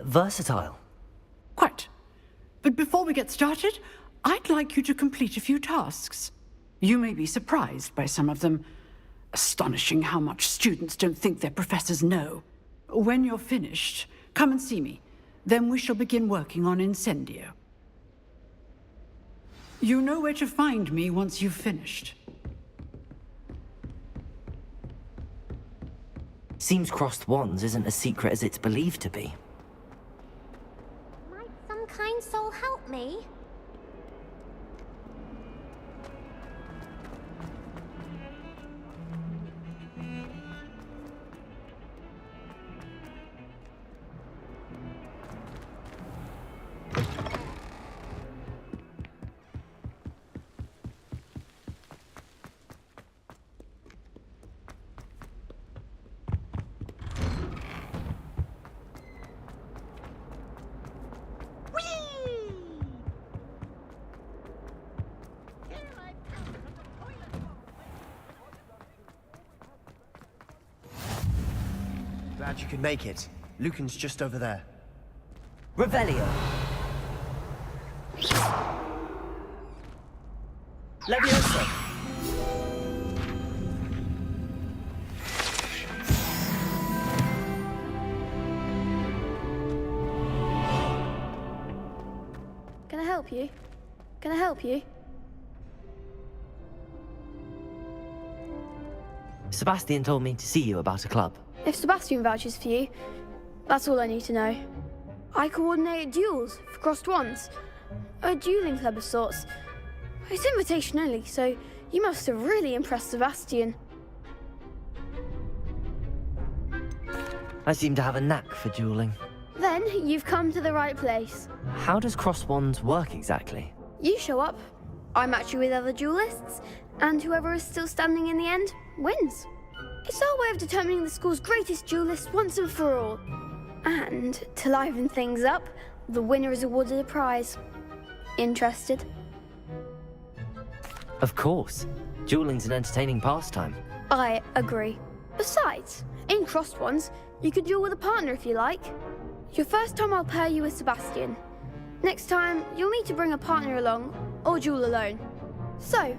versatile. Quite. But before we get started, I'd like you to complete a few tasks. You may be surprised by some of them. Astonishing how much students don't think their professors know. When you're finished, come and see me. Then we shall begin working on Incendio. You know where to find me once you've finished. Seems crossed wands isn't as secret as it's believed to be. Might some kind soul help me? Glad you could make it. Lucan's just over there. Revelio. Leviosa. Can I help you? Can I help you? Sebastian told me to see you about a club. If Sebastian vouches for you, that's all I need to know. I coordinate duels for crossed wands. A dueling club of sorts. It's invitation only, so you must have really impressed Sebastian. I seem to have a knack for dueling. Then you've come to the right place. How does crossed wands work exactly? You show up, I match you with other duelists, and whoever is still standing in the end wins. It's our way of determining the school's greatest duelist once and for all. And to liven things up, the winner is awarded a prize. Interested? Of course. Dueling's an entertaining pastime. I agree. Besides, in crossed ones, you could duel with a partner if you like. Your first time I'll pair you with Sebastian. Next time, you'll need to bring a partner along, or duel alone. So,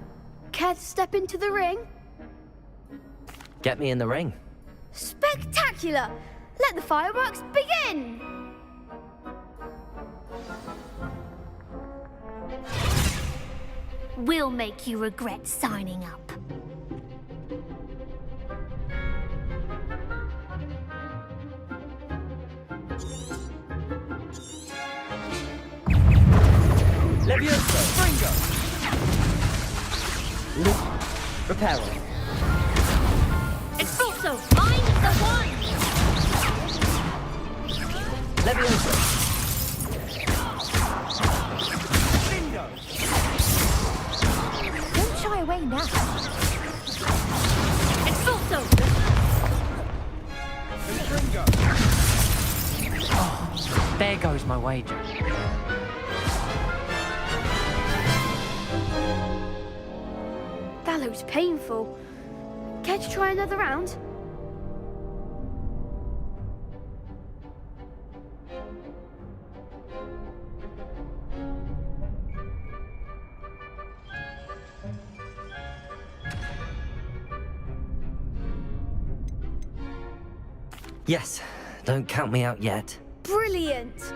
care to step into the ring? Get me in the ring. Spectacular! Let the fireworks begin! We'll make you regret signing up. Leviosa! Fringo! Luke, Reparo. Expulso! Find the one! Leviosa! Bingo! Don't shy away now. Expulso! Oh, there goes my wager. That looks painful. Care to try another round? Yes, don't count me out yet. Brilliant!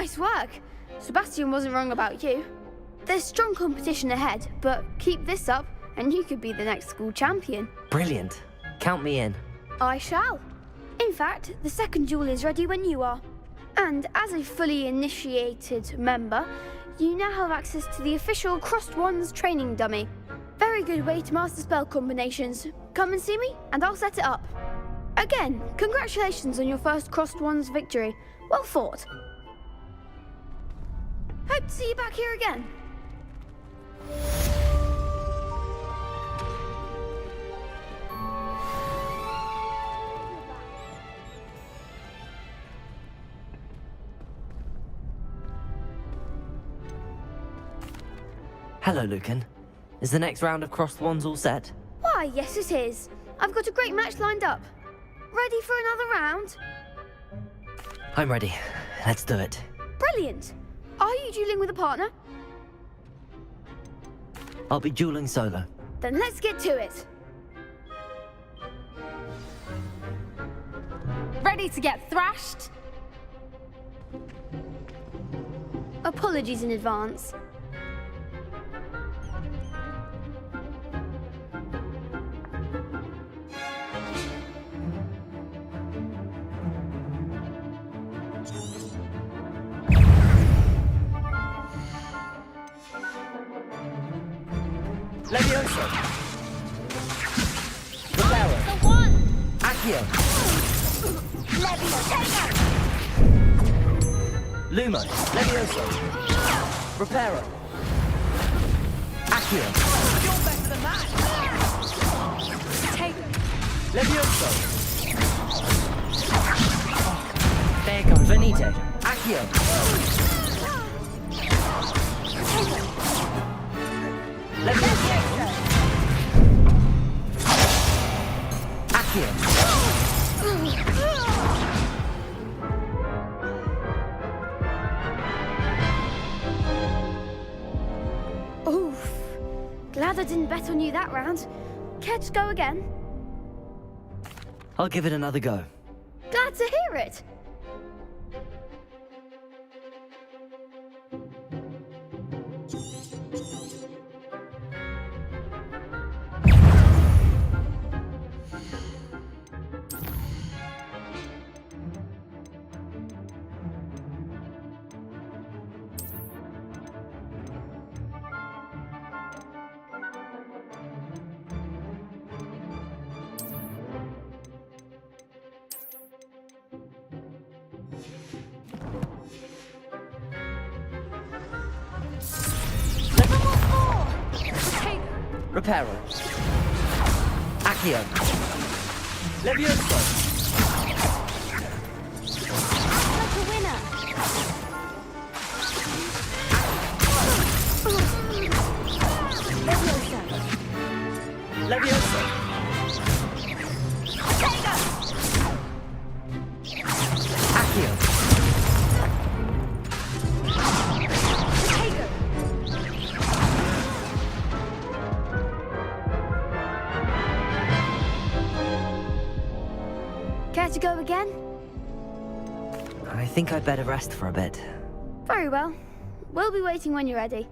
Nice work. Sebastian wasn't wrong about you. There's strong competition ahead, but keep this up and you could be the next school champion. Brilliant. Count me in. I shall. In fact, the second duel is ready when you are. And as a fully initiated member, you now have access to the official Crossed Wands training dummy. Very good way to master spell combinations. Come and see me, and I'll set it up. Again, congratulations on your first Crossed Wands victory. Well fought. Hope to see you back here again. Hello, Lucan. Is the next round of Crossed Wands all set? Why, yes it is. I've got a great match lined up. Ready for another round? I'm ready. Let's do it. Brilliant. Are you dueling with a partner? I'll be dueling solo. Then let's get to it. Ready to get thrashed? Apologies in advance. Levioso. Reparo. The one! Accio. Levioso! Lumo. Levioso. Reparo. Accio. You're better than that! Take Levioso. There comes Venite. Accio. Levioso. Accio. Oof. Glad I didn't bet on you that round. Care to go again? I'll give it another go. Glad to hear it. Reparo. Accio. Levioso. like a winner! Levioso. Levioso. Accio. Care to go again? I think I'd better rest for a bit. Very well. We'll be waiting when you're ready.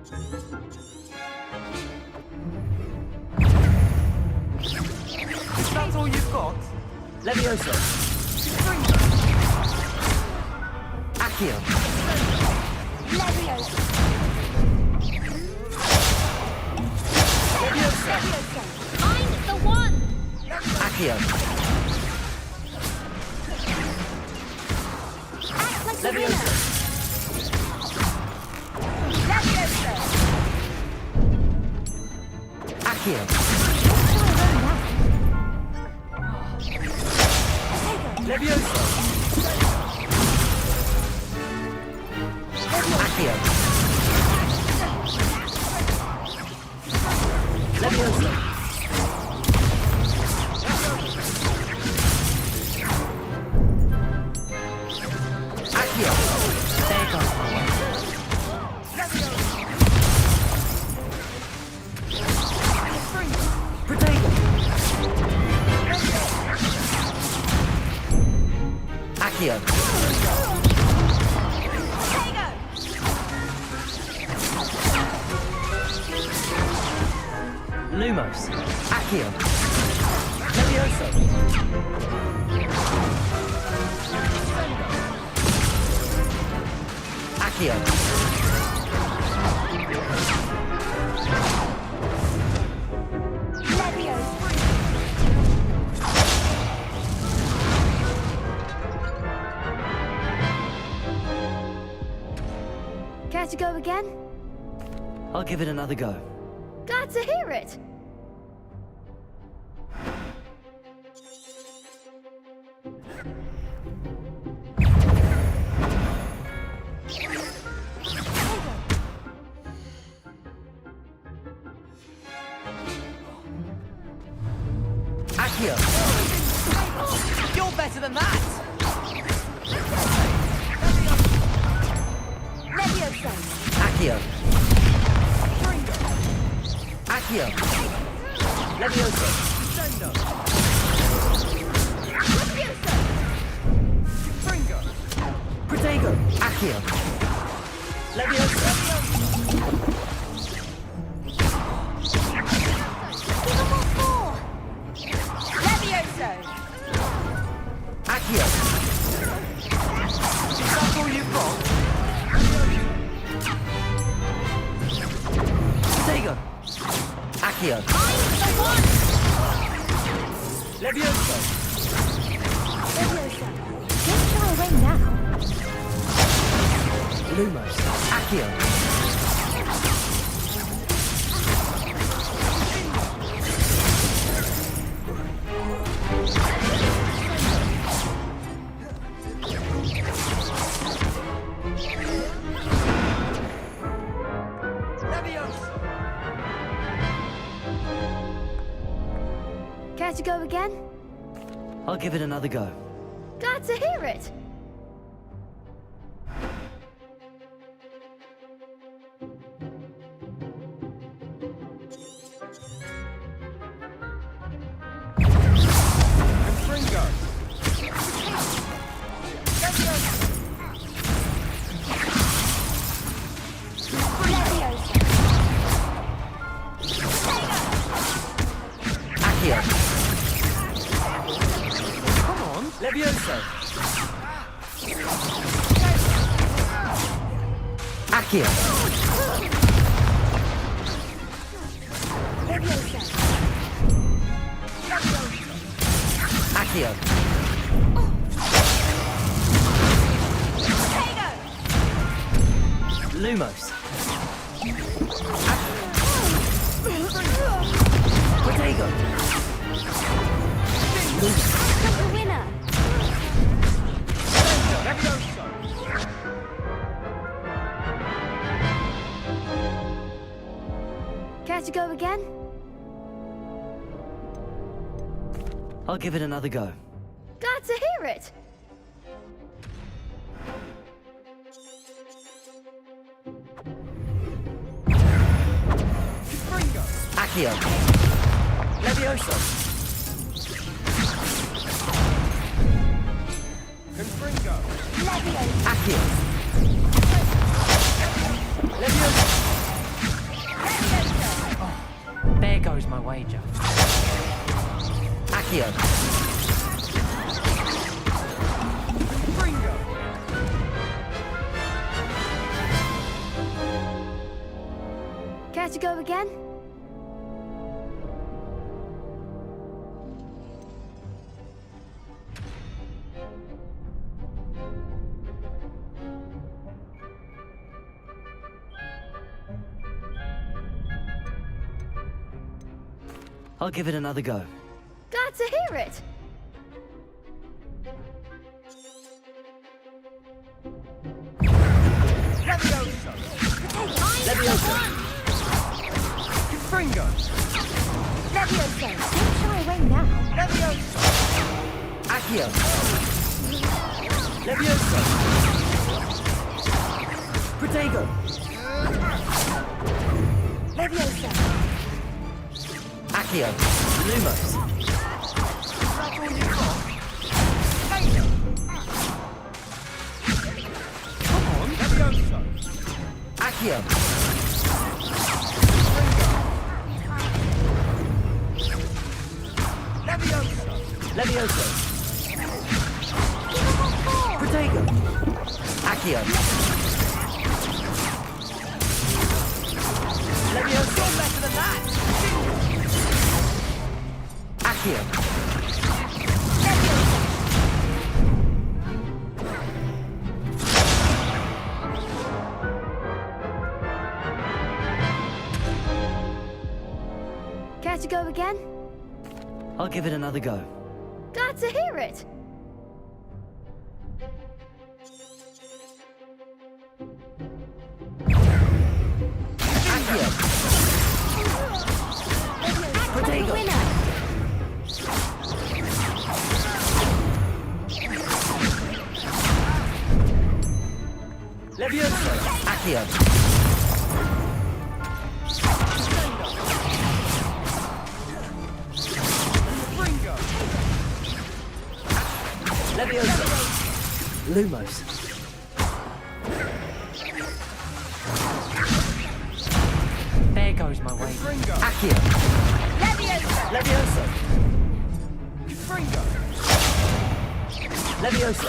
If that's all you've got, Levioso. Accio. Levioso. Levioso. I'm the one. Accio. Act like a Levioso. winner. Levioso. Accio. Levioso. Accio. Levioso. Accio. There you go. Protego. Accio. Lumos. Accio. Levioso. Accio. Care to go again? I'll give it another go. Glad to hear it. Accio. You're better than that. Levioso. Accio. Accio. Levioso. Protego. Accio. Levioso. Levioso. Accio. If that's all you've got, Protego. Accio. I'm the one. Levioso. Levioso. Don't shy away now. Lumos. Accio. Care to go again? I'll give it another go. Glad to hear it. Confringo. Accio. Come on. Levioso. Accio. Accio. Lumos. Protego. Like a winner. Care to go again? I'll give it another go. Glad to hear it. Accio. Levioso. Confringo. Accio. Levioso. wager. Accio. Care to go again? I'll give it another go. Glad to hear it. Levioso! Levioso! Confringo! Levioso! Don't shy away now! Levioso! Accio. Levioso. Protego. Levioso! Accio. Lumos. Come on! Levioso! Accio. Levioso! Levioso. Protego. Accio. Levioso. You're better than that! Accio. Care to go again? I'll give it another go. Glad to hear it. Accio. Protego. Levioso. Accio. Levioso. Lumos. There goes my way. Accio. Levioso! Levioso. Confringo! Levioso.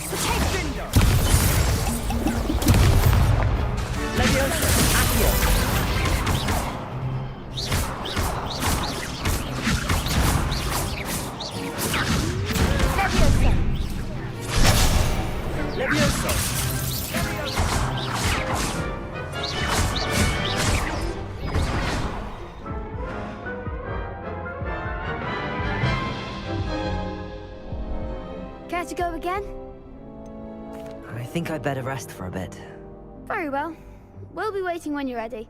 Protego! Levioso. Accio. Levioso! Levioso. Care to go again? I think I'd better rest for a bit. Very well. We'll be waiting when you're ready.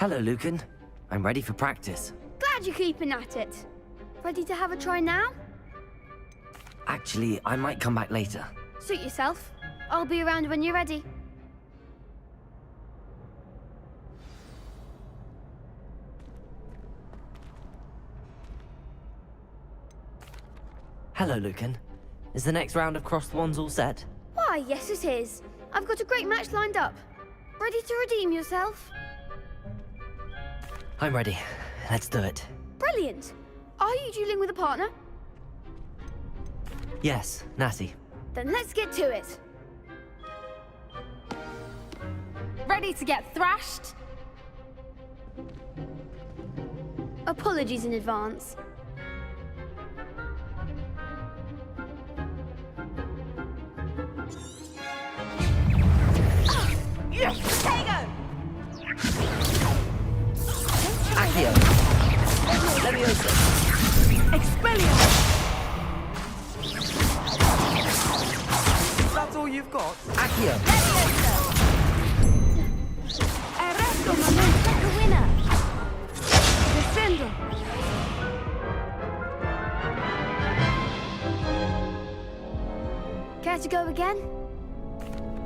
Hello, Lucan. I'm ready for practice. Glad you're keeping at it. Ready to have a try now? Actually, I might come back later. Suit yourself. I'll be around when you're ready. Hello, Lucan. Is the next round of Cross the Wands all set? Why, yes it is. I've got a great match lined up. Ready to redeem yourself? I'm ready. Let's do it. Brilliant. Are you dueling with a partner? Yes, Natty. Then let's get to it. Ready to get thrashed? Apologies in advance. Protego! Accio. Levioso. Expelliarmus! again?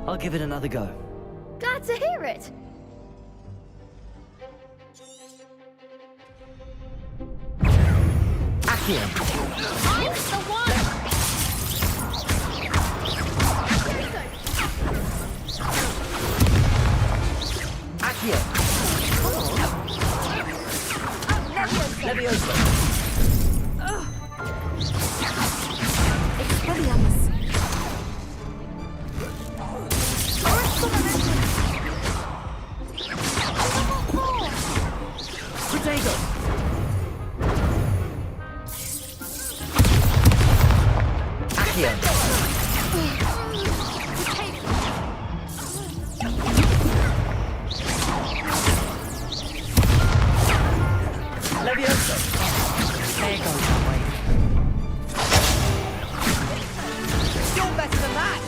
I'll give it another go. Glad to hear it. Accio. I'm the one! Accio. Leviosa. Expelliarmus. Protego. Accio. Leviosa. There goes that way. You're better than that!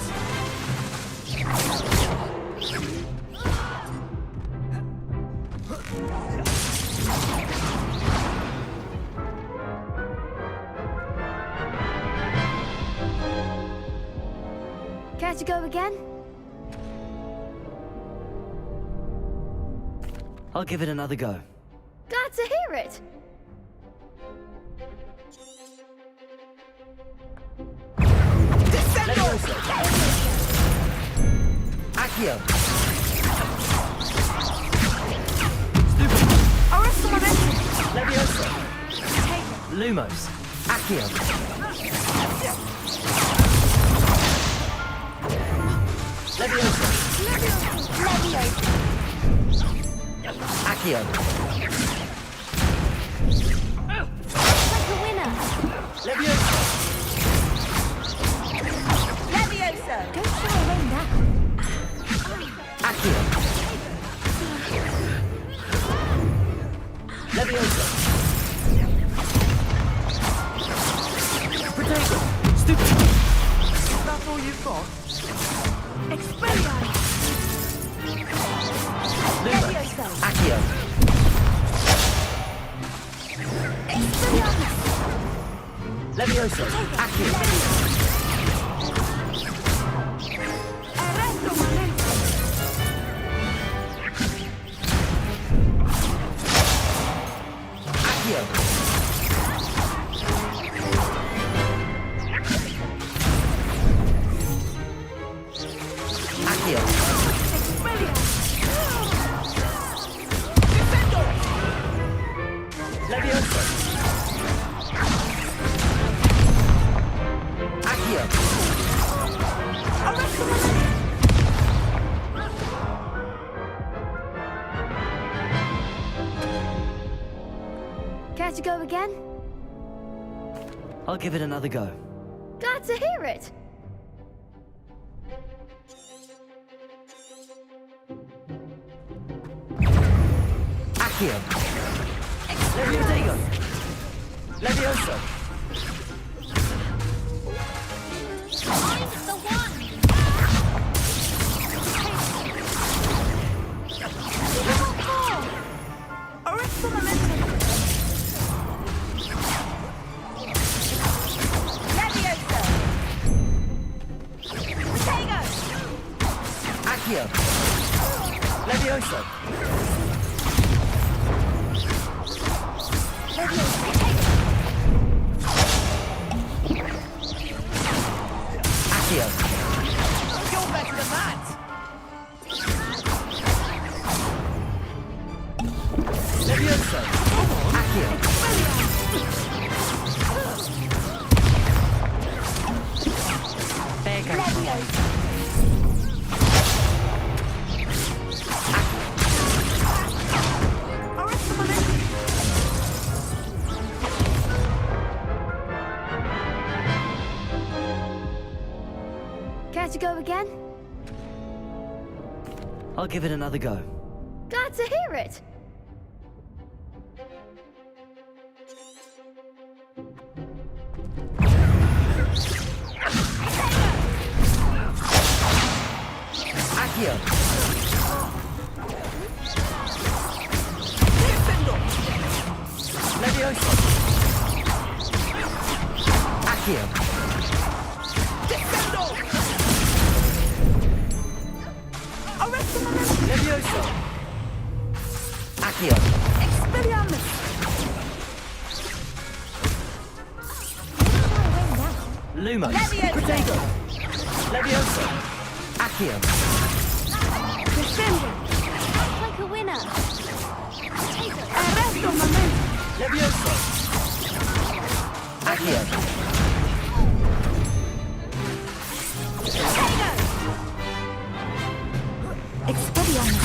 Care to go again? I'll give it another go. Glad to hear it. Leviosa. Accio. Leviosa. Lumos. Accio. Leviosa. Accio. Like a winner. Leviosa. Leviosa! Don't shy away now. Accio. Leviosa. Protego. Stupid. That's all you've got? Expelliarmus! Leviosa. Accio. Expelliarmus! Leviosa. Accio. Arresto momento! Accio. Accio. Leviosa. Accio. Care to go again? I'll give it another go. Glad to hear it. Accio. Leviosa. Leviosa. I'm the one! Arresto momento! Leviosa! Protego! Accio. Leviosa. Accio. You're better than that! Leviosa. Accio. There goes the way. Care to go again? I'll give it another go. Glad to hear it. Accio. Leviosa. Accio. Accio. Expelliarmus! Lumos. Levioso. Protego. Levioso. Accio. Descendo! Act like a winner. Arresto momento! Levioso. Accio. Expelliarmus!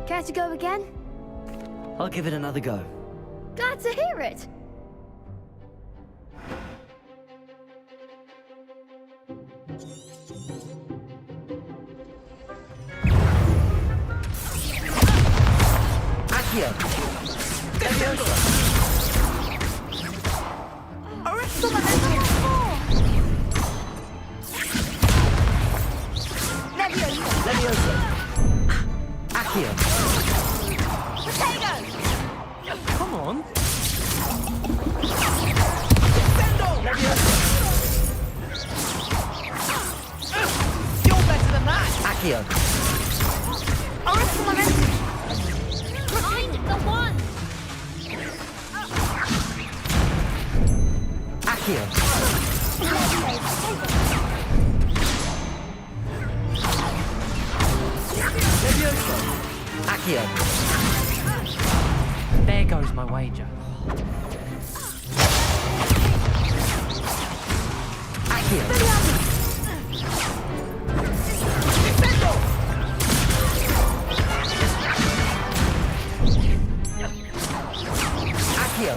Care to go again? I'll give it another go. Glad to hear it. Accio. Levioso. Arresto momento! Levioso. Accio. Potato! Come on. Levioso! You're better than that. Accio. Arresto momento! Find the one. Accio. Levioso. Accio. There goes my wager. Accio. Accio.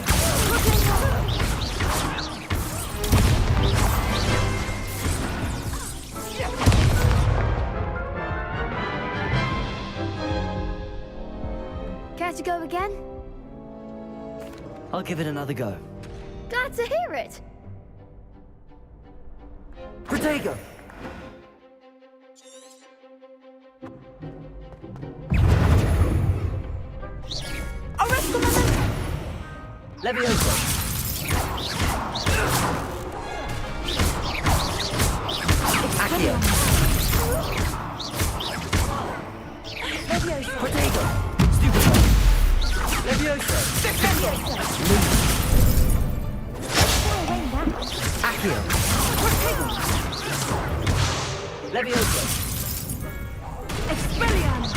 Care to go again? I'll give it another go. Glad to hear it. Protego. Arresto momento! Levioso. Accio. Protego. Stupido. Levioso. Accio. Levioso. Expelliarmus!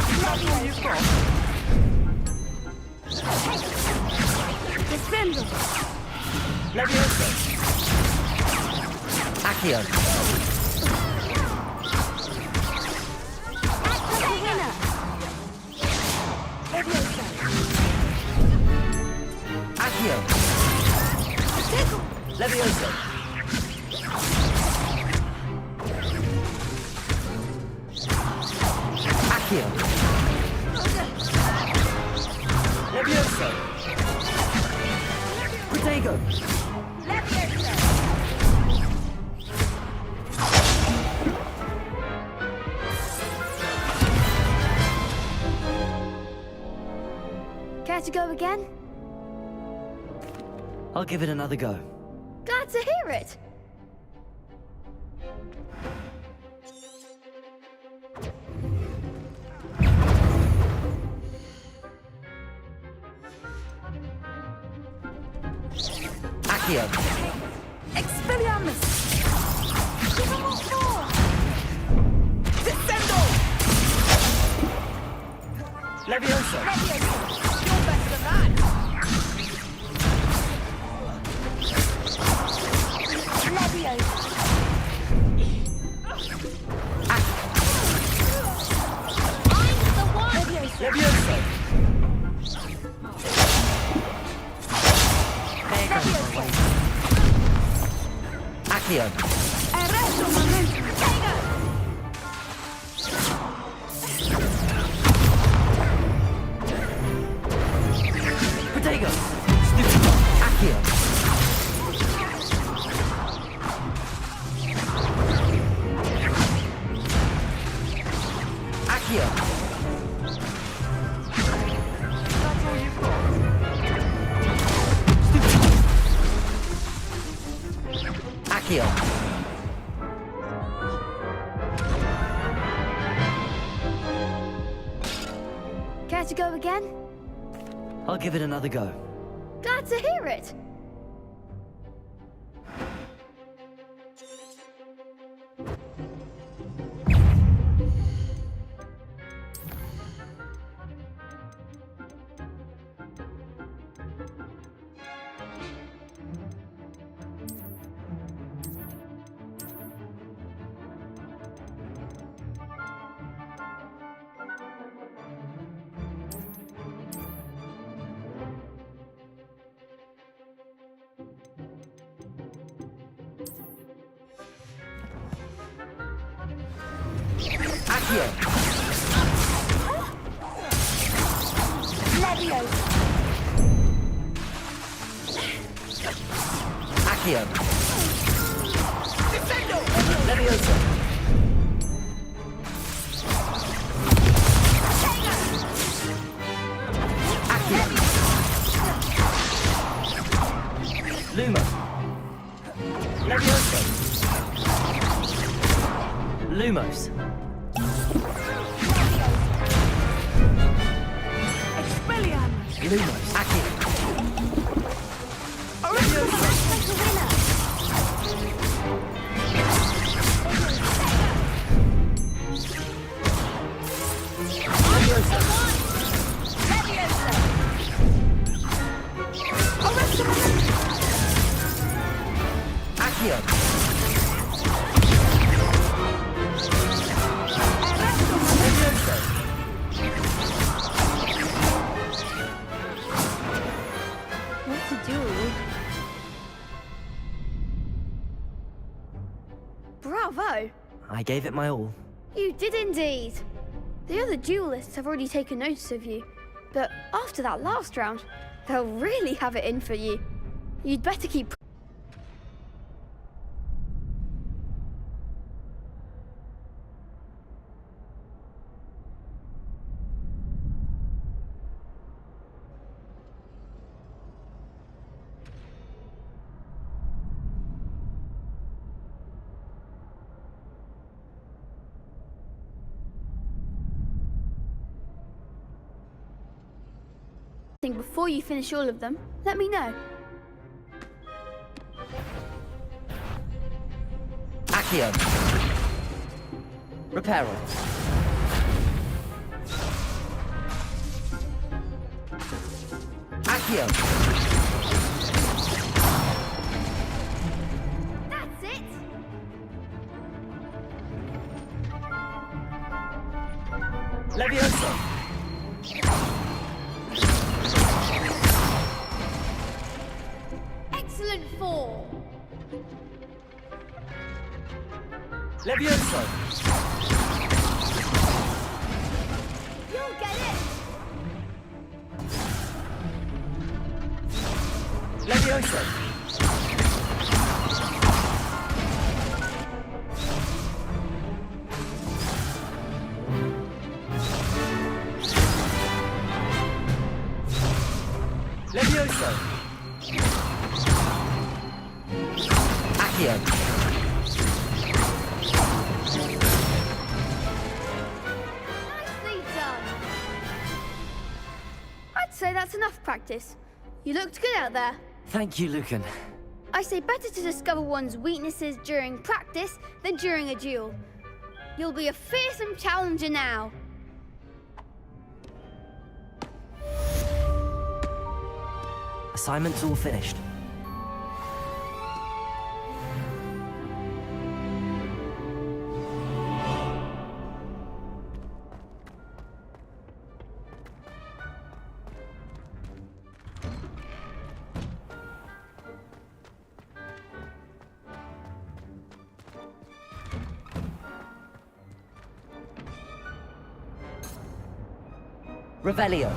Descendo! Levioso. Accio. Accio. Levioso. Accio. Levioso. Protego. Care to go again? I'll give it another go. Glad to hear it. Accio. Expelliarmus! Give him what for! Descendo! Levioso. You're better than that! Levioso! Find the one. Levioso. There goes my wager. Accio. Arresto momento! Protego. Stupido. Accio. Accio. That's all you've got. Stupido. Accio. Care to go again? I'll give it another go. Glad to hear it. Accio. Leviosa. Accio. Leviosa. Accio. Luma. Leviosa. Lumos. Expelliarmus. Lumos. Accio. Accio. What to do? Bravo! I gave it my all. You did indeed. The other duelists have already taken notice of you, but after that last round, they'll really have it in for you. You'd better keep. Before you finish all of them, let me know. Accio. Reparo. Accio. That's it! Leviosa. Excellent fall! Leviosa. You'll get it! Leviosa. Leviosa. Accio. Nicely done! I'd say that's enough practice. You looked good out there. Thank you, Lucan. I say better to discover one's weaknesses during practice than during a duel. You'll be a fearsome challenger now. Assignment's all finished. Revelio.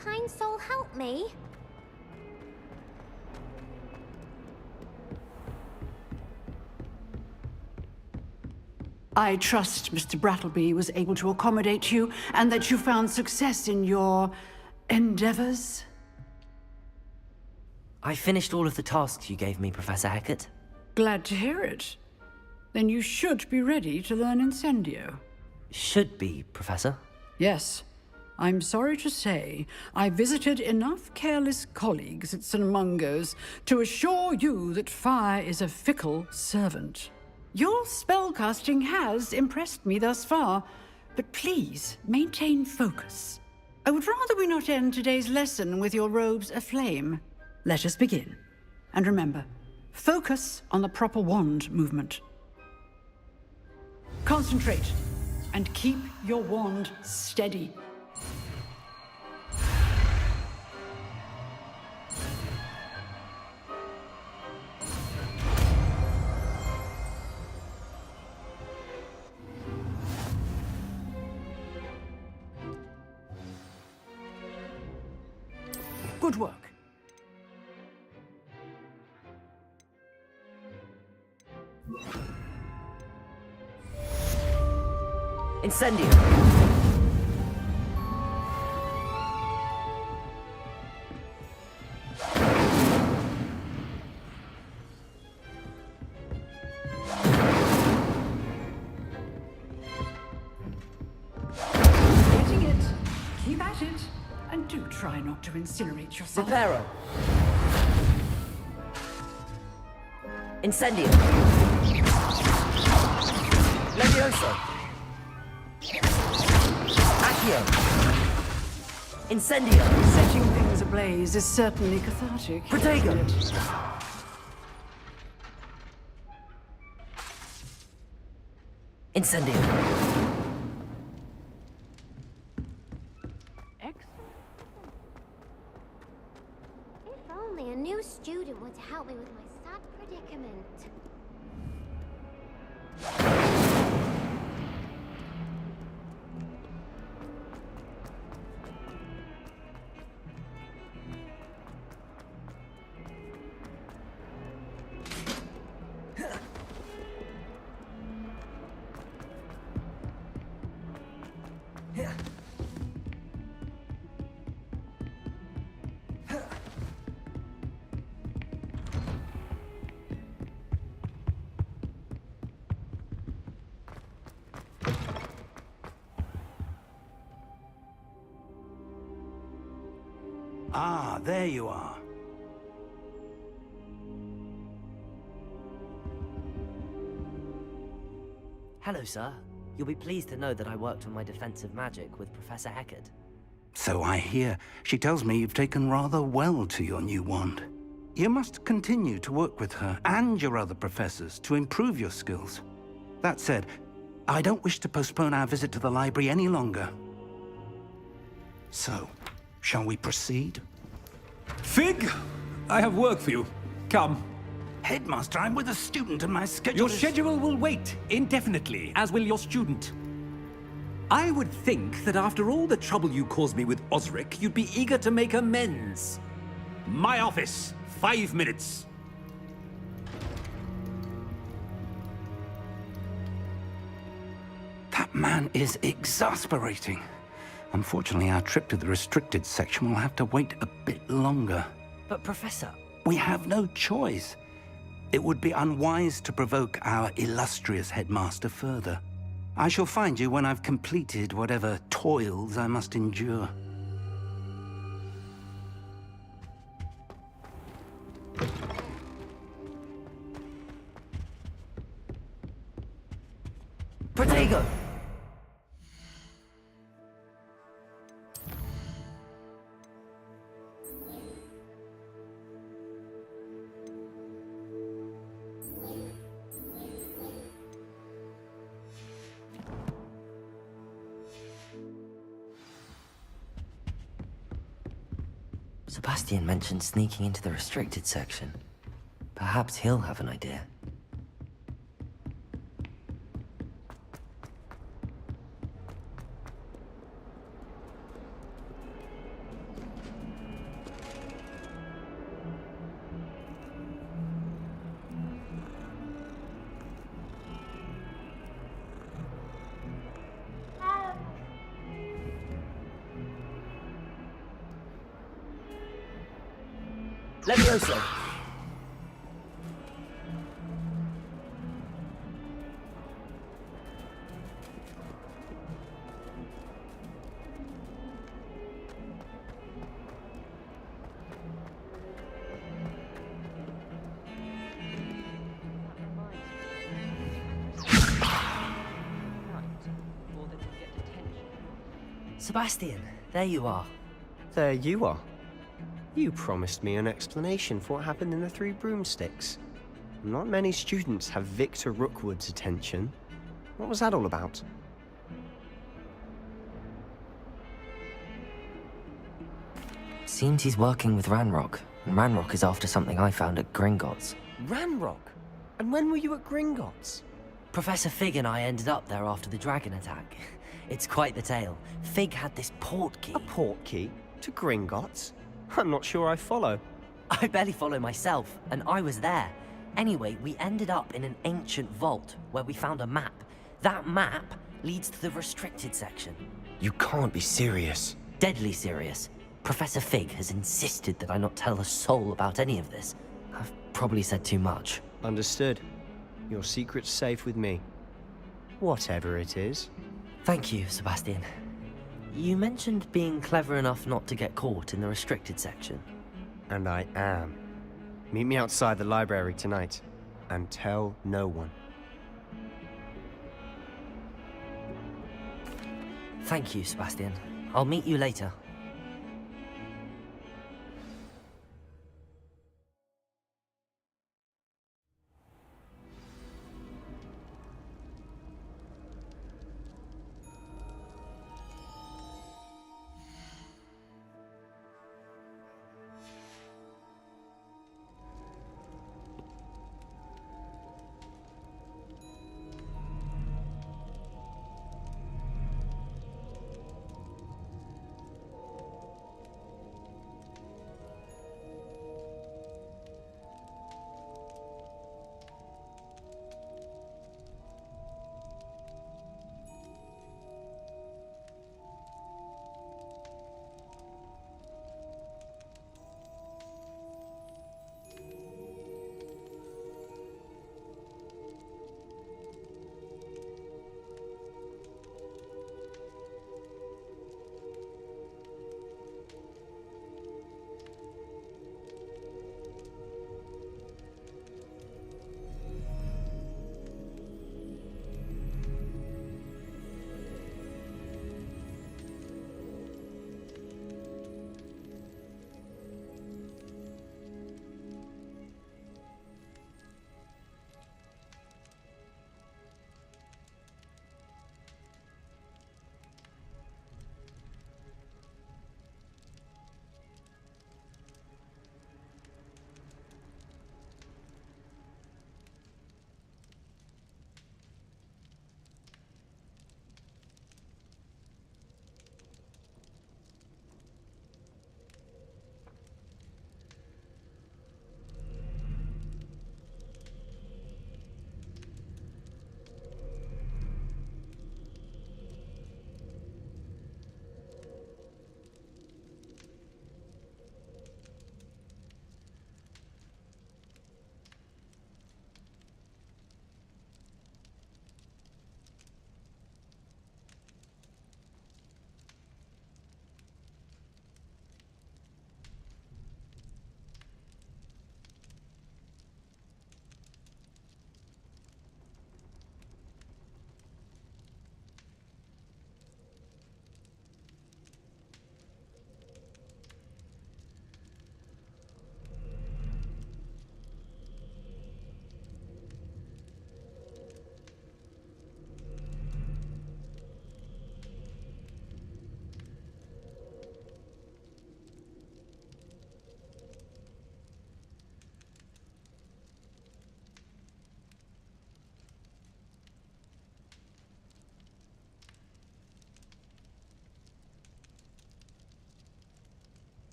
kind soul help me? I trust Mr. Brattleby was able to accommodate you and that you found success in your endeavors. I finished all of the tasks you gave me, Professor Hackett. Glad to hear it. Then you should be ready to learn Incendio. Should be, Professor. Yes. I'm sorry to say, I visited enough careless colleagues at St. Mungo's to assure you that fire is a fickle servant. Your spellcasting has impressed me thus far, but please maintain focus. I would rather we not end today's lesson with your robes aflame. Let us begin. And remember, focus on the proper wand movement. Concentrate, and keep your wand steady. Good work. Incendio! Getting it. Keep at it. And do try not to incinerate yourself. Reparo! Incendio! Levioso! Accio! Incendio! Setting things ablaze is certainly cathartic. Protego! Incendio! If only a new student were to help me with my sad predicament. Ah, there you are. Hello, sir. You'll be pleased to know that I worked on my defensive magic with Professor Hackett. So I hear. She tells me you've taken rather well to your new wand. You must continue to work with her and your other professors to improve your skills. That said, I don't wish to postpone our visit to the library any longer. So, shall we proceed? Fig! I have work for you. Come. Headmaster, I'm with a student and my schedule Your is... schedule will wait indefinitely, as will your student. I would think that after all the trouble you caused me with Osric, you'd be eager to make amends. My office, 5 minutes. That man is exasperating. Unfortunately, our trip to the restricted section will have to wait a bit longer. But, Professor... We have no choice. It would be unwise to provoke our illustrious headmaster further. I shall find you when I've completed whatever toils I must endure. Protego! Sebastian mentioned sneaking into the restricted section. Perhaps he'll have an idea. Levioso! Sebastian, there you are. There you are. You promised me an explanation for what happened in the Three Broomsticks. Not many students have Victor Rookwood's attention. What was that all about? Seems he's working with Ranrock, and Ranrock is after something I found at Gringotts. Ranrock? And when were you at Gringotts? Professor Fig and I ended up there after the dragon attack. It's quite the tale. Fig had this port key. A port key? To Gringotts? I'm not sure I follow. I barely follow myself, and I was there. Anyway, we ended up in an ancient vault where we found a map. That map leads to the restricted section. You can't be serious. Deadly serious. Professor Fig has insisted that I not tell a soul about any of this. I've probably said too much. Understood. Your secret's safe with me. Whatever it is. Thank you, Sebastian. You mentioned being clever enough not to get caught in the restricted section. And I am. Meet me outside the library tonight, and tell no one. Thank you, Sebastian. I'll meet you later.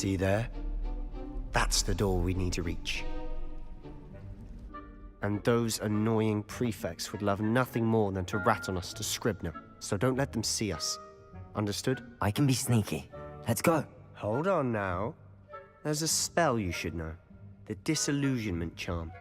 See there? That's the door we need to reach. And those annoying prefects would love nothing more than to rat on us to Scribner, so don't let them see us. Understood? I can be sneaky. Let's go. Hold on now. There's a spell you should know. The Disillusionment Charm.